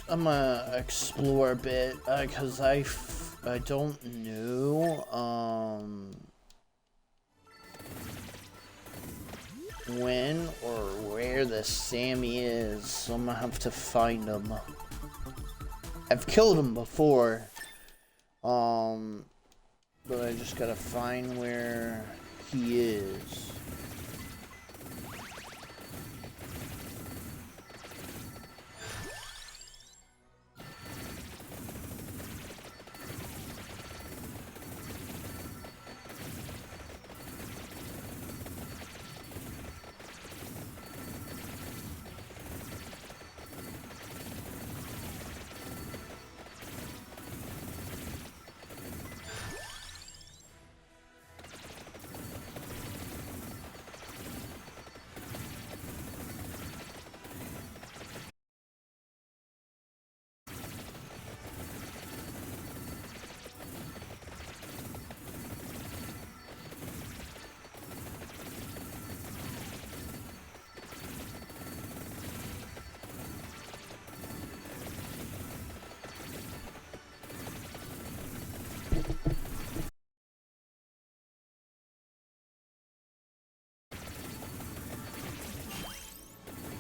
I'm gonna explore a bit, cause I don't know, when or where the Sammy is, so I'm gonna have to find him. I've killed him before, but I just gotta find where he is.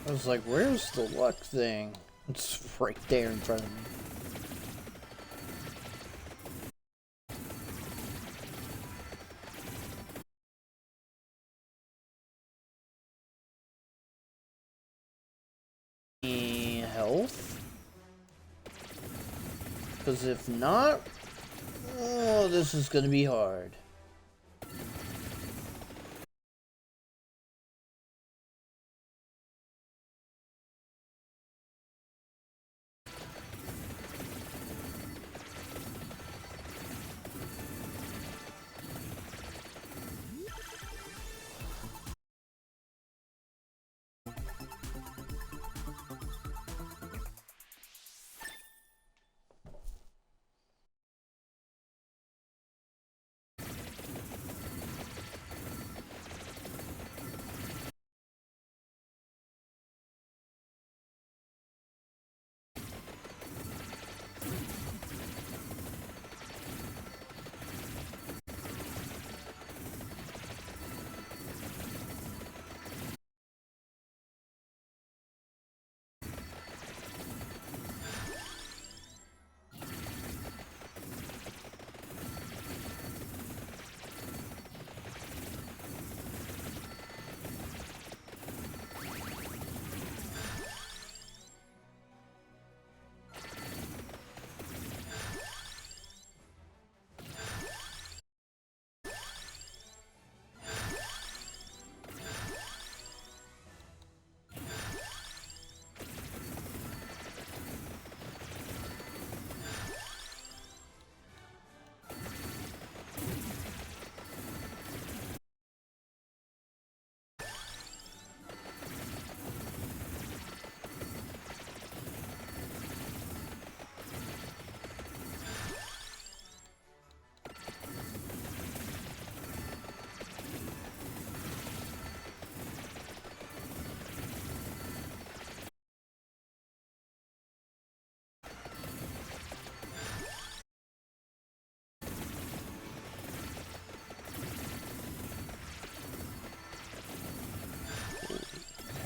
I was like, where's the luck thing? It's right there in front of me. Health? Because if not, oh, this is gonna be hard.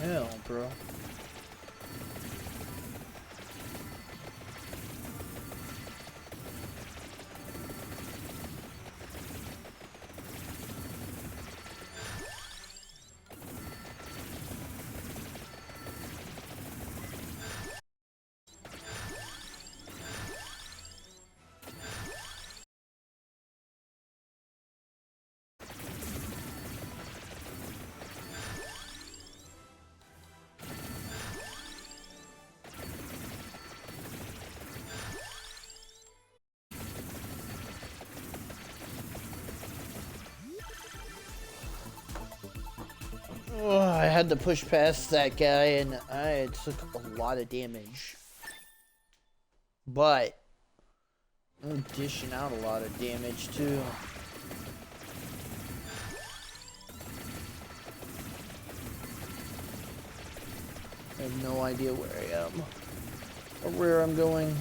hell, bro? Oh, I had to push past that guy and I took a lot of damage. But I'm dishing out a lot of damage too. I have no idea where I am or where I'm going.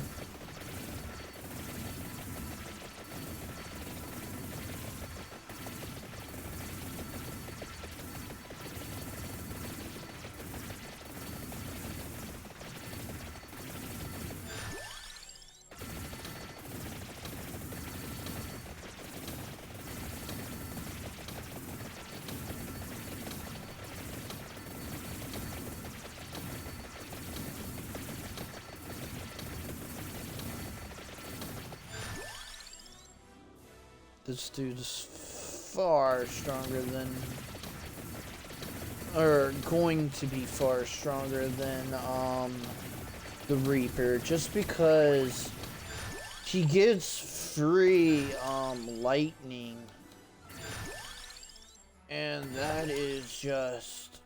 This dude's far stronger than, or going to be far stronger than, the Reaper, just because he gets free, lightning, and that is just,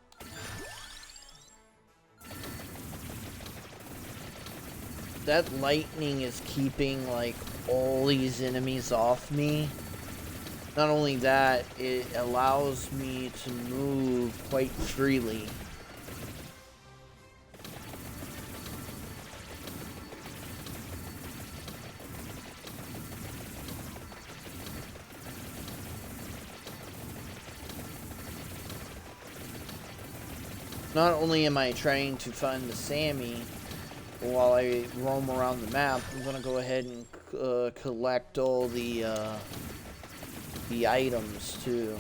that lightning is keeping, like, all these enemies off me. Not only that, it allows me to move quite freely. Not only am I trying to find the Sammy while I roam around the map, I'm gonna go ahead and collect all the items too.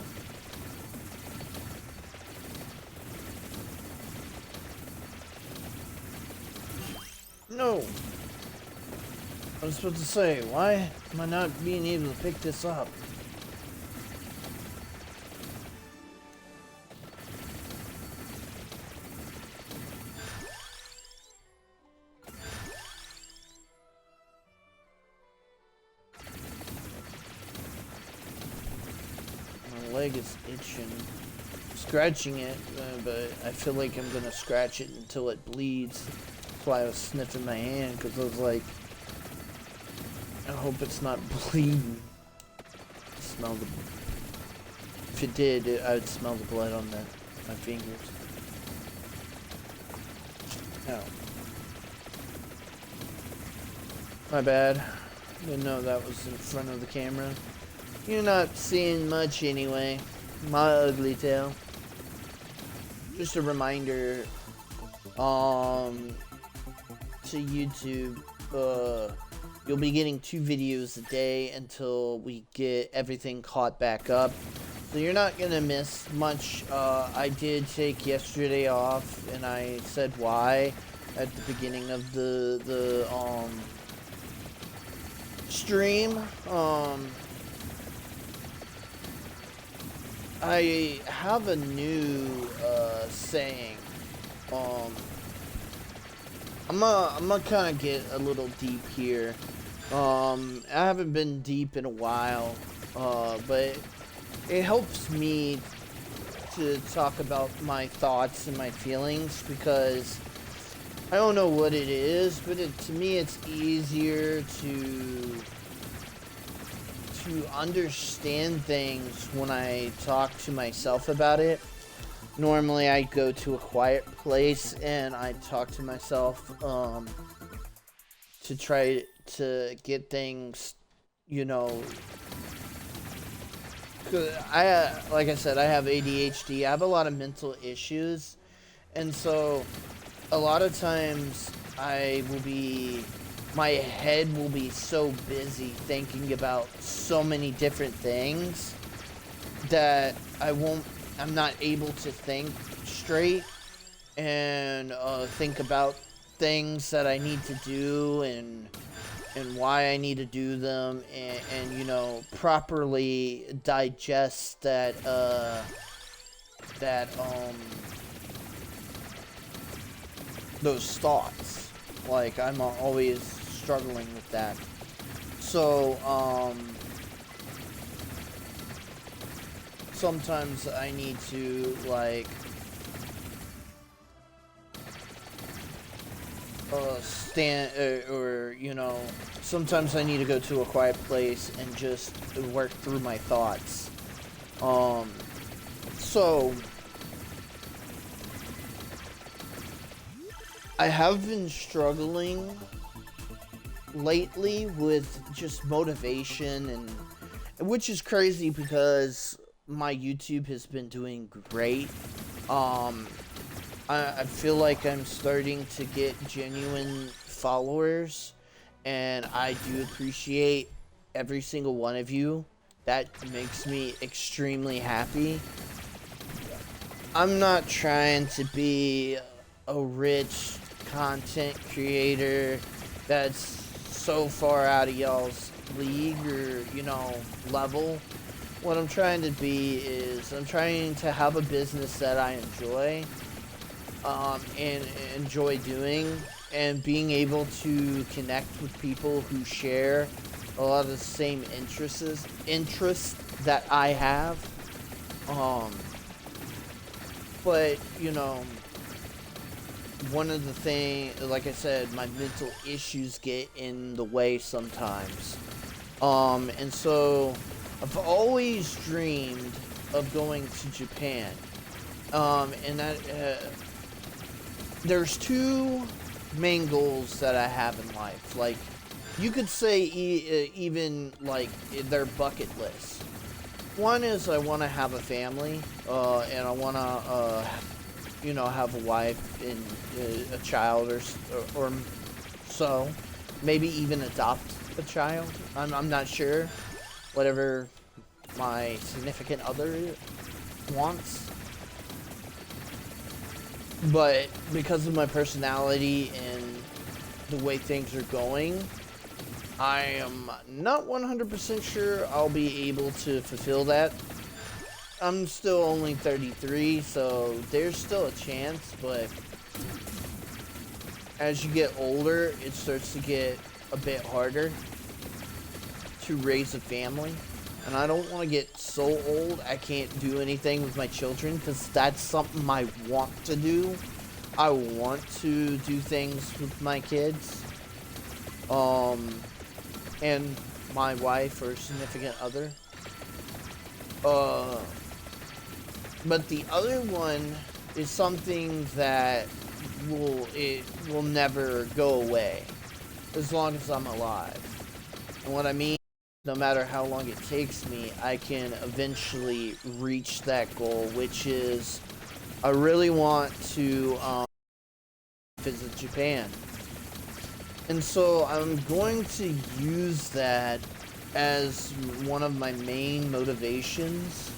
No! I was supposed to say, why am I not being able to pick this up? Leg is itching, scratching it, but I feel like I'm gonna scratch it until it bleeds. That's why I was sniffing my hand, because I was like, I hope it's not bleeding. Smell the. If it did, I would smell the blood on my fingers. Oh, my bad. Didn't know that was in front of the camera. You're not seeing much anyway, my ugly tail. Just a reminder, to YouTube, you'll be getting 2 videos a day until we get everything caught back up. So you're not gonna miss much. I did take yesterday off, and I said why at the beginning of the stream. I have a new saying. I'm gonna kind of get a little deep here. I haven't been deep in a while, but it helps me to talk about my thoughts and my feelings, because I don't know what it is, but to me it's easier to understand things when I talk to myself about it. Normally I go to a quiet place and I talk to myself to try to get things, you know, 'cause like I said, I have ADHD. I have a lot of mental issues, And so a lot of times my head will be so busy thinking about so many different things that I'm not able to think straight and think about things that I need to do and why I need to do them and you know properly digest that those thoughts. Like I'm always struggling with that. So sometimes I need to like stand or you know sometimes I need to go to a quiet place and just work through my thoughts. So I have been struggling lately with just motivation and which is crazy because my YouTube has been doing great. Um I feel like I'm starting to get genuine followers, and I do appreciate every single one of you. That makes me extremely happy. I'm not trying to be a rich content creator that's so far out of y'all's league or, you know, level. What I'm trying to be is I'm trying to have a business that I enjoy and enjoy doing, and being able to connect with people who share a lot of the same interests that I have. Um, but you know, one of the things, like I said, my mental issues get in the way sometimes. And so I've always dreamed of going to Japan. And that there's two main goals that I have in life. Like, you could say even like their bucket list. One is I want to have a family, and I want to, you know, have a wife and a child or so. Maybe even adopt a child. I'm not sure. Whatever my significant other wants. But because of my personality and the way things are going, I am not 100% sure I'll be able to fulfill that. I'm still only 33, so there's still a chance, but as you get older, it starts to get a bit harder to raise a family. And I don't want to get so old I can't do anything with my children, because that's something I want to do. I want to do things with my kids. And my wife or significant other. But the other one is something that will never go away as long as I'm alive. And what I mean, no matter how long it takes me, I can eventually reach that goal, which is I really want to visit Japan. And so I'm going to use that as one of my main motivations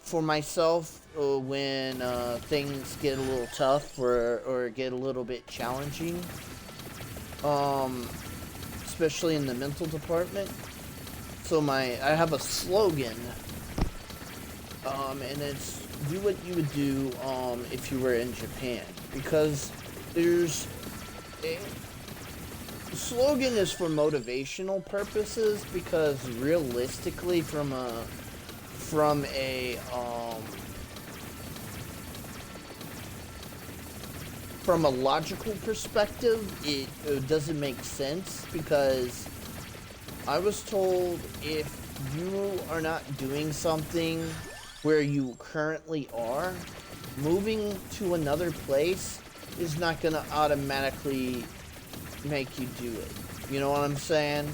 for myself when things get a little tough or get a little bit challenging, especially in the mental department. So I have a slogan, and it's do what you would do if you were in Japan, because there's the slogan is for motivational purposes, because realistically from a logical perspective, it doesn't make sense, because I was told if you are not doing something where you currently are, moving to another place is not going to automatically make you do it. You know what I'm saying?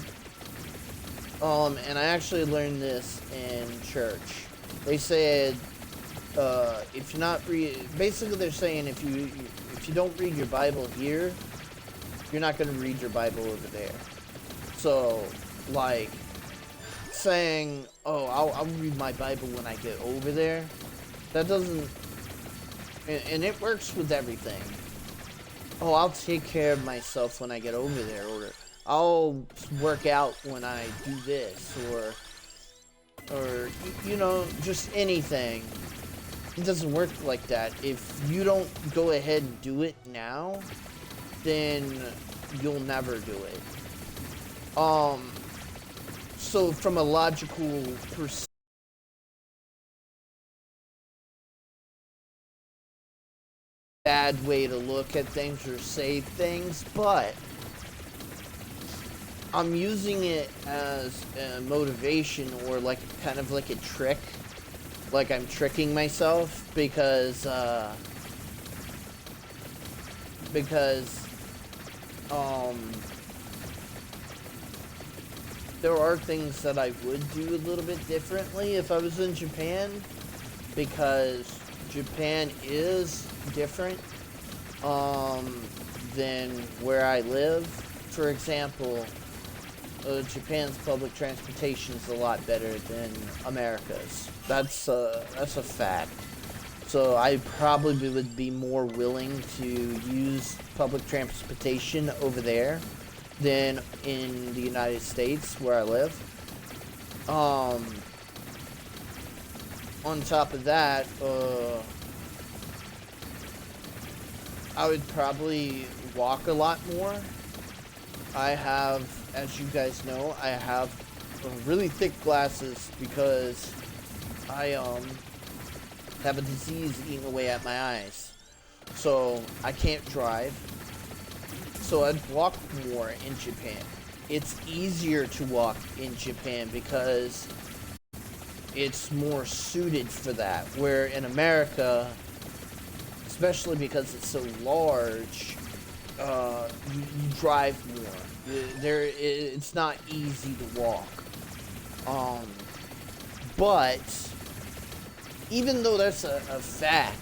And I actually learned this in church. They said, if you're not basically they're saying if you don't read your Bible here, you're not going to read your Bible over there. So, like, saying, oh, I'll read my Bible when I get over there, that doesn't, and it works with everything. Oh, I'll take care of myself when I get over there, or I'll work out when I do this, or you know, just anything. It doesn't work like that. If you don't go ahead and do it now, then you'll never do it. So from a logical perspective, bad way to look at things or say things, but I'm using it as a motivation or like kind of like a trick. Like I'm tricking myself because there are things that I would do a little bit differently if I was in Japan, because Japan is different than where I live. For example, Japan's public transportation is a lot better than America's. That's a fact. So I probably would be more willing to use public transportation over there than in the United States where I live. On top of that, I would probably walk a lot more. I have, as you guys know, I have really thick glasses because I have a disease eating away at my eyes. So I can't drive. So I'd walk more in Japan. It's easier to walk in Japan because it's more suited for that. Where in America, especially because it's so large, you drive more. It's not easy to walk. But even though that's a fact,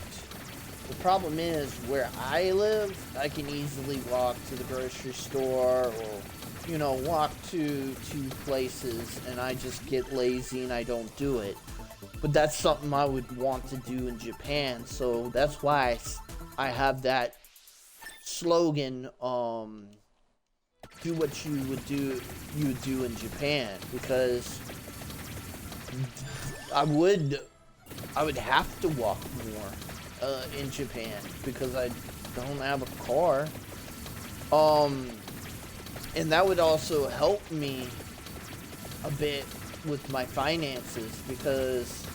the problem is where I live, I can easily walk to the grocery store or, you know, walk to places, and I just get lazy and I don't do it. But that's something I would want to do in Japan, so that's why I have that slogan, do what you would do in Japan, because I would have to walk more in Japan because I don't have a car. And that would also help me a bit with my finances because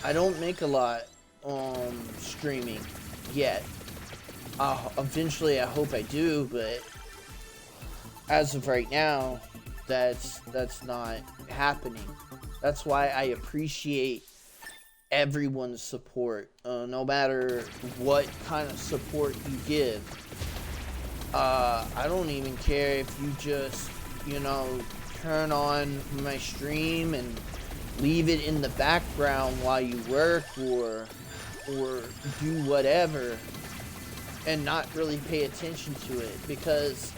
I don't make a lot streaming yet. Eventually I hope I do, but as of right now, that's not happening. That's why I appreciate everyone's support, no matter what kind of support you give. I don't even care if you just, you know, turn on my stream and leave it in the background while you work or do whatever and not really pay attention to it, because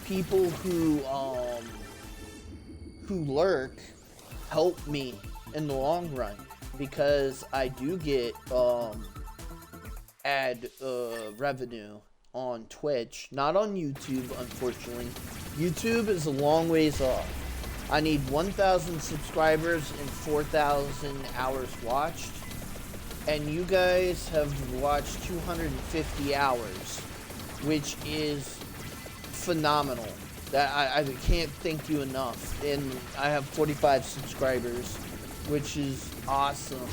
people who lurk help me in the long run, because I do get ad revenue on Twitch, not on YouTube, unfortunately. YouTube is a long ways off. I need 1,000 subscribers and 4,000 hours watched, and you guys have watched 250 hours, which is phenomenal. That I can't thank you enough. And I have 45 subscribers, which is awesome.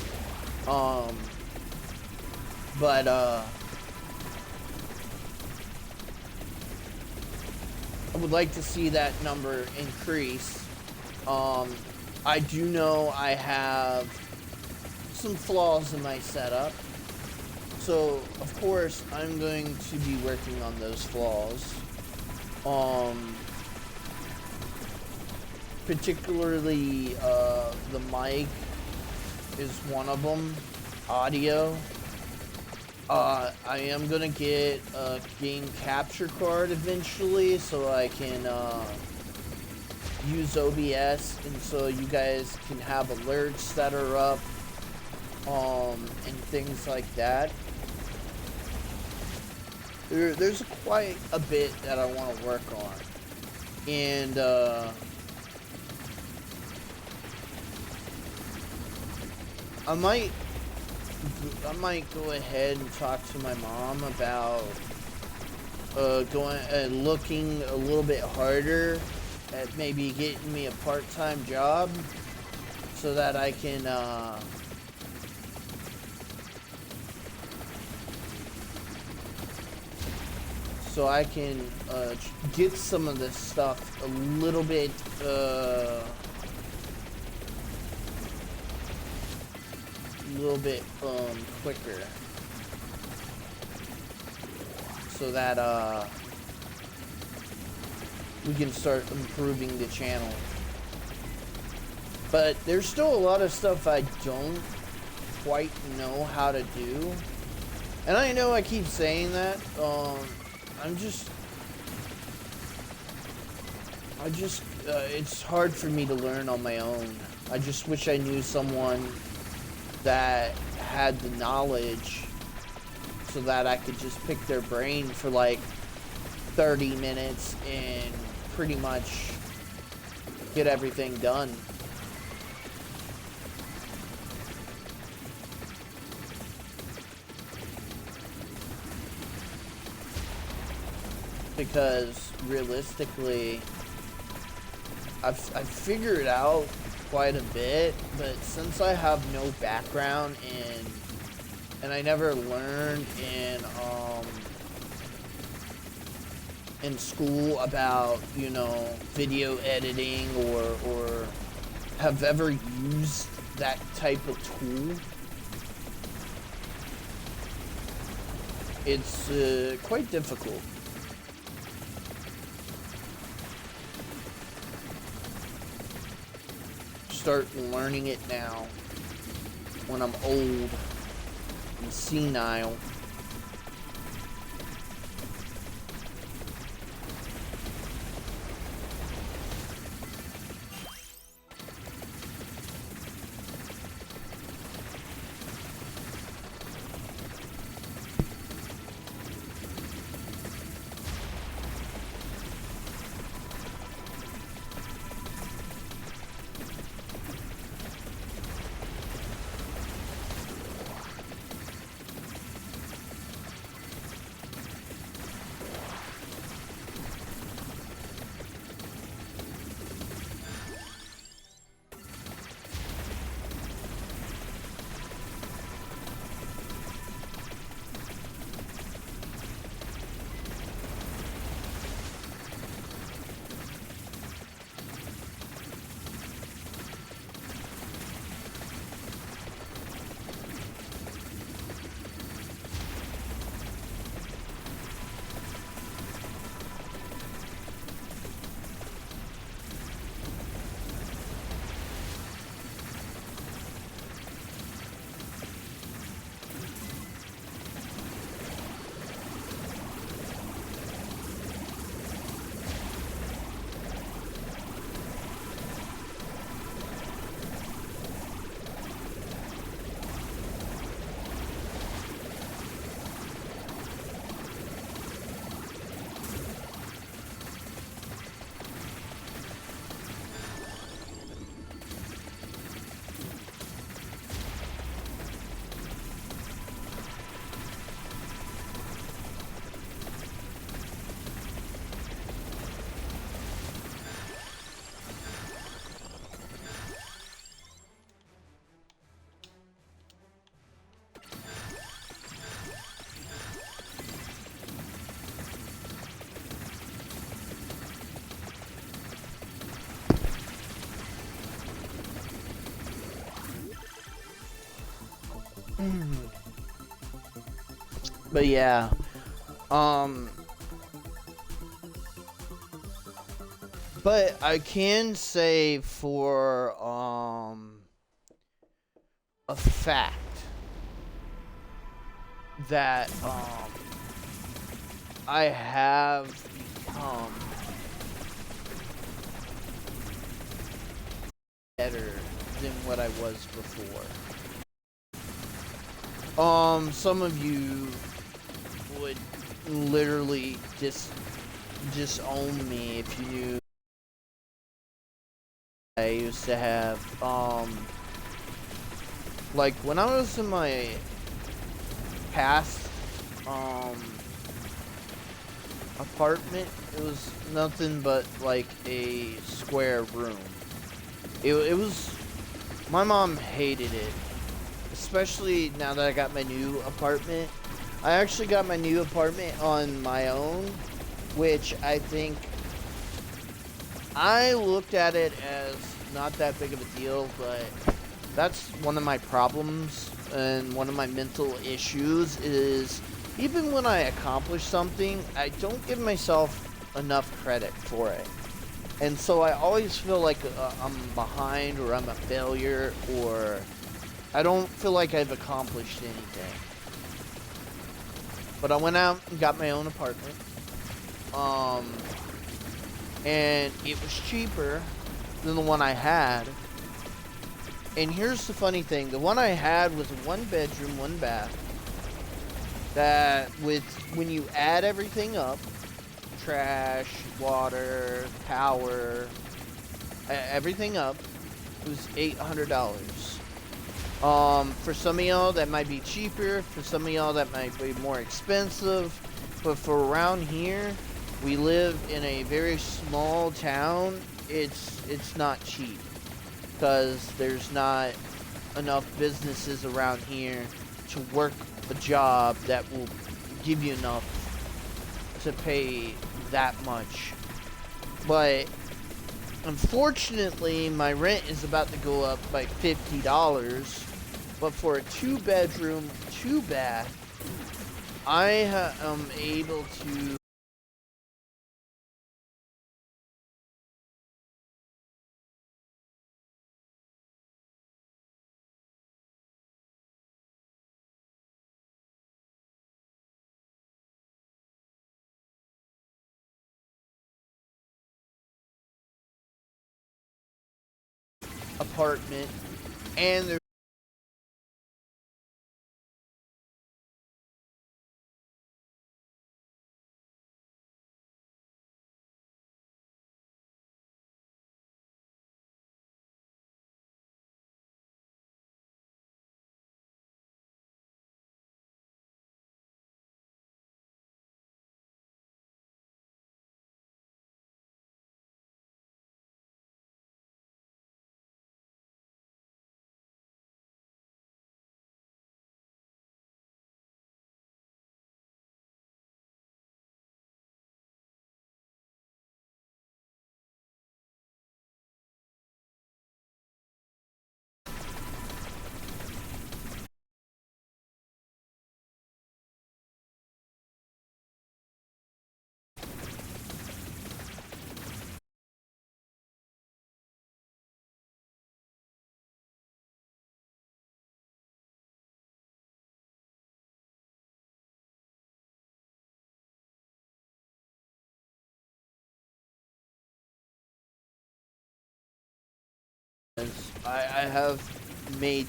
But I would like to see that number increase. I do know I have some flaws in my setup, so of course I'm going to be working on those flaws. particularly the mic is one of them. Audio. I am gonna get a game capture card eventually, so I can use OBS, and so you guys can have alerts that are up, and things like that. There's quite a bit that I want to work on, and I might go ahead and talk to my mom about going and looking a little bit harder at maybe getting me a part-time job so that I can get some of this stuff a little bit quicker, so that we can start improving the channel. But there's still a lot of stuff I don't quite know how to do, and I know I keep saying that. It's hard for me to learn on my own. I just wish I knew someone that had the knowledge so that I could just pick their brain for like 30 minutes and pretty much get everything done. Because realistically, I've figured out quite a bit, but since I have no background and I never learned in school about, you know, video editing or have ever used that type of tool, it's quite difficult. Start learning it now when I'm old and senile. But yeah, But I can say for a fact that I have become better than what I was before. Some of you would literally disown me if you knew I used to have. Like when I was in my past apartment, it was nothing but like a square room. It was, my mom hated it, especially now that I got my new apartment. I actually got my new apartment on my own, which I think, I looked at it as not that big of a deal, but that's one of my problems and one of my mental issues is even when I accomplish something, I don't give myself enough credit for it. And so I always feel like I'm behind, or I'm a failure, or I don't feel like I've accomplished anything. But I went out and got my own apartment. And it was cheaper than the one I had. And here's the funny thing. The one I had was a 1-bedroom, 1-bath. That with, when you add everything up, trash, water, power, everything up, it was $800. For some of y'all that might be cheaper, for some of y'all that might be more expensive, but for around here, we live in a very small town, it's not cheap, because there's not enough businesses around here to work a job that will give you enough to pay that much. But unfortunately, my rent is about to go up by $50. But for a 2-bedroom, 2-bath, I am able to apartment, and there is, I have made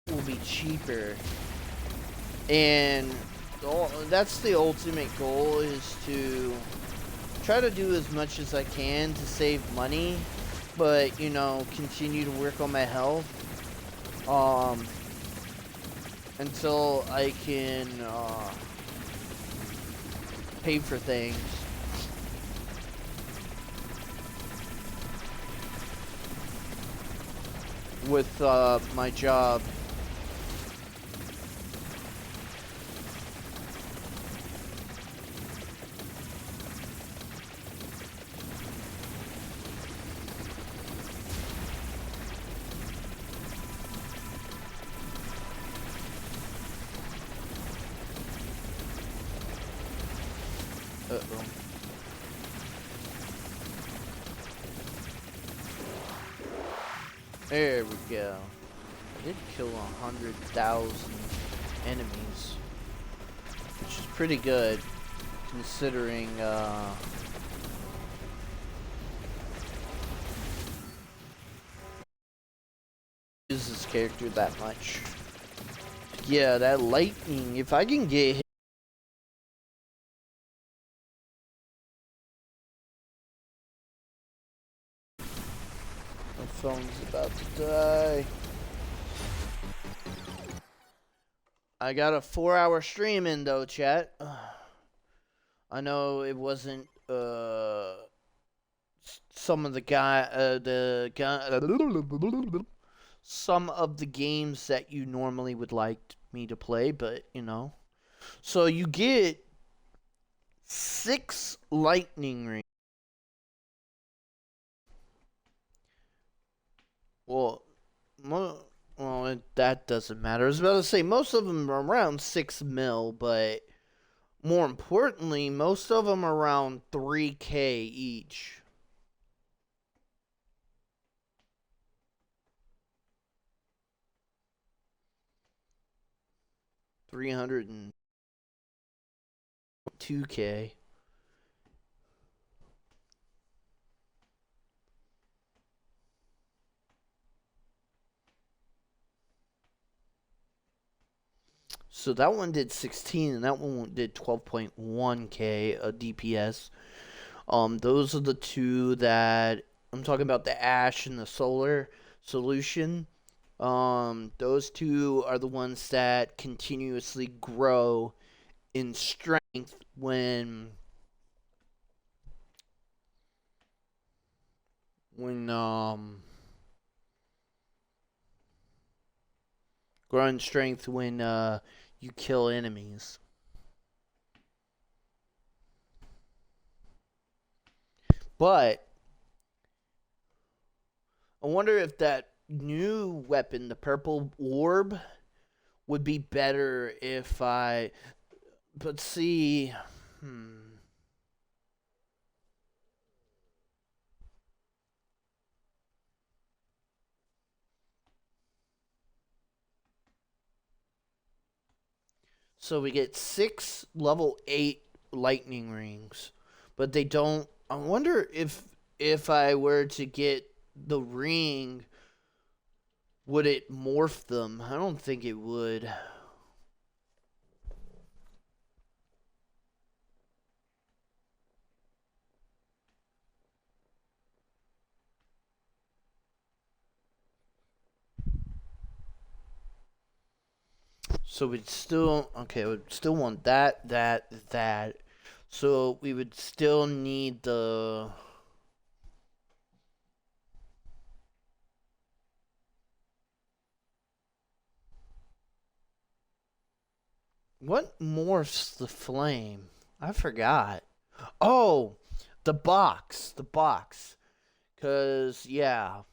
will be cheaper, and that's the ultimate goal, is to try to do as much as I can to save money, but you know, continue to work on my health until I can pay for things. With my job. There we go. I did kill 100,000 enemies, which is pretty good considering use this character that much. Yeah, that lightning, if I can get hit. My phone's about to die. I got a 4-hour stream in though, chat. I know it wasn't some of the some of the games that you normally would like me to play, but you know. So you get 6 lightning rings. Well, that doesn't matter. I was about to say most of them are around 6 mil, but more importantly, most of them are around 3K each. $302K. So that one did 16 and that one did 12.1K DPS. Those are the two that I'm talking about, the Ash and the Solar Solution. Those two are the ones that continuously grow in strength when grow in strength when you kill enemies. But I wonder if that new weapon, the purple orb, would be better if I. But see, So we get 6 level 8 lightning rings, but they don't. I wonder if I were to get the ring, would it morph them? I don't think it would. So we'd still we'd still want that. So we would still need the. What morphs the flame? I forgot. Oh, the box. The box. Cause yeah.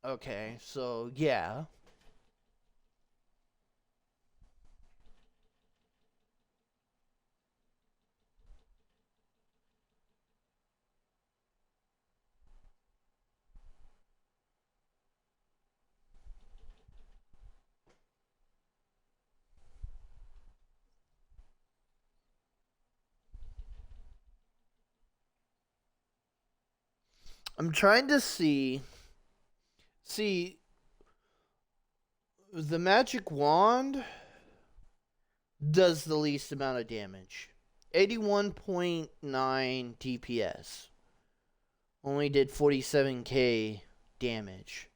Okay, so yeah. I'm trying to see the magic wand does the least amount of damage. 81.9 DPS. Only did 47k damage.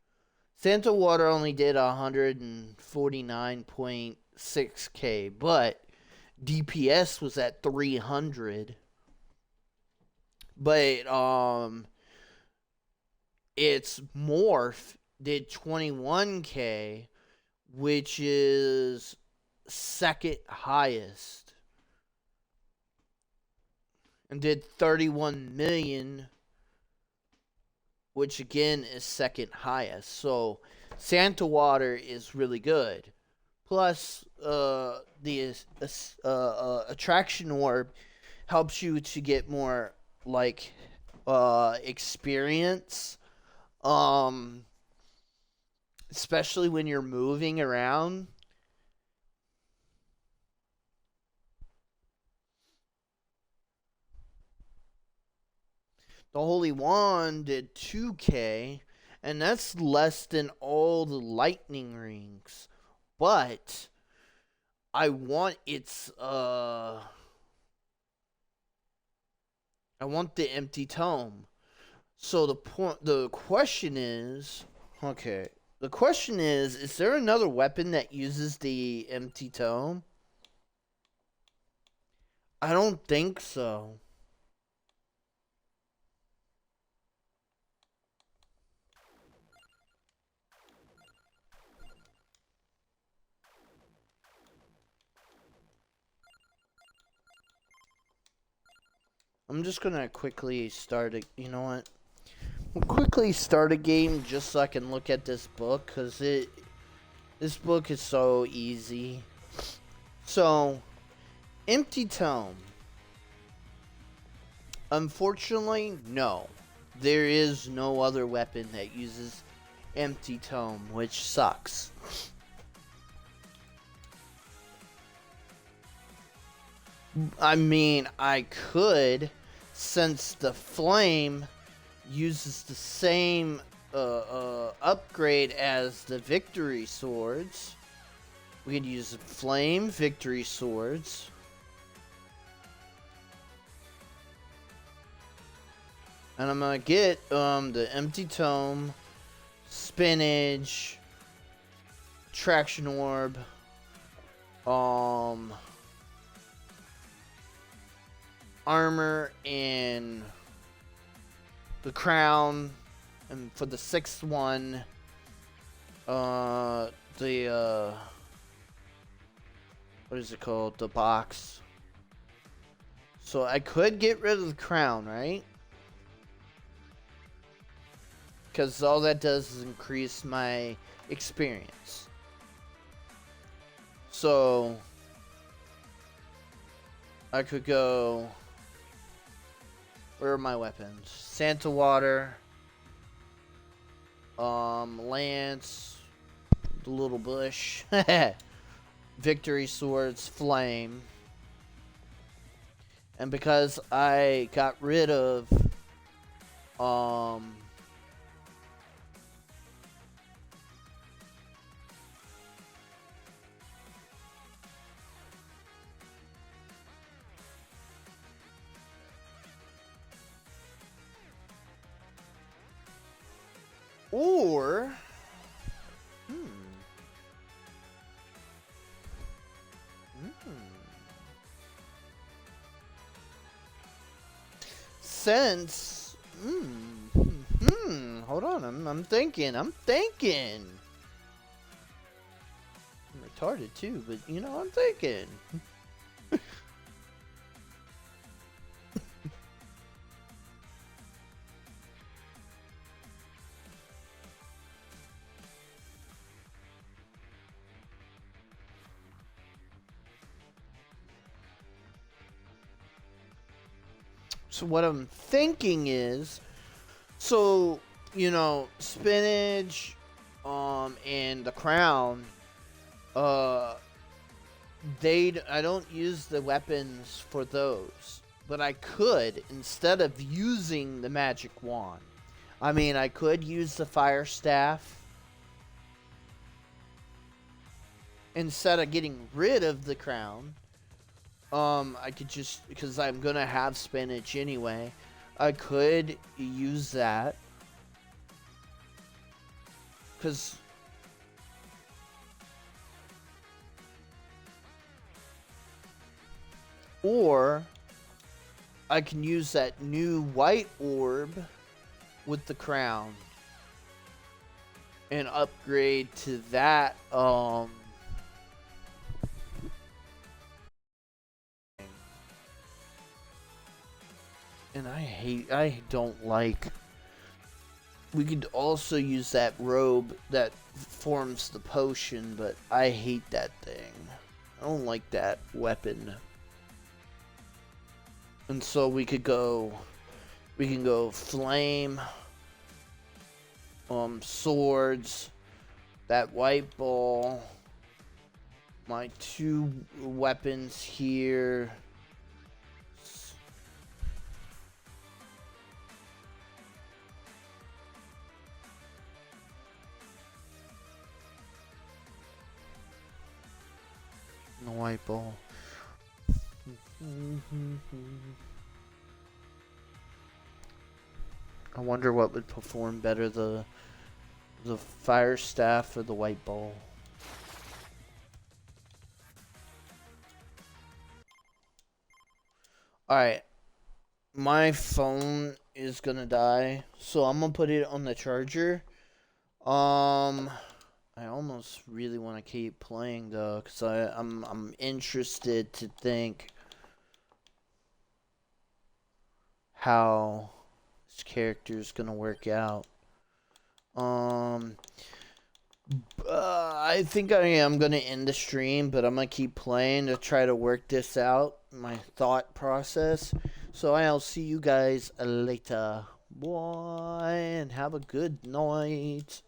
Santa Water only did 149.6k, but DPS was at 300. But its morph did 21k, which is second highest, and did 31 million, which again is second highest. So Santa Water is really good. Plus, the attraction orb helps you to get more like experience. especially when you're moving around. The Holy Wand did 2K, and that's less than all the lightning rings. But I want I want the empty tome. So the question is, okay. The question is there another weapon that uses the empty tome? I don't think so. I'm just gonna quickly start it. You know what? We'll quickly start a game just so I can look at this book, because this book is so easy. So, empty tome. Unfortunately, no. There is no other weapon that uses empty tome, which sucks. I mean, I could, since the flame uses the same upgrade as the victory swords. We could use flame victory swords. And I'm gonna get the empty tome, spinach, traction orb, armor, and the crown. And for the sixth one, what is it called? The box. So I could get rid of the crown, right? Because all that does is increase my experience. So I could go. Where are my weapons? Santa Water, Lance, the little bush, Victory Swords, Flame. And because I got rid of or since hold on, I'm thinking. I'm retarded too, but you know, I'm thinking. So what I'm thinking is, so you know, spinach, and the crown, I don't use the weapons for those, but I could, instead of using the magic wand. I mean, I could use the fire staff instead of getting rid of the crown. I could just, because I'm gonna have spinach anyway, I could use that. Because or I can use that new white orb with the crown and upgrade to that and I don't like. We could also use that robe that forms the potion, but I hate that thing. I don't like that weapon. And so we can go flame, swords, that white ball. My two weapons here. The white ball. I wonder what would perform better, the fire staff or the white ball. Alright. My phone is gonna die, so I'm gonna put it on the charger. I almost really want to keep playing though, cause I'm interested to think how this character is gonna work out. I think I am gonna end the stream, but I'm gonna keep playing to try to work this out, my thought process. So I'll see you guys later. Bye, and have a good night.